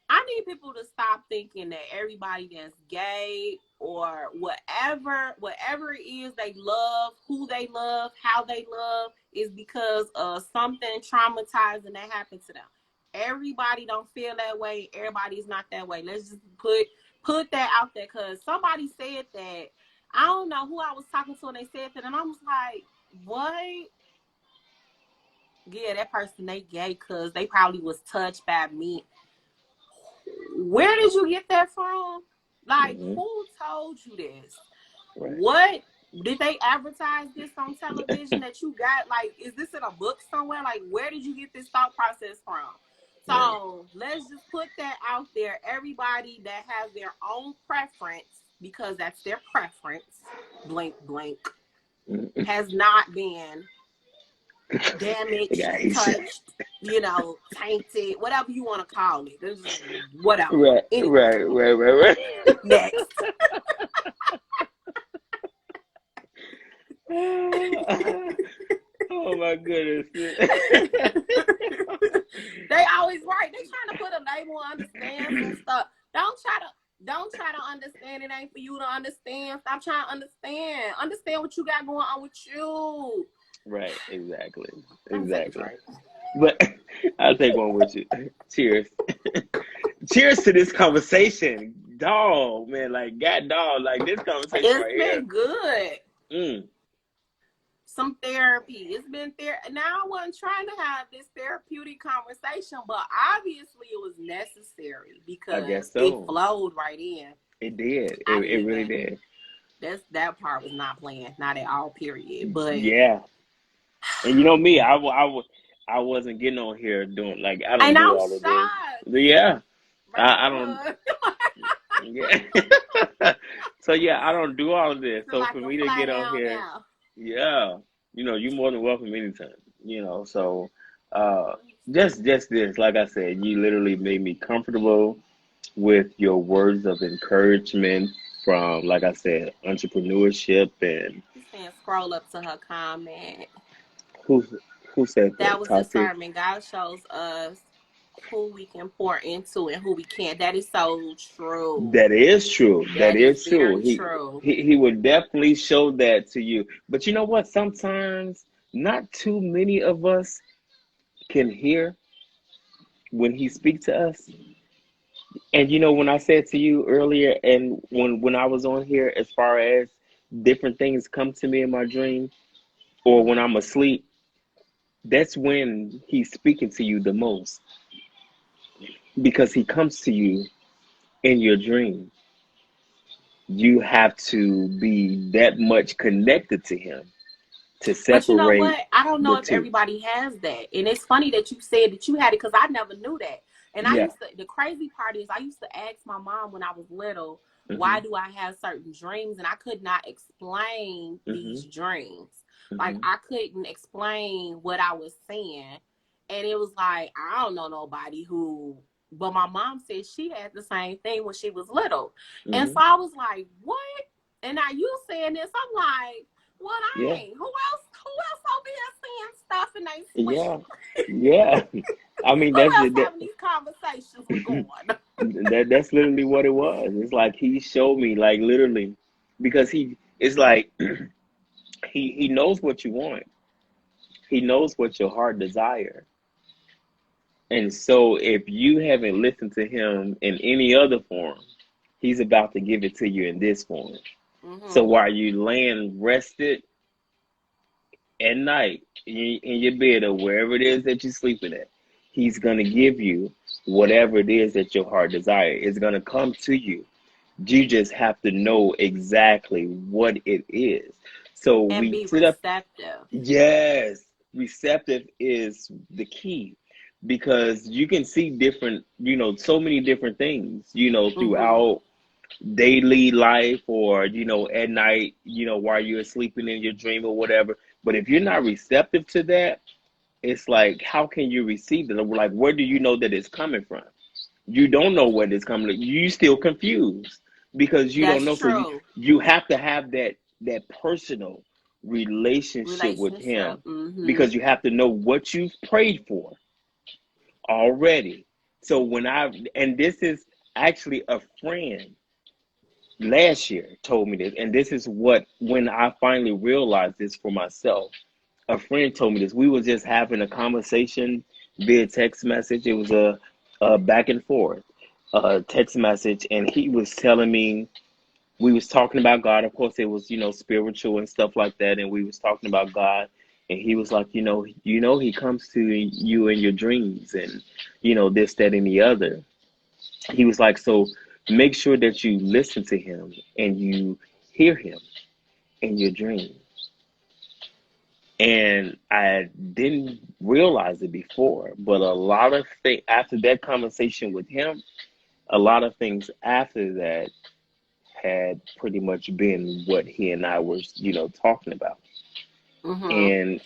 I need people to stop thinking that everybody that's gay or whatever it is they love, who they love, how they love, is because of something traumatizing that happened to them. Everybody don't feel that way. Everybody's not that way. Let's just put that out there, because somebody said that. I don't know who I was talking to, and they said that, and I was like, what? Yeah, that person, they gay because they probably was touched by me. Where did you get that from? Like, hmm who told you this? right, What? Did they advertise this on television that you got? Like, is this in a book somewhere? Like, where did you get this thought process from? right, So let's just put that out there. Everybody that has their own preference, because that's their preference, blank, blank, Mhm. has not been damaged, guys, touched, tainted, whatever you want to call it. This is whatever. right, Anyway, right, right, right, next. right. Oh my goodness. They always right. They trying to put a label on understand some stuff. Don't try to understand. It ain't for you to understand. Stop trying to understand. Understand what you got going on with you. Right, exactly. Let me take a Exactly. drink. But I'll take one with you. Cheers. Cheers to this conversation. Dog, man, like god dog, like this conversation It's right here. been good. Mm, Some therapy. It's been there. Now I wasn't trying to have this therapeutic conversation, but obviously it was necessary I because guess it so. flowed right in. It did. I It didn't really even. did. That part was not planned, not at all. Period. But Yeah. And me, I wasn't getting on here doing like I don't and do I'm all of this. shocked, Yeah. I don't bruh. yeah. So yeah, I don't do all of this. Feel So like for a me to fly get on down here, now. yeah, you're more than welcome anytime. So uh just this, like I said, you literally made me comfortable with your words of encouragement from, like I said, entrepreneurship and She's saying scroll up to her comment. who who said That that? was Toxic. discernment. God shows us who we can pour into and who we can't. That is so true. That is true. That That is is true. very He true. he he would definitely show that to you. But you know what? Sometimes not too many of us can hear when he speaks to us. And when I said to you earlier, and when I was on here, as far as different things come to me in my dream or when I'm asleep, that's when he's speaking to you the most because he comes to you in your dream. You have to be that much connected to him to But you know separate what? I don't know the if two. everybody has that. And it's funny that you said that you had it, because I never knew that. And Yeah. the crazy part is I used to ask my mom when I was little, Why do I have certain dreams? And I could not explain these dreams. Like, I couldn't explain what I was seeing. And it was like, I don't know nobody who, but my mom said she had the same thing when she was little. And so I was like, what? And now you saying this, I'm like, well, I Yeah. ain't. Who else over here seeing stuff and they Yeah. sleep? Yeah. I mean, Who that's else having these conversations with God? that's literally what it was. It's like he showed me, like, literally, because it's like he knows what you want. He knows what your heart desire. And so if you haven't listened to him in any other form, he's about to give it to you in this form. So while you laying rested at night in your bed or wherever it is that you're sleeping at, he's going to give you whatever it is that your heart desire. It's going to come to you. You just have to know exactly what it is. So And we be sit up. receptive. Yes, receptive is the key, because you can see different, so many different things, throughout daily life, or at night, while you're sleeping in your dream or whatever. But if you're not receptive to that, it's like, how can you receive it? Like, where do you know that it's coming from? You don't know where it's coming. You still confused because you don't That's know. So you true. you have to have that personal relationship with Relationship. him, because you have to know what you've prayed for already. So and this is actually a friend last year told me this, and this is when I finally realized this for myself. A friend told me this. We were just having a conversation via text message. It was a back and forth text message, and he was telling me, we was talking about God. Of course, it was spiritual and stuff like that, and we was talking about God. And he was like, he comes to you in your dreams, and this, that, and the other. He was like, so make sure that you listen to him and you hear him in your dreams. And I didn't realize it before, but a lot of things after that conversation with him, a lot of things after that had pretty much been what he and I were, talking about. And,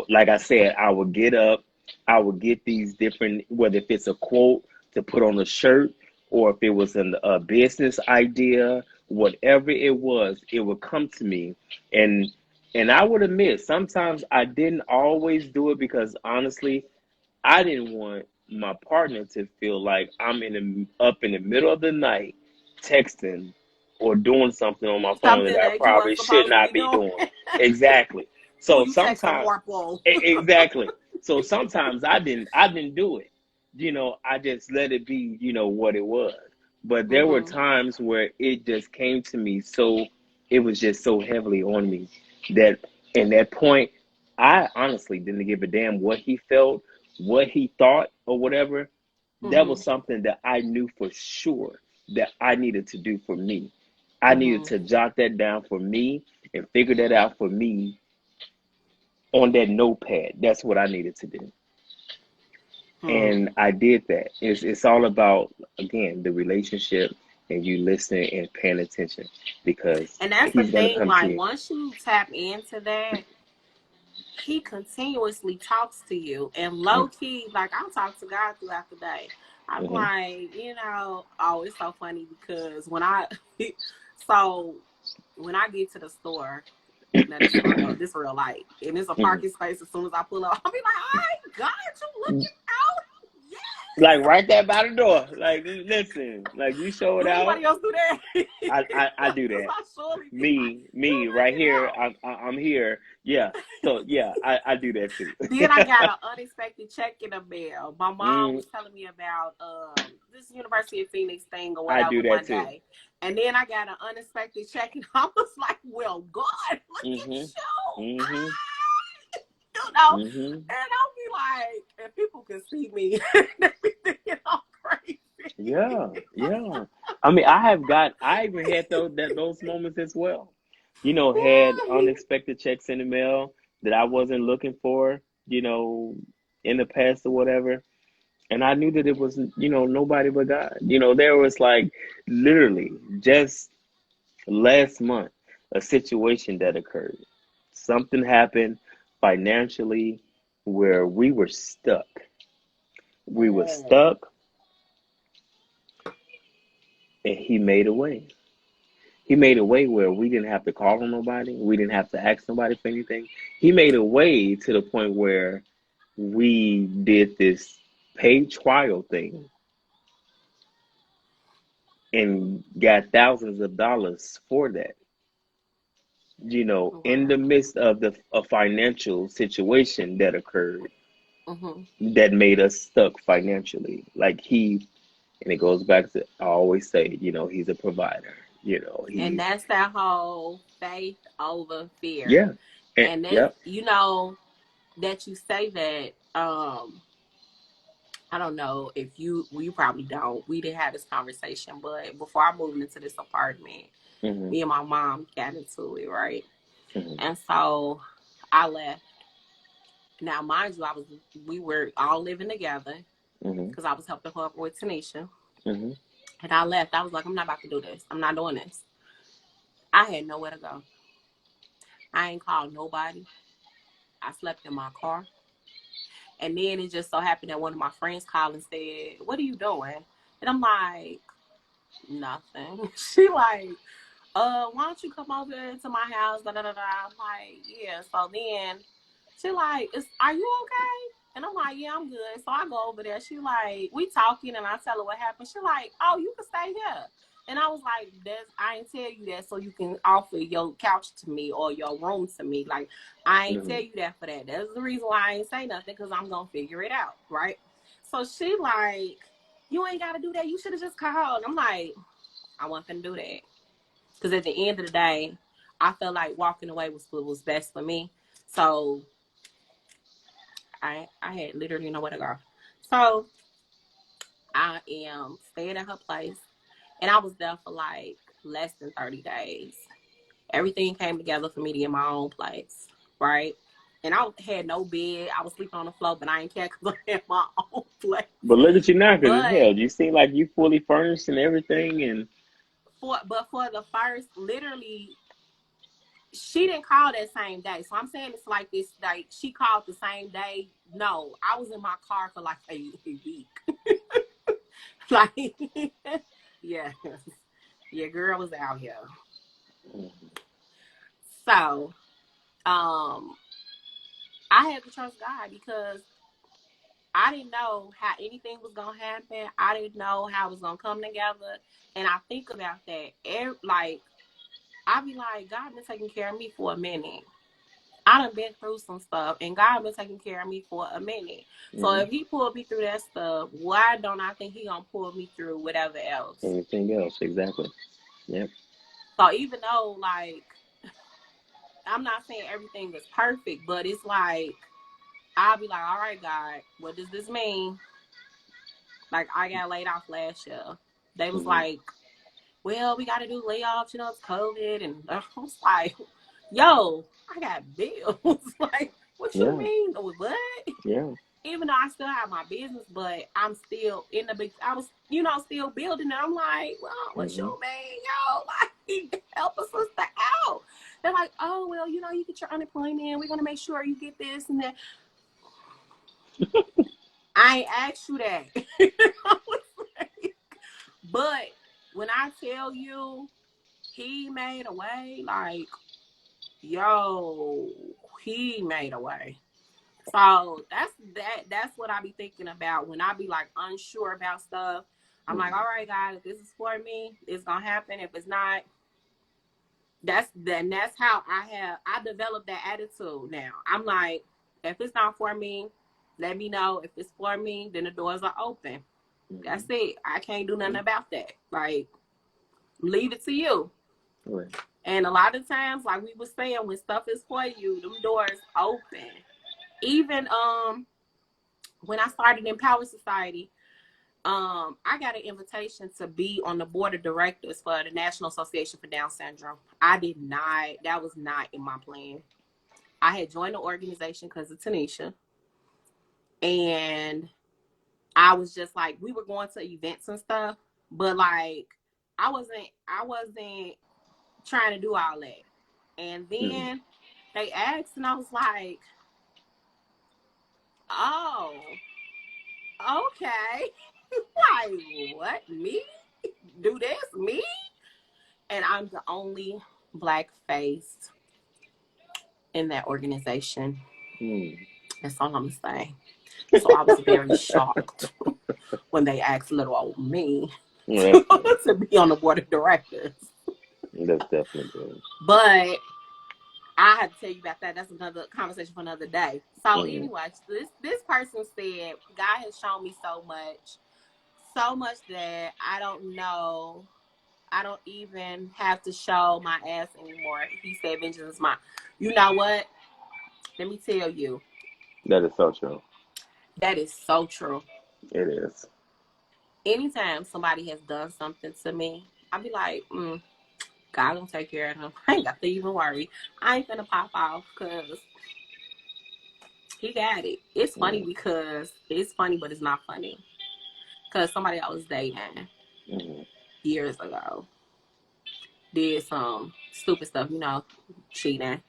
like I said, I would get up, I would get these different, whether if it's a quote to put on a shirt, or if it was a business idea, whatever it was, it would come to me. And I would admit, sometimes I didn't always do it, because honestly, I didn't want my partner to feel like I'm up in the middle of the night texting or doing something on my phone that Something I that you probably weren't should supposed to not be be doing. doing. Exactly. Who So you texting sometimes, Harpo? exactly. So sometimes I didn't do it. I just let it be, what it was. But there were times where it just came to me, so it was just so heavily on me that in that point, I honestly didn't give a damn what he felt, what he thought, or whatever. That was something that I knew for sure that I needed to do for me. I needed to jot that down for me and figure that out for me on that notepad. That's what I needed to do. And I did that. It's all about, again, the relationship, and you listening and paying attention, because And that's the he's gonna thing. come to Like, you. once you tap into that, he continuously talks to you. And low key, like, I'll talk to God throughout the day. I'm Mm-hmm. like, oh, it's so funny because so when I get to the store, now this real light, and it's a Mm-hmm. parking space. As soon as I pull up, I'll be like, "All right, God, you looking out? Yes." Like, right there by the door. Like, listen, like, you show it Do out. anybody else do that? I do Because that. I surely be like, Me "You right looking here. out?" I'm here. Yeah. So yeah, I do that too. Then I got an unexpected check in the mail. My mom Mm, was telling me about this University of Phoenix thing or I whatever do that one too. day. And then I got an unexpected check, and I was like, well, God, look at Mhm. you. Mhm. And I'll Mhm. be like, if people can see me, they be thinking I'm crazy. Yeah. Yeah. I mean, I even had those moments as well. Had unexpected checks in the mail that I wasn't looking for, in the past or whatever. And I knew that it was, nobody but God. There was like literally just last month a situation that occurred. Something happened financially where we were stuck. We were stuck, and He made a way. He made a way where we didn't have to call on nobody. We didn't have to ask nobody for anything. He made a way to the point where we did this paid trial thing and got thousands of dollars for that. In the Wow. midst of a financial situation that occurred Hmm. that made us stuck financially. And it goes back to, I always say, He's a provider. And He's, that's that whole faith over fear. yeah. And, And that's, yep. that you say that, I don't know if you probably don't. We didn't have this conversation, but before I moved into this apartment, Hmm. me and my mom got into it, right? Hmm. And so I left. Now, mind you, we were all living together Hmm. because I was helping her with Tanisha. Hmm. And I left. I was like, I'm not about to do this. I'm not doing this. I had nowhere to go. I ain't called nobody. I slept in my car. And then it just so happened that one of my friends called and said, "What are you doing?" And I'm like, "Nothing." She like, why don't you come over to my house? Da, da, da, da. I'm like, yeah. So then she like, are you okay? And I'm like, yeah, I'm good. So I go over there. She like, we talking and I tell her what happened. She like, oh, you can stay here. And I was like, I ain't tell you that so you can offer your couch to me or your room to me. Like, I ain't tell Hmm. you that for that. That's the reason why I ain't say nothing, because I'm going to figure it out. Right. So she like, you ain't got to do that. You should have just called. I'm like, I wasn't going to do that. Because at the end of the day, I felt like walking away was best for me. So I had literally nowhere to go. So I am staying at her place. And I was there for like less than 30 days. Everything came together for me to get my own place. Right? And I had no bed. I was sleeping on the floor, but I didn't care because I had my own place. But look at you now, because But hell, you seem like you fully furnished and everything. And for the first, literally, she didn't call that same day. So I'm saying it's like this, like she called the same day. No, I was in my car for like a week. Like, yeah, your girl was out here. So, I had to trust God because I didn't know how anything was gonna happen. I didn't know how it was gonna come together. And I think about that. Like, I be like, God been taking care of me for a minute. I done been through some stuff, and God been taking care of me for a minute. So mhm, if He pulled me through that stuff, why don't I think He gonna pull me through whatever else? anything else, exactly. Yep. So even though, like, I'm not saying everything is perfect, but it's like I'll be like, all right, God, what does this mean? Like, I got laid off last year. They was Hmm. like, well, we got to do layoffs, it's COVID, and I was like, yo, I got bills. Like, what you Yeah. mean? What? Yeah. Even though I still have my business, but I'm still in the big, I was, still building it. I'm like, well, what Hmm. you mean, yo? Like, help a sister out. They're like, oh, well, you get your unemployment. We're going to make sure you get this and that. I ain't asked you that. I was like, but when I tell you he made a way, like, yo, he made a way. So that's what I be thinking about when I be like unsure about stuff. I'm like, all Hmm. right, guys, if this is for me, it's gonna happen. If it's not, that's how I developed that attitude now. I'm like, if it's not for me, let me know. If it's for me, then the doors are open. That's Hmm. it. I can't do nothing Yeah. about that. Like, leave it to you. Right. And a lot of times, like we were saying, when stuff is for you, them doors open. Even when I started in Power Society, I got an invitation to be on the board of directors for the National Association for Down Syndrome. I did not, that was not in my plan. I had joined the organization because of Tanisha. And I was just like, we were going to events and stuff, but like I wasn't trying to do all that. And Mm. then they asked, and I was like, oh, okay. Like, what? Me? Do this? Me? And I'm the only black face in that organization. Mm. That's all I'm saying. So I was very shocked when they asked little old me Well, that's good. to be on the board of directors. That's definitely good. But I had to tell you about that. That's another conversation for another day. So Mm. anyway, this person said, God has shown me so much that I don't know. I don't even have to show my ass anymore. He said, vengeance is mine. You know what? Let me tell you. That is so true. That is so true. It is. Anytime somebody has done something to me, I'll be like, God gonna take care of him. I ain't got to even worry. I ain't gonna pop off because he got it. It's funny Mm. because it's funny, but it's not funny. Because somebody I was dating Mm. years ago did some stupid stuff, cheating.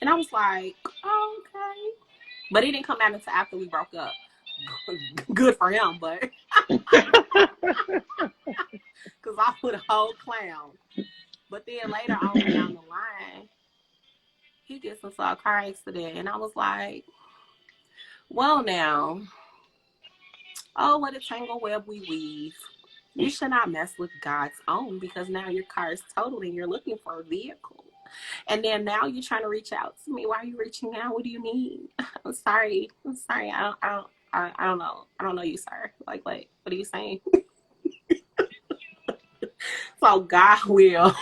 And I was like, oh, okay. But it didn't come out until after we broke up. Good for him, but because I put a whole clown. But then later on down the line, he gets into a car accident. And I was like, well, now, oh, what a tangle web we weave. You should not mess with God's own because now your car is totaled and you're looking for a vehicle. And then now you're trying to reach out to me. Why are you reaching out? What do you need? I'm sorry. I don't know. I don't know you, sir. Like, what are you saying? So God will.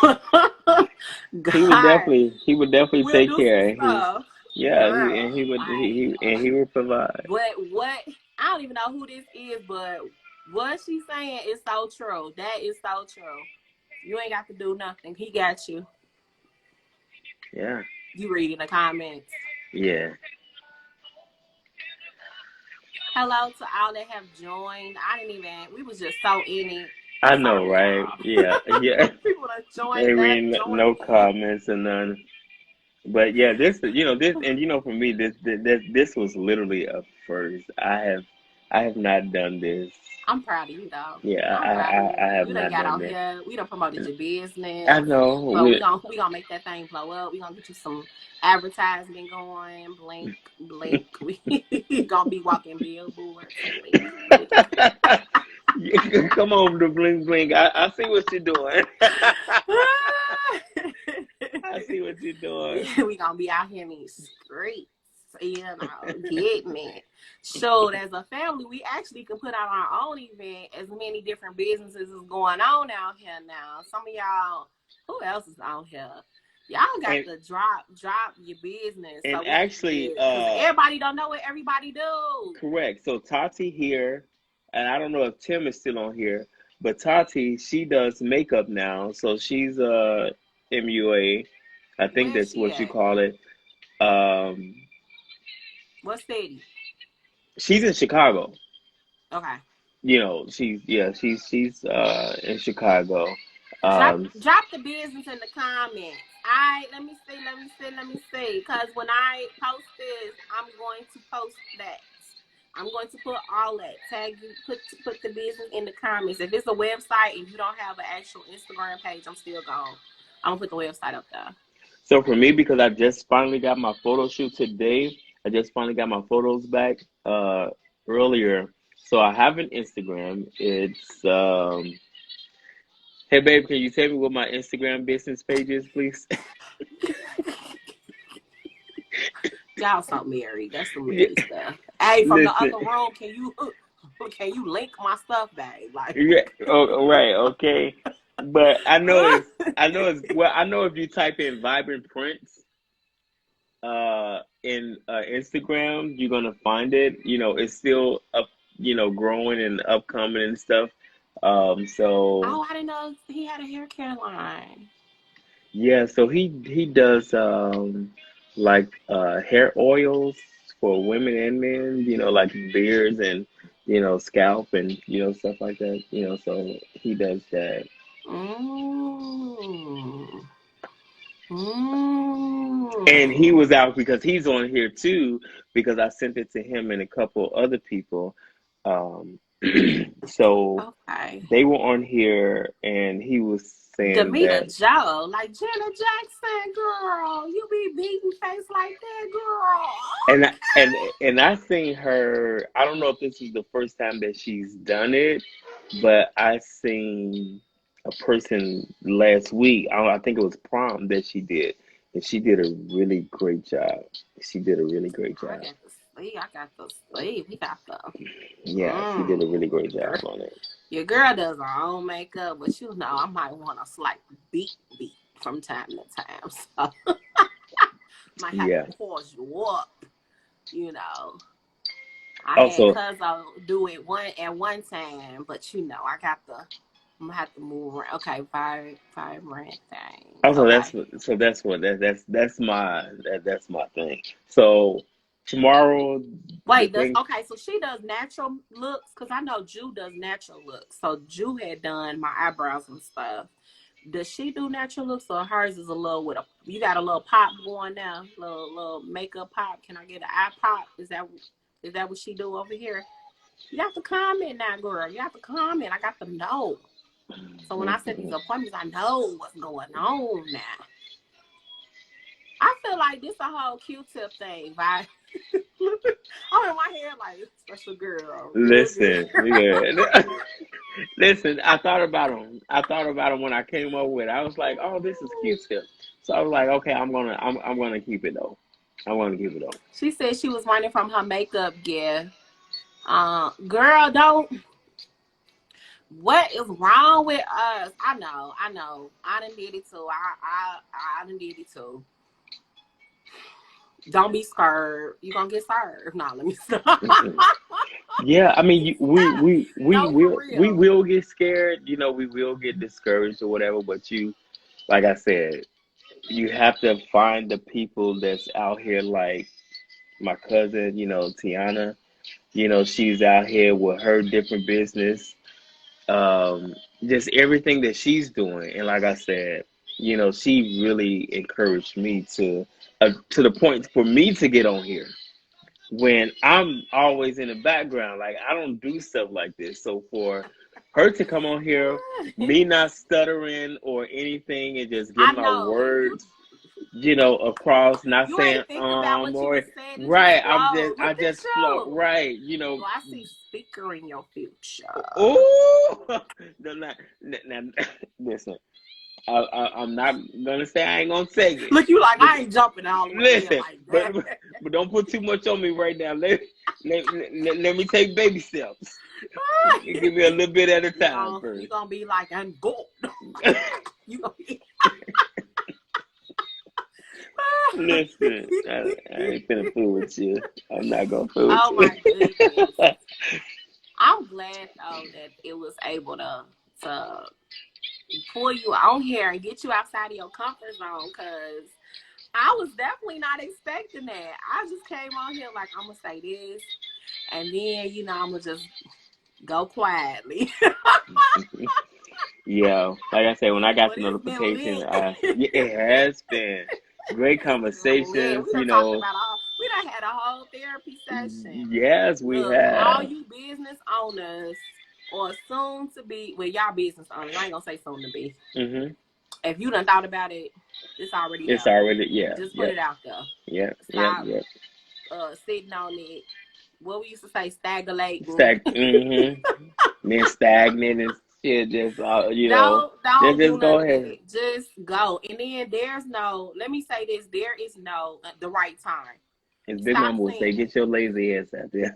God He would definitely will take do some care. stuff. Yeah, Girl, he would provide. what I don't even know who this is, but what she's saying is so true. That is so true. You ain't got to do nothing. He got you. Yeah. You read in the comments. Yeah. Hello to all that have joined. We was just so in it. I know, Sorry, right? y'all. Yeah. Yeah. People that I joined up, mean, no joining in. comments and none. But yeah, this, and for me, this was literally a first. I have not done this. I'm proud of you, though. Yeah, I'm proud of I you. have You done not got done out this. here. We done promoted your I business. know. So we gonna make that thing blow up. We gonna get you some advertisement going. Blink, blink. We gonna be walking billboards. Blink, blink. Come on, the bling bling. I see what you're doing. I see what you're doing. We gonna be out here in these streets, getting it. So as a family, we actually can put out our own event. As many different businesses is going on out here now. Some of y'all, who else is out here? Y'all got to drop your business. And so actually, because everybody don't know what everybody do. Correct. So Tati here, and I don't know if Tim is still on here, but Tati, she does makeup now. So she's MUA. I think Where's that's she what you at? call it. Um, What city? she's in Chicago. Okay. She's in Chicago. Drop the business in the comments. Let me see. Because when I post this, I'm going to post that. I'm going to put all that. Tag you, put the business in the comments. If it's a website and you don't have an actual Instagram page, I'm still gone. I'm gonna put the website up there. So for me, because I just finally got my photo shoot today, I just finally got my photos back earlier. So I have an Instagram. It's hey babe, can you tell me what my Instagram business page is, please? Y'all so married. That's some married stuff. Hey, from the Listen, other room, can you link my stuff, babe? Like, yeah, oh, right, okay. But I know if you type in vibrant prints in Instagram, you're gonna find it. It's still up, growing and upcoming and stuff. So oh, I didn't know he had a hair care line. yeah, so he does like hair oils for women and men, like beards and scalp and, stuff like that. So he does that. Mm. And he Mm. was out because he's on here too, because I sent it to him and a couple other people. Um, so Okay. they were on here, and he was saying Demita that, Joe, like Janet Jackson, girl. You be beating face like that, girl. and I seen her. I don't know if this is the first time that she's done it, but I seen a person last week. I think it was prom that she did, and she did a really great job. She did a really great I job. got the sleeve. I got the sleeve. He got the. Yeah, she did a Mm. really great Girl. job on it. Your girl does her own makeup, but I might want a slight beat from time to time. So might have to Yeah. pause you up. You know, I had Also, Cuzzo do it at one time, but I got the. I'm gonna have to move around. Okay, vibrant thing. also Okay. that's my thing. So tomorrow, the Wait, thing. so she does natural looks? Because I know Jew does natural looks. So Jew had done my eyebrows and stuff. Does she do natural looks, or hers is a little you got a little pop going now, little makeup pop? Can I get an eye pop? Is that what she do over here? You have to comment now, girl. You have to comment. I got to know. So when I set these appointments, I know what's going on now. I feel like this a whole Q-tip thing, right? I'm in my head like special girl, real good. Listen, yeah. Listen, I thought about him. I thought about him when I came up with it. I was like, "Oh, this is Q-tip." So I was like, "Okay, I'm gonna keep it though. I'm gonna keep it though." She said she was running from her makeup gift. Girl, don't. What is wrong with us? I know. I done did it too. I done did it too. Don't be scared. You gonna get served. No, let me stop. Yeah, I Let mean, me stop. No, for we real. will get scared. We will get discouraged or whatever. But like I said, you have to find the people that's out here, like my cousin, Tiana. She's out here with her different business, um, just everything that she's doing. And like I said, she really encouraged me to the point for me to get on here when I'm always in the background. Like, I don't do stuff like this. So for her to come on here, me not stuttering or anything, and just I getting my know words, across, not you saying ain't think about what you or was saying. It just right. flowed. I Look at just flow you. right. Well, I see speaker in your future. Oh, no, listen. I'm not gonna say I ain't gonna take it, Look, you like but I ain't jumping all the way in listen, like but that. but don't put too much on me right now. Let me take baby steps. Give me a little bit at a time You first. gonna be like, I'm gold. You gonna be. Listen, I ain't finna fool with you. I'm not gonna fool with Oh you. my goodness. I'm glad though that it was able to pull you on here and get you outside of your comfort zone, because I was definitely not expecting that. I just came on here like I'm gonna say this, and then I'm gonna just go quietly. Yeah, like I said, when I got But the it's been notification, lit. yeah, it has been great It's been lit. conversations. We done talked about we done had a whole therapy session. Yes, we Look, all have. you business owners or soon to be, well, y'all business owners, I ain't gonna say soon to be. Hmm. If you done thought about it, it's already It's there. already, yeah, Just put yep, it out there. yep, yep, Stop yep. sitting on it. What we used to say, stagnating. Mm-hmm. Then stagnant and shit. Just Don't do just none go of ahead. that. Just go. And then there's no, let me say this, there is no the right time. As Big Stop Mama would say, saying it. get your lazy ass out there.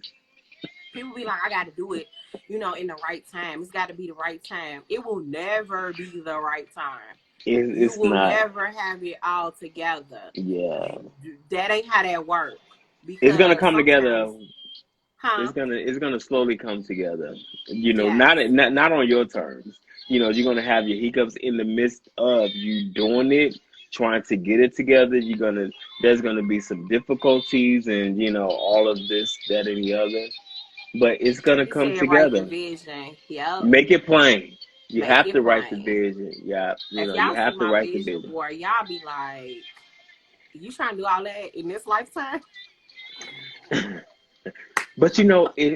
People be like, I got to do it, in the right time. It's got to be the right time. It will never be the right time. You It's will not. never have it all together. Yeah, That ain't how that works. it's gonna Because come sometimes, together. huh? It's gonna slowly come together. Yes. Not on your terms. You're gonna have your hiccups in the midst of you doing it, trying to get it together. There's gonna be some difficulties, and all of this, that, and the other. but it's gonna You come said write the together. vision. Yep. Make it plain. You Make have it to write the plain. vision. Yeah, If you y'all see have to my write the vision vision. board, y'all be like, you trying to do all that in this lifetime? But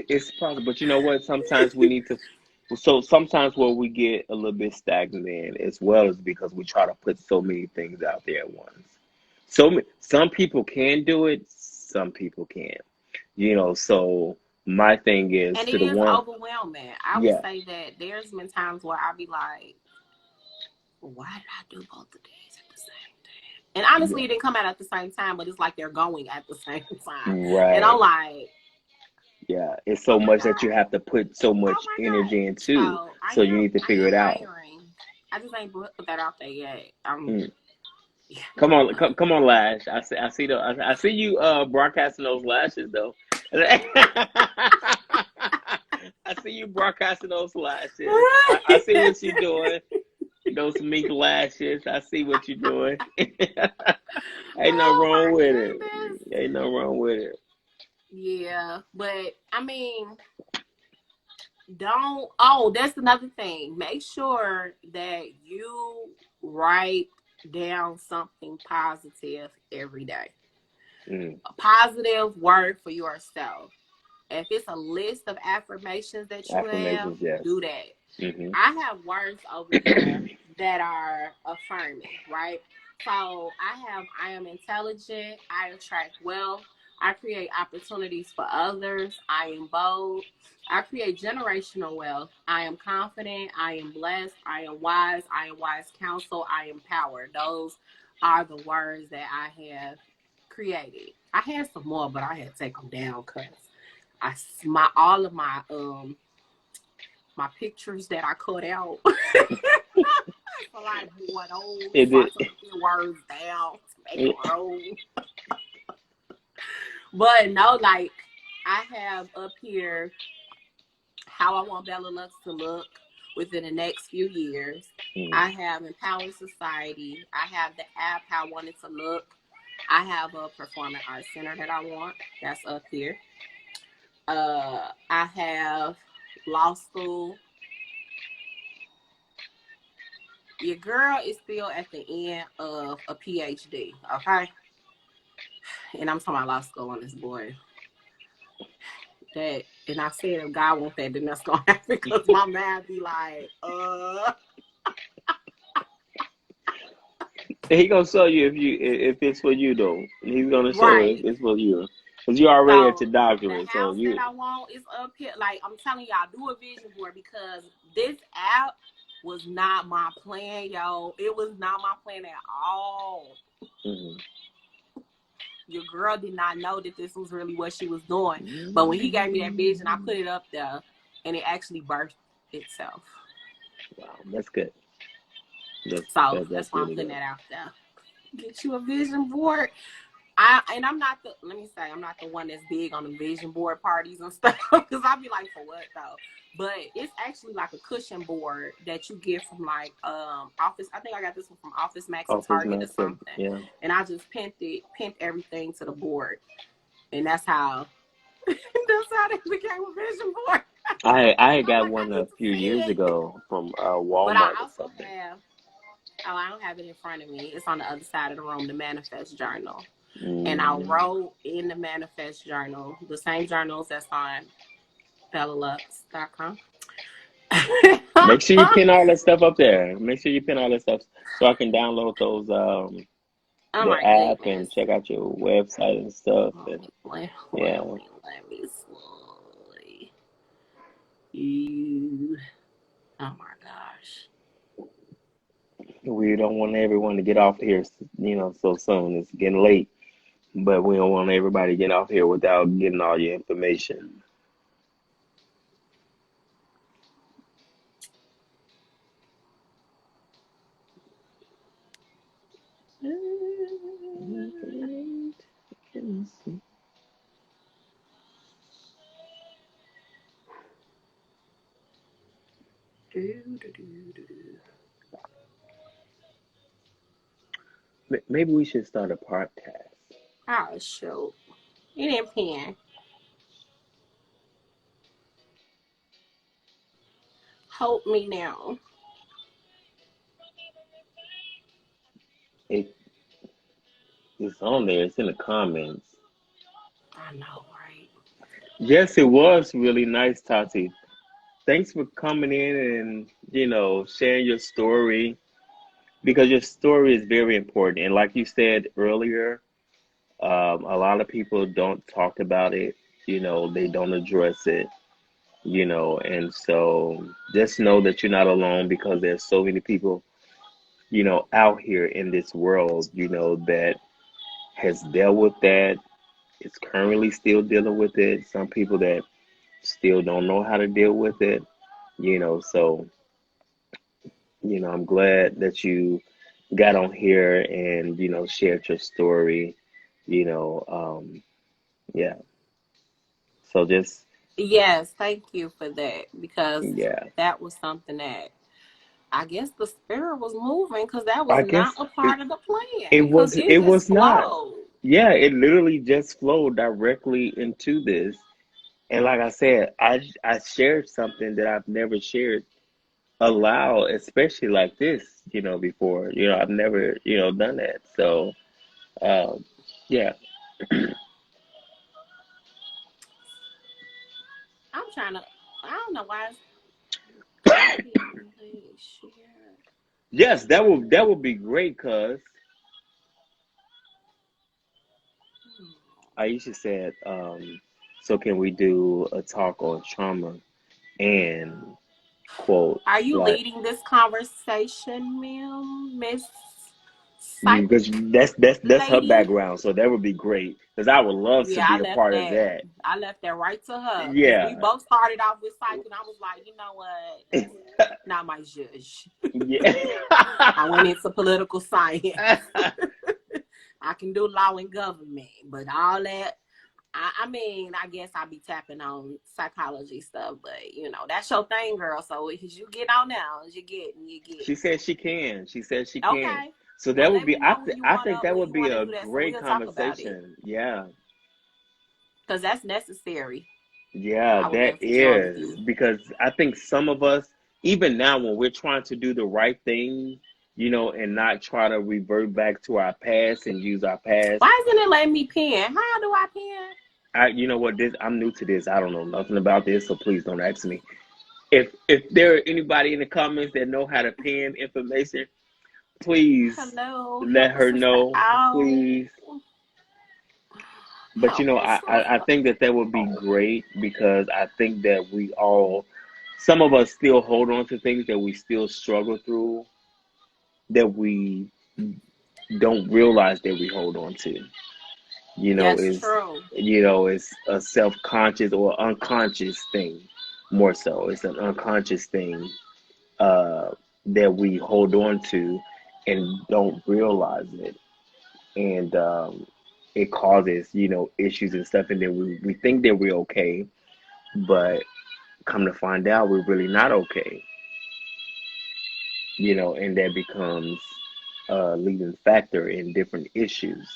it's possible. But you know what? Sometimes we need to. So sometimes where we get a little bit stagnant in as well is because we try to put so many things out there at once. Some people can do it, some people can't. So my thing is And it to the is one, overwhelming. I would yeah, say that there's been times where I'll be like, why did I do both of these at the same time? And honestly, yeah, it didn't come out at the same time, but it's like they're going at the same time. And I'm right, like, yeah. It's oh so my much that you God. have to put so Oh much my God. energy into. So So you need to I figure it am out. hiring. I just ain't put that out there yet. Mm. Yeah. Come on, Lash. I see you broadcasting those lashes though. I see you broadcasting those lashes. I see what you're doing. Those mink lashes. I see what you're doing. Ain't nothing Oh wrong my with it. goodness. Ain't nothing wrong with it. Yeah, but I mean, don't. Oh, that's another thing. Make sure that you write down something positive every day. Mm. A positive word for yourself. If it's a list of affirmations that you have, Affirmations, yes. do that. Hmm. I have words over here that are affirming, right? So I am intelligent. I attract wealth. I create opportunities for others. I am bold. I create generational wealth. I am confident. I am blessed. I am wise. I am wise counsel. I am power. Those are the words that I have created. I had some more, but I had to take them down because all of my pictures that I cut out. It's a lot of boy those, Is so I it? took a few words down to make it roll. But no, like I have up here how I want Bella Lux to look within the next few years. Mm. I have Empowered Society. I have the app, how I want it to look. I have a performing arts center that I want. That's up here. I have law school. Your girl is still at the end of a PhD, okay? And I'm talking about law school on this boy. That and I said if God wants that, then that's gonna happen because my man be like, He gonna show you if it's for you though. He's gonna show if right. it's for you. Cause you already at So your the doctorate, so house that you. I want is up here. Like I'm telling y'all, do a vision board because this app was not my plan, yo. It was not my plan at all. Mm-hmm. Your girl did not know that this was really what she was doing. But when he gave me that vision, I put it up there and it actually birthed itself. Wow, that's good. So that's That's why I'm really putting good. that out there. Get you a vision board. I'm not the let me say I'm not the one that's big on the vision board parties and stuff because I'll be like for what though. But it's actually like a cushion board that you get from like Office. I think I got this one from Office Max or Office Target or Master, something. yeah. And I just pinned everything to the board, and that's how they became a vision board. I I'm got like I one need a to few see years it, ago from but I Walmart or also something. have. Oh, I don't have it in front of me. It's on the other side of the room. The manifest journal. And I Mm. wrote in the manifest journal, the same journals that's on bellalux.com. Make sure you pin all that stuff up there. Make sure you pin all that stuff so I can download those Oh the my app goodness. and check out your website and stuff. And yeah, Let me slowly. You. Oh my gosh. we don't want everyone to get off here, so soon. It's getting late, but we don't want everybody to get off here without getting all your information. Maybe we should start a podcast. Oh shoot. It didn't pin. Help me now. It, it's on there. It's in the comments. I know, right? Yes, it was really nice, Tati. Thanks for coming in and, sharing your story because your story is very important. And like you said earlier, a lot of people don't talk about it, they don't address it, and so just know that you're not alone because there's so many people, out here in this world, that has dealt with that, is currently still dealing with it. Some people that still don't know how to deal with it, so, I'm glad that you got on here and, shared your story, you know, um, yeah. So just, Yes, thank you for that because yeah, that was something that I guess the spirit was moving because that was I not guess a it, part of the plan it because was, it it just was not. flowed. Yeah, it literally just flowed directly into this. And like I said, I shared something that I've never shared aloud, especially like this, before. I've never, done that. So, um, yeah. I'm trying to, I don't know why it's copy link share. Yes, that would be great, cuz Aisha said, so can we do a talk on trauma and quote Are you like leading this conversation, ma'am, Miss Psych because that's her Lady? background, so that would be great because I would love to Yeah, be a part of that. I left that right to her because we Yeah. both started off with psych, and I was like, you know what, that's not my judge. Yeah. I went into political science. I can do law and government, but all that. I mean, I guess I'll be tapping on psychology stuff, but that's your thing, girl. So as you get on now, as you get. She said she can. She said she can. Okay. So Well, that would let be me know when I think that when would you be want to a do that, so great we'll talk about it conversation. Yeah. because that's necessary. Yeah, I would that love to join with is you. because I think some of us, even now, when we're trying to do the right thing, and not try to revert back to our past and use our past. Why isn't it letting me pin? How do I pin? You know what? I'm new to this. I don't know nothing about this, so please don't ask me. If there are anybody in the comments that know how to pin information, please Hello, let help a her sister know, out. please. But Help a I sister think that would be out. great because I think that we all, some of us still hold on to things that we still struggle through that we don't realize that we hold on to. That's Is true. it's a self-conscious or unconscious thing more so. It's an unconscious thing uh, that we hold on to and don't realize it. And it causes, issues and stuff. And then we think that we're okay, but come to find out we're really not okay, and that becomes a leading factor in different issues.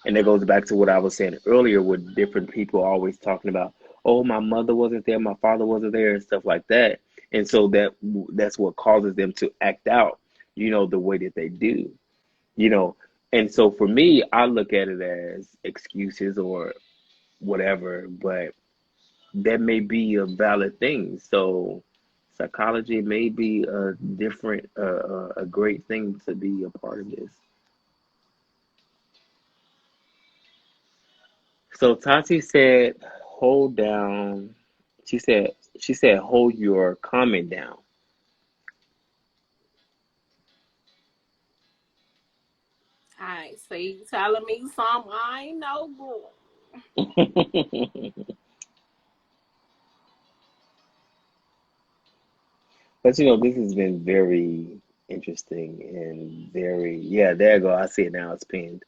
And that goes back to what I was saying earlier with different people always talking about, oh, my mother wasn't there, my father wasn't there, and stuff like that. And so that's what causes them to act out, the way that they do, you know. And so for me, I look at it as excuses or whatever, but that may be a valid thing. So psychology may be a different, a great thing to be a part of this. So Tati said, hold down. She said, hold your comment down. All right, so you telling me something I ain't know, boy. But this has been very interesting and very, yeah, there you go. I see it now. It's pinned.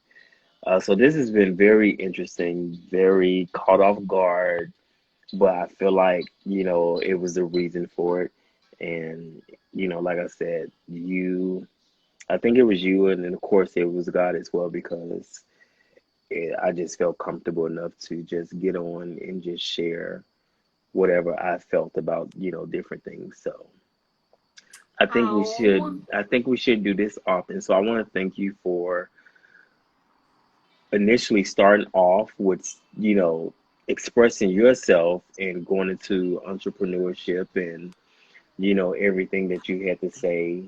So this has been very interesting, very caught off guard, but I feel like, it was the reason for it. And, like I said, I think it was you, and then of course it was God as well, because I just felt comfortable enough to just get on and just share whatever I felt about, different things. So, Oh, I think we should do this often. So I want to thank you for initially starting off with, expressing yourself and going into entrepreneurship and, everything that you had to say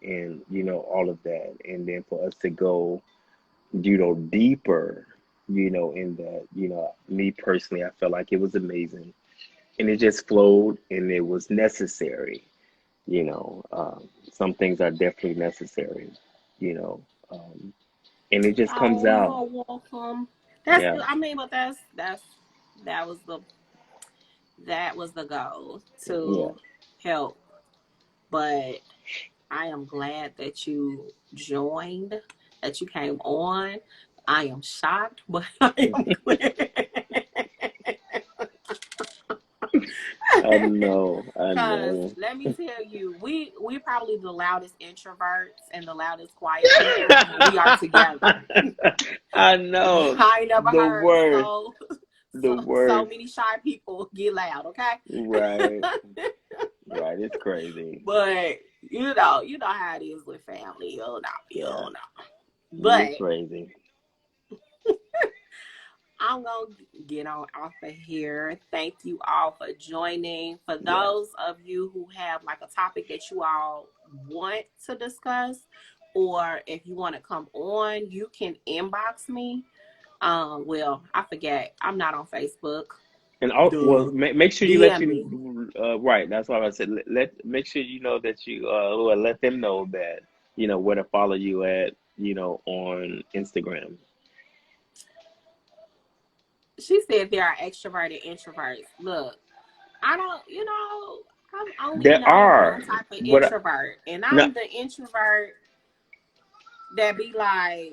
and, all of that. And then for us to go, deeper, in that, me personally, I felt like it was amazing and it just flowed and it was necessary. Some things are definitely necessary, you know, um, and it just comes oh, out. you're welcome. That's Yeah, good. I mean, but that was the that was the goal yeah. to help. But I am glad that you joined, that you came on. I am shocked, but I am glad. I Cause know. let me tell you, we probably the loudest introverts and the loudest quiet people when we are together. I know. I ain't never The heard worst, the so worst. many shy people get loud, okay? Right, right. It's crazy. But you know how it is with family. You Yeah, know. you're But crazy. I'm gonna get on off of here. Thank you all for joining. For Yeah. those of you who have like a topic that you all want to discuss, or if you want to come on, you can inbox me. Well, I forget. I'm not on Facebook. And well, Duh. make sure you let DM me. you right. That's why I said make sure you know that you well, let them know that where to follow you at on Instagram. She said there are extroverted introverts. Look, I don't, I've only There known are one type of what introvert, and no I'm the introvert that be like,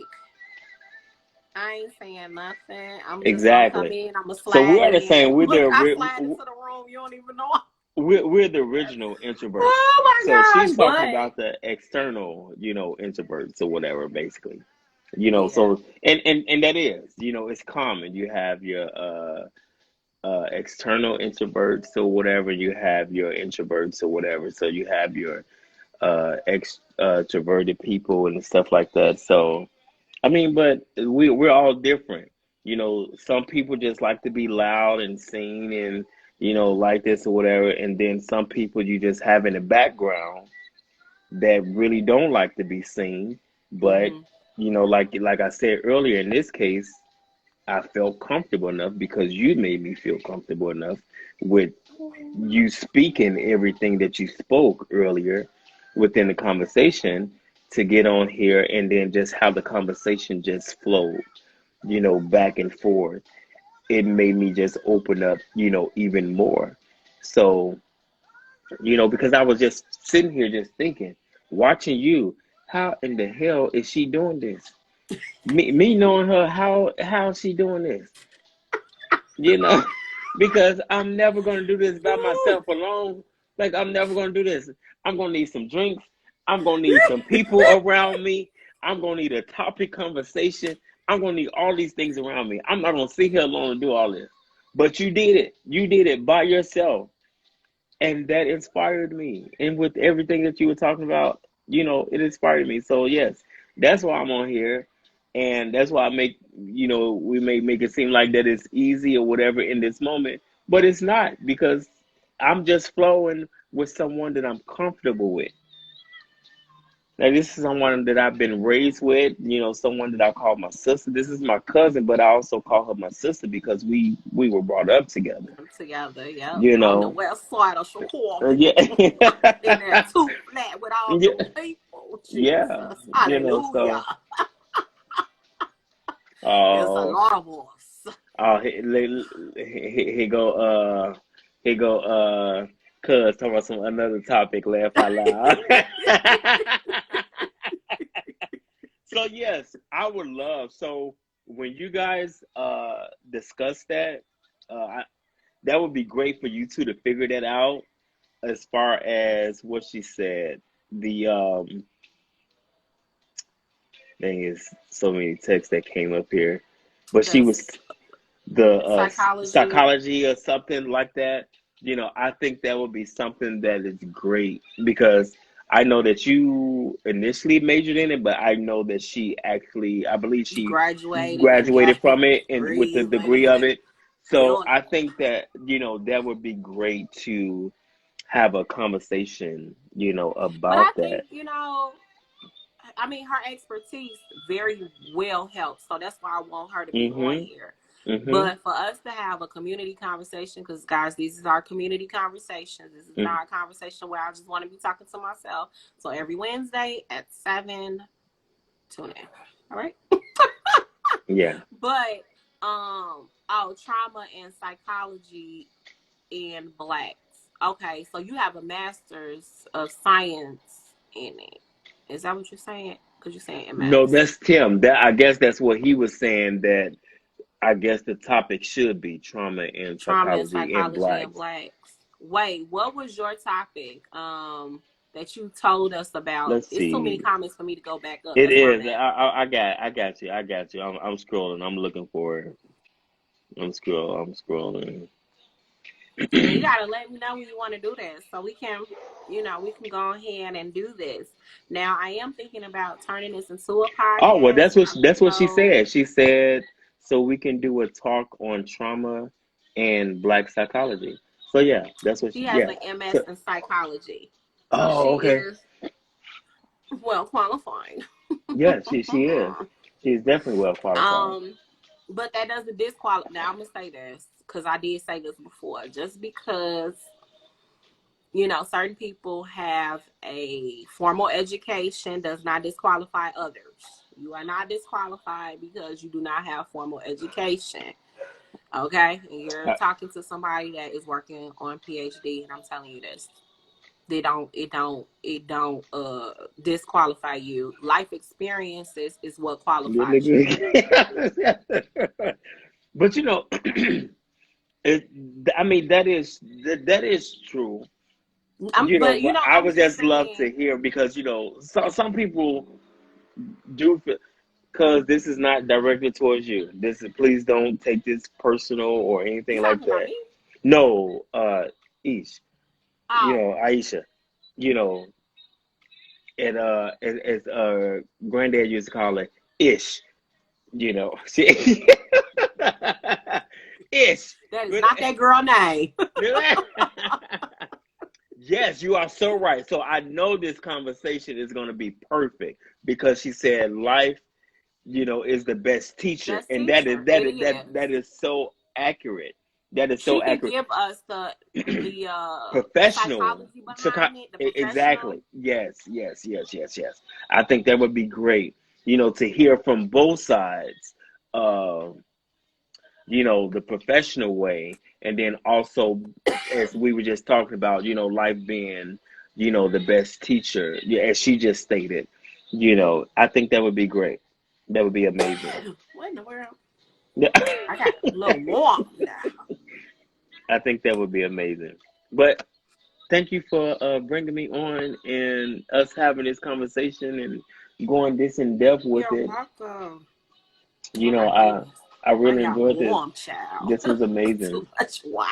I ain't saying nothing. I'm just gonna come exactly. in. I'm gonna So we slide are the in. same. Look, I slide into the room. You don't even know. We're the original introverts. Oh So my she's gosh! talking But about the external introverts or whatever, basically. yeah, So and that is it's common. You have your external introverts or whatever. You have your introverts or whatever. So you have your extroverted people and stuff like that. So I mean, but we're all different. Some people just like to be loud and seen and like this or whatever, and then some people you just have in the background that really don't like to be seen. But mm-hmm. like I said earlier, in this case, I felt comfortable enough because you made me feel comfortable enough with you speaking everything that you spoke earlier within the conversation to get on here and then just how the conversation just flowed, back and forth. It made me just open up, even more. So, because I was just sitting here just thinking, watching you, how in the hell is she doing this? Me knowing her, how is she doing this? You know, because I'm never gonna do this by myself alone. Like I'm never gonna do this. I'm gonna need some drinks. I'm gonna need some people around me. I'm gonna need a topic conversation. I'm gonna need all these things around me. I'm not gonna sit here alone and do all this. But you did it. You did it by yourself. And that inspired me. And with everything that you were talking about, it inspired me. So yes, that's why I'm on here. And that's why I make, we may make it seem like that it's easy or whatever in this moment, but it's not because I'm just flowing with someone that I'm comfortable with. Now, this is someone that I've been raised with, someone that I call my sister. This is my cousin, but I also call her my sister because we were brought up together, Together, yep, you on the know. west side of Chicago, Yeah. in that two flat with all Yeah. them people. Yeah, Jesus, hallelujah! so It's a oh, lot of us. oh, he go, he go, cuz talking about some another topic. Laugh out loud. So yes, I would love. So when you guys discuss that, that would be great for you two to figure that out. As far as what she said, the thing is so many texts that came up here, but she was That's the psychology. psychology or something like that. I think that would be something that is great because I know that you initially majored in it, but I know that she actually, I believe she Graduated and got graduated his from it and with the degree, degree of baby. it. So Doing I think that, that would be great to have a conversation, But I about that. think, I mean, her expertise very well helps. So that's why I want her to be on Mhm. here. Mhm. But for us to have a community conversation, because guys, these is our community conversations. This is Mhm. not a conversation where I just want to be talking to myself. So every Wednesday at 7, tune in. All right. Yeah. But trauma and psychology in blacks. Okay, so you have a master's of science in it. Is that what you're saying? Because you're saying No, MS. that's Tim. That I guess that's what he was saying, that I guess the topic should be trauma and Trauma and psychology in psychology in blacks. blacks. Wait, what was your topic that you told us about? Let's It's too many see. comments for me to go back up. It That's my is. bad. I got you. I got you. I'm scrolling. I'm looking for it. I'm scrolling. And you gotta let me know when you want to do this so we can go ahead and do this. Now I am thinking about turning this into a Oh well, podcast. that's what she So said. She said so we can do a talk on trauma and black psychology. So yeah, that's what she she. has Yeah. an MS So in psychology. So she oh okay. is well qualified. Yeah, she is. She's definitely well qualified. um, but that doesn't disqualify. Now I'm gonna say this because I did say this before. Just because certain people have a formal education does not disqualify others. You are not disqualified because you do not have formal education. Okay, and you're Uh, talking to somebody that is working on PhD, and I'm telling you this. It don't disqualify you. Life experiences is what qualifies you. but it, I mean that is true. But But I I'm would just just love to saying. hear because some people do because this is not directed towards you. This is please don't take this personal or You anything like talking about that. me? No, Ish, Oh, Aisha, you know, and as granddad used to call it Ish, she Ish. that is not that girl name. Yes, you are so right. So I know this conversation is going to be perfect because she said life, is the best teacher, Best and that is teacher. that It is that is. that is so accurate. That is She so can accurate. give us the Professional. psychology behind it, the professional. Exactly. Yes, yes, yes, yes, yes. I think that would be great. To hear from both sides. Uh, the professional way, and then also as we were just talking about, life being, the best teacher, yeah, as she just stated, I think that would be great. That would be amazing. What in the world? Yeah. I got a little warm now. I think that would be amazing. But thank you for bringing me on and us having this conversation and going this in depth with You're it. welcome. You Oh know, my I goodness. I I really got enjoyed this. warm, child. This was amazing. Too much wine.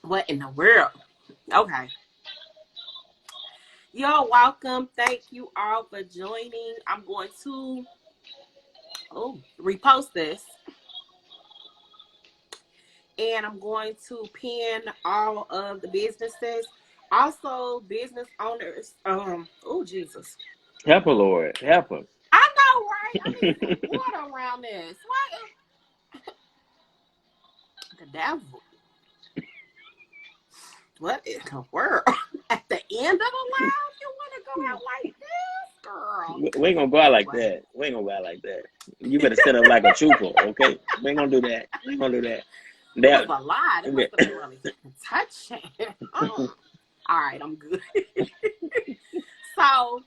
What in the world? Okay. You're welcome. Thank you all for joining. I'm going to repost this, and I'm going to pin all of the businesses. Also, business owners. Oh Jesus. Help her, Lord. Help her. I know, right? I need some water around this. The devil. What in the world? At the end of the line, you want to go out like this, girl? We ain't gonna go out like Anyway, that. We ain't gonna go out like that. You better stand up like a trooper, okay? We ain't gonna do that. We ain't gonna do that. it was That, a lot. It must have been really touching. All right, I'm good. So,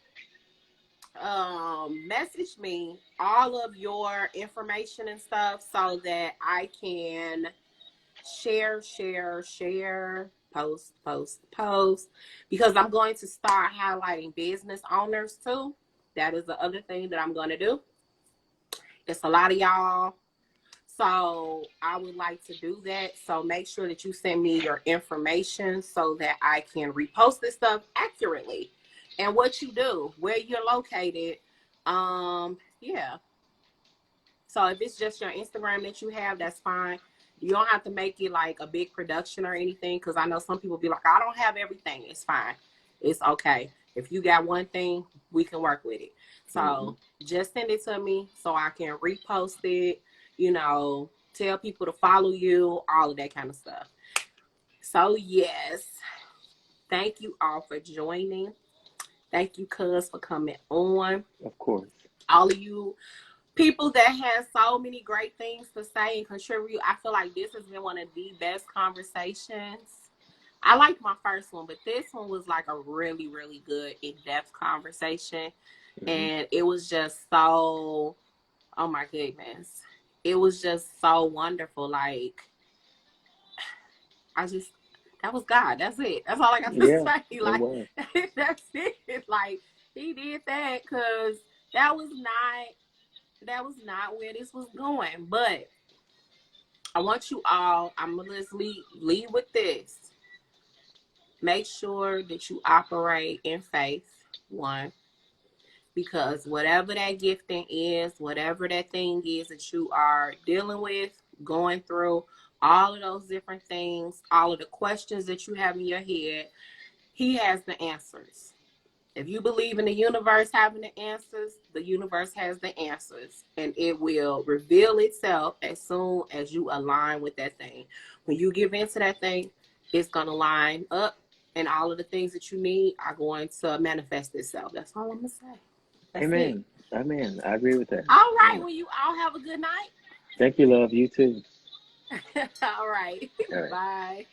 message me all of your information and stuff so that I can share, post, because I'm going to start highlighting business owners too. That is the other thing that I'm going to do. It's a lot of y'all. So I would like to do that. So make sure that you send me your information so that I can repost this stuff accurately. And what you do, where you're located. Yeah. So if it's just your Instagram that you have, that's fine. You don't have to make it like a big production or anything, because I know some people be like, I don't have everything. It's fine. It's okay. If you got one thing, we can work with it. Mm-hmm. So just send it to me so I can repost it, you know, tell people to follow you, all of that kind of stuff. So yes, thank you all for joining. Thank you, cuz, for coming on. Of course. All of you people that have so many great things to say and contribute. I feel like this has been one of the best conversations. I liked my first one, but this one was like a really, really good in-depth conversation. Mm-hmm. And it was just so, oh my goodness. It was just so wonderful. Like, I just, that was God. That's it. That's all I got to Yeah, say. it Like, was. that's it. Like, he did that because that was not where this was going. But I want you all, I'm gonna just lead with this. Make sure that you operate in faith, one, because whatever that gifting is, whatever that thing is that you are dealing with, going through, all of those different things, all of the questions that you have in your head, he has the answers. If you believe in the universe having the answers, the universe has the answers, and it will reveal itself as soon as you align with that thing. When you give into that thing, it's going to line up, and all of the things that you need are going to manifest itself. That's all I'm going to say. That's it. Amen. Amen. I agree with that. All right. Yeah. Well, you all have a good night. Thank you, love. You too. All right. All right. Bye.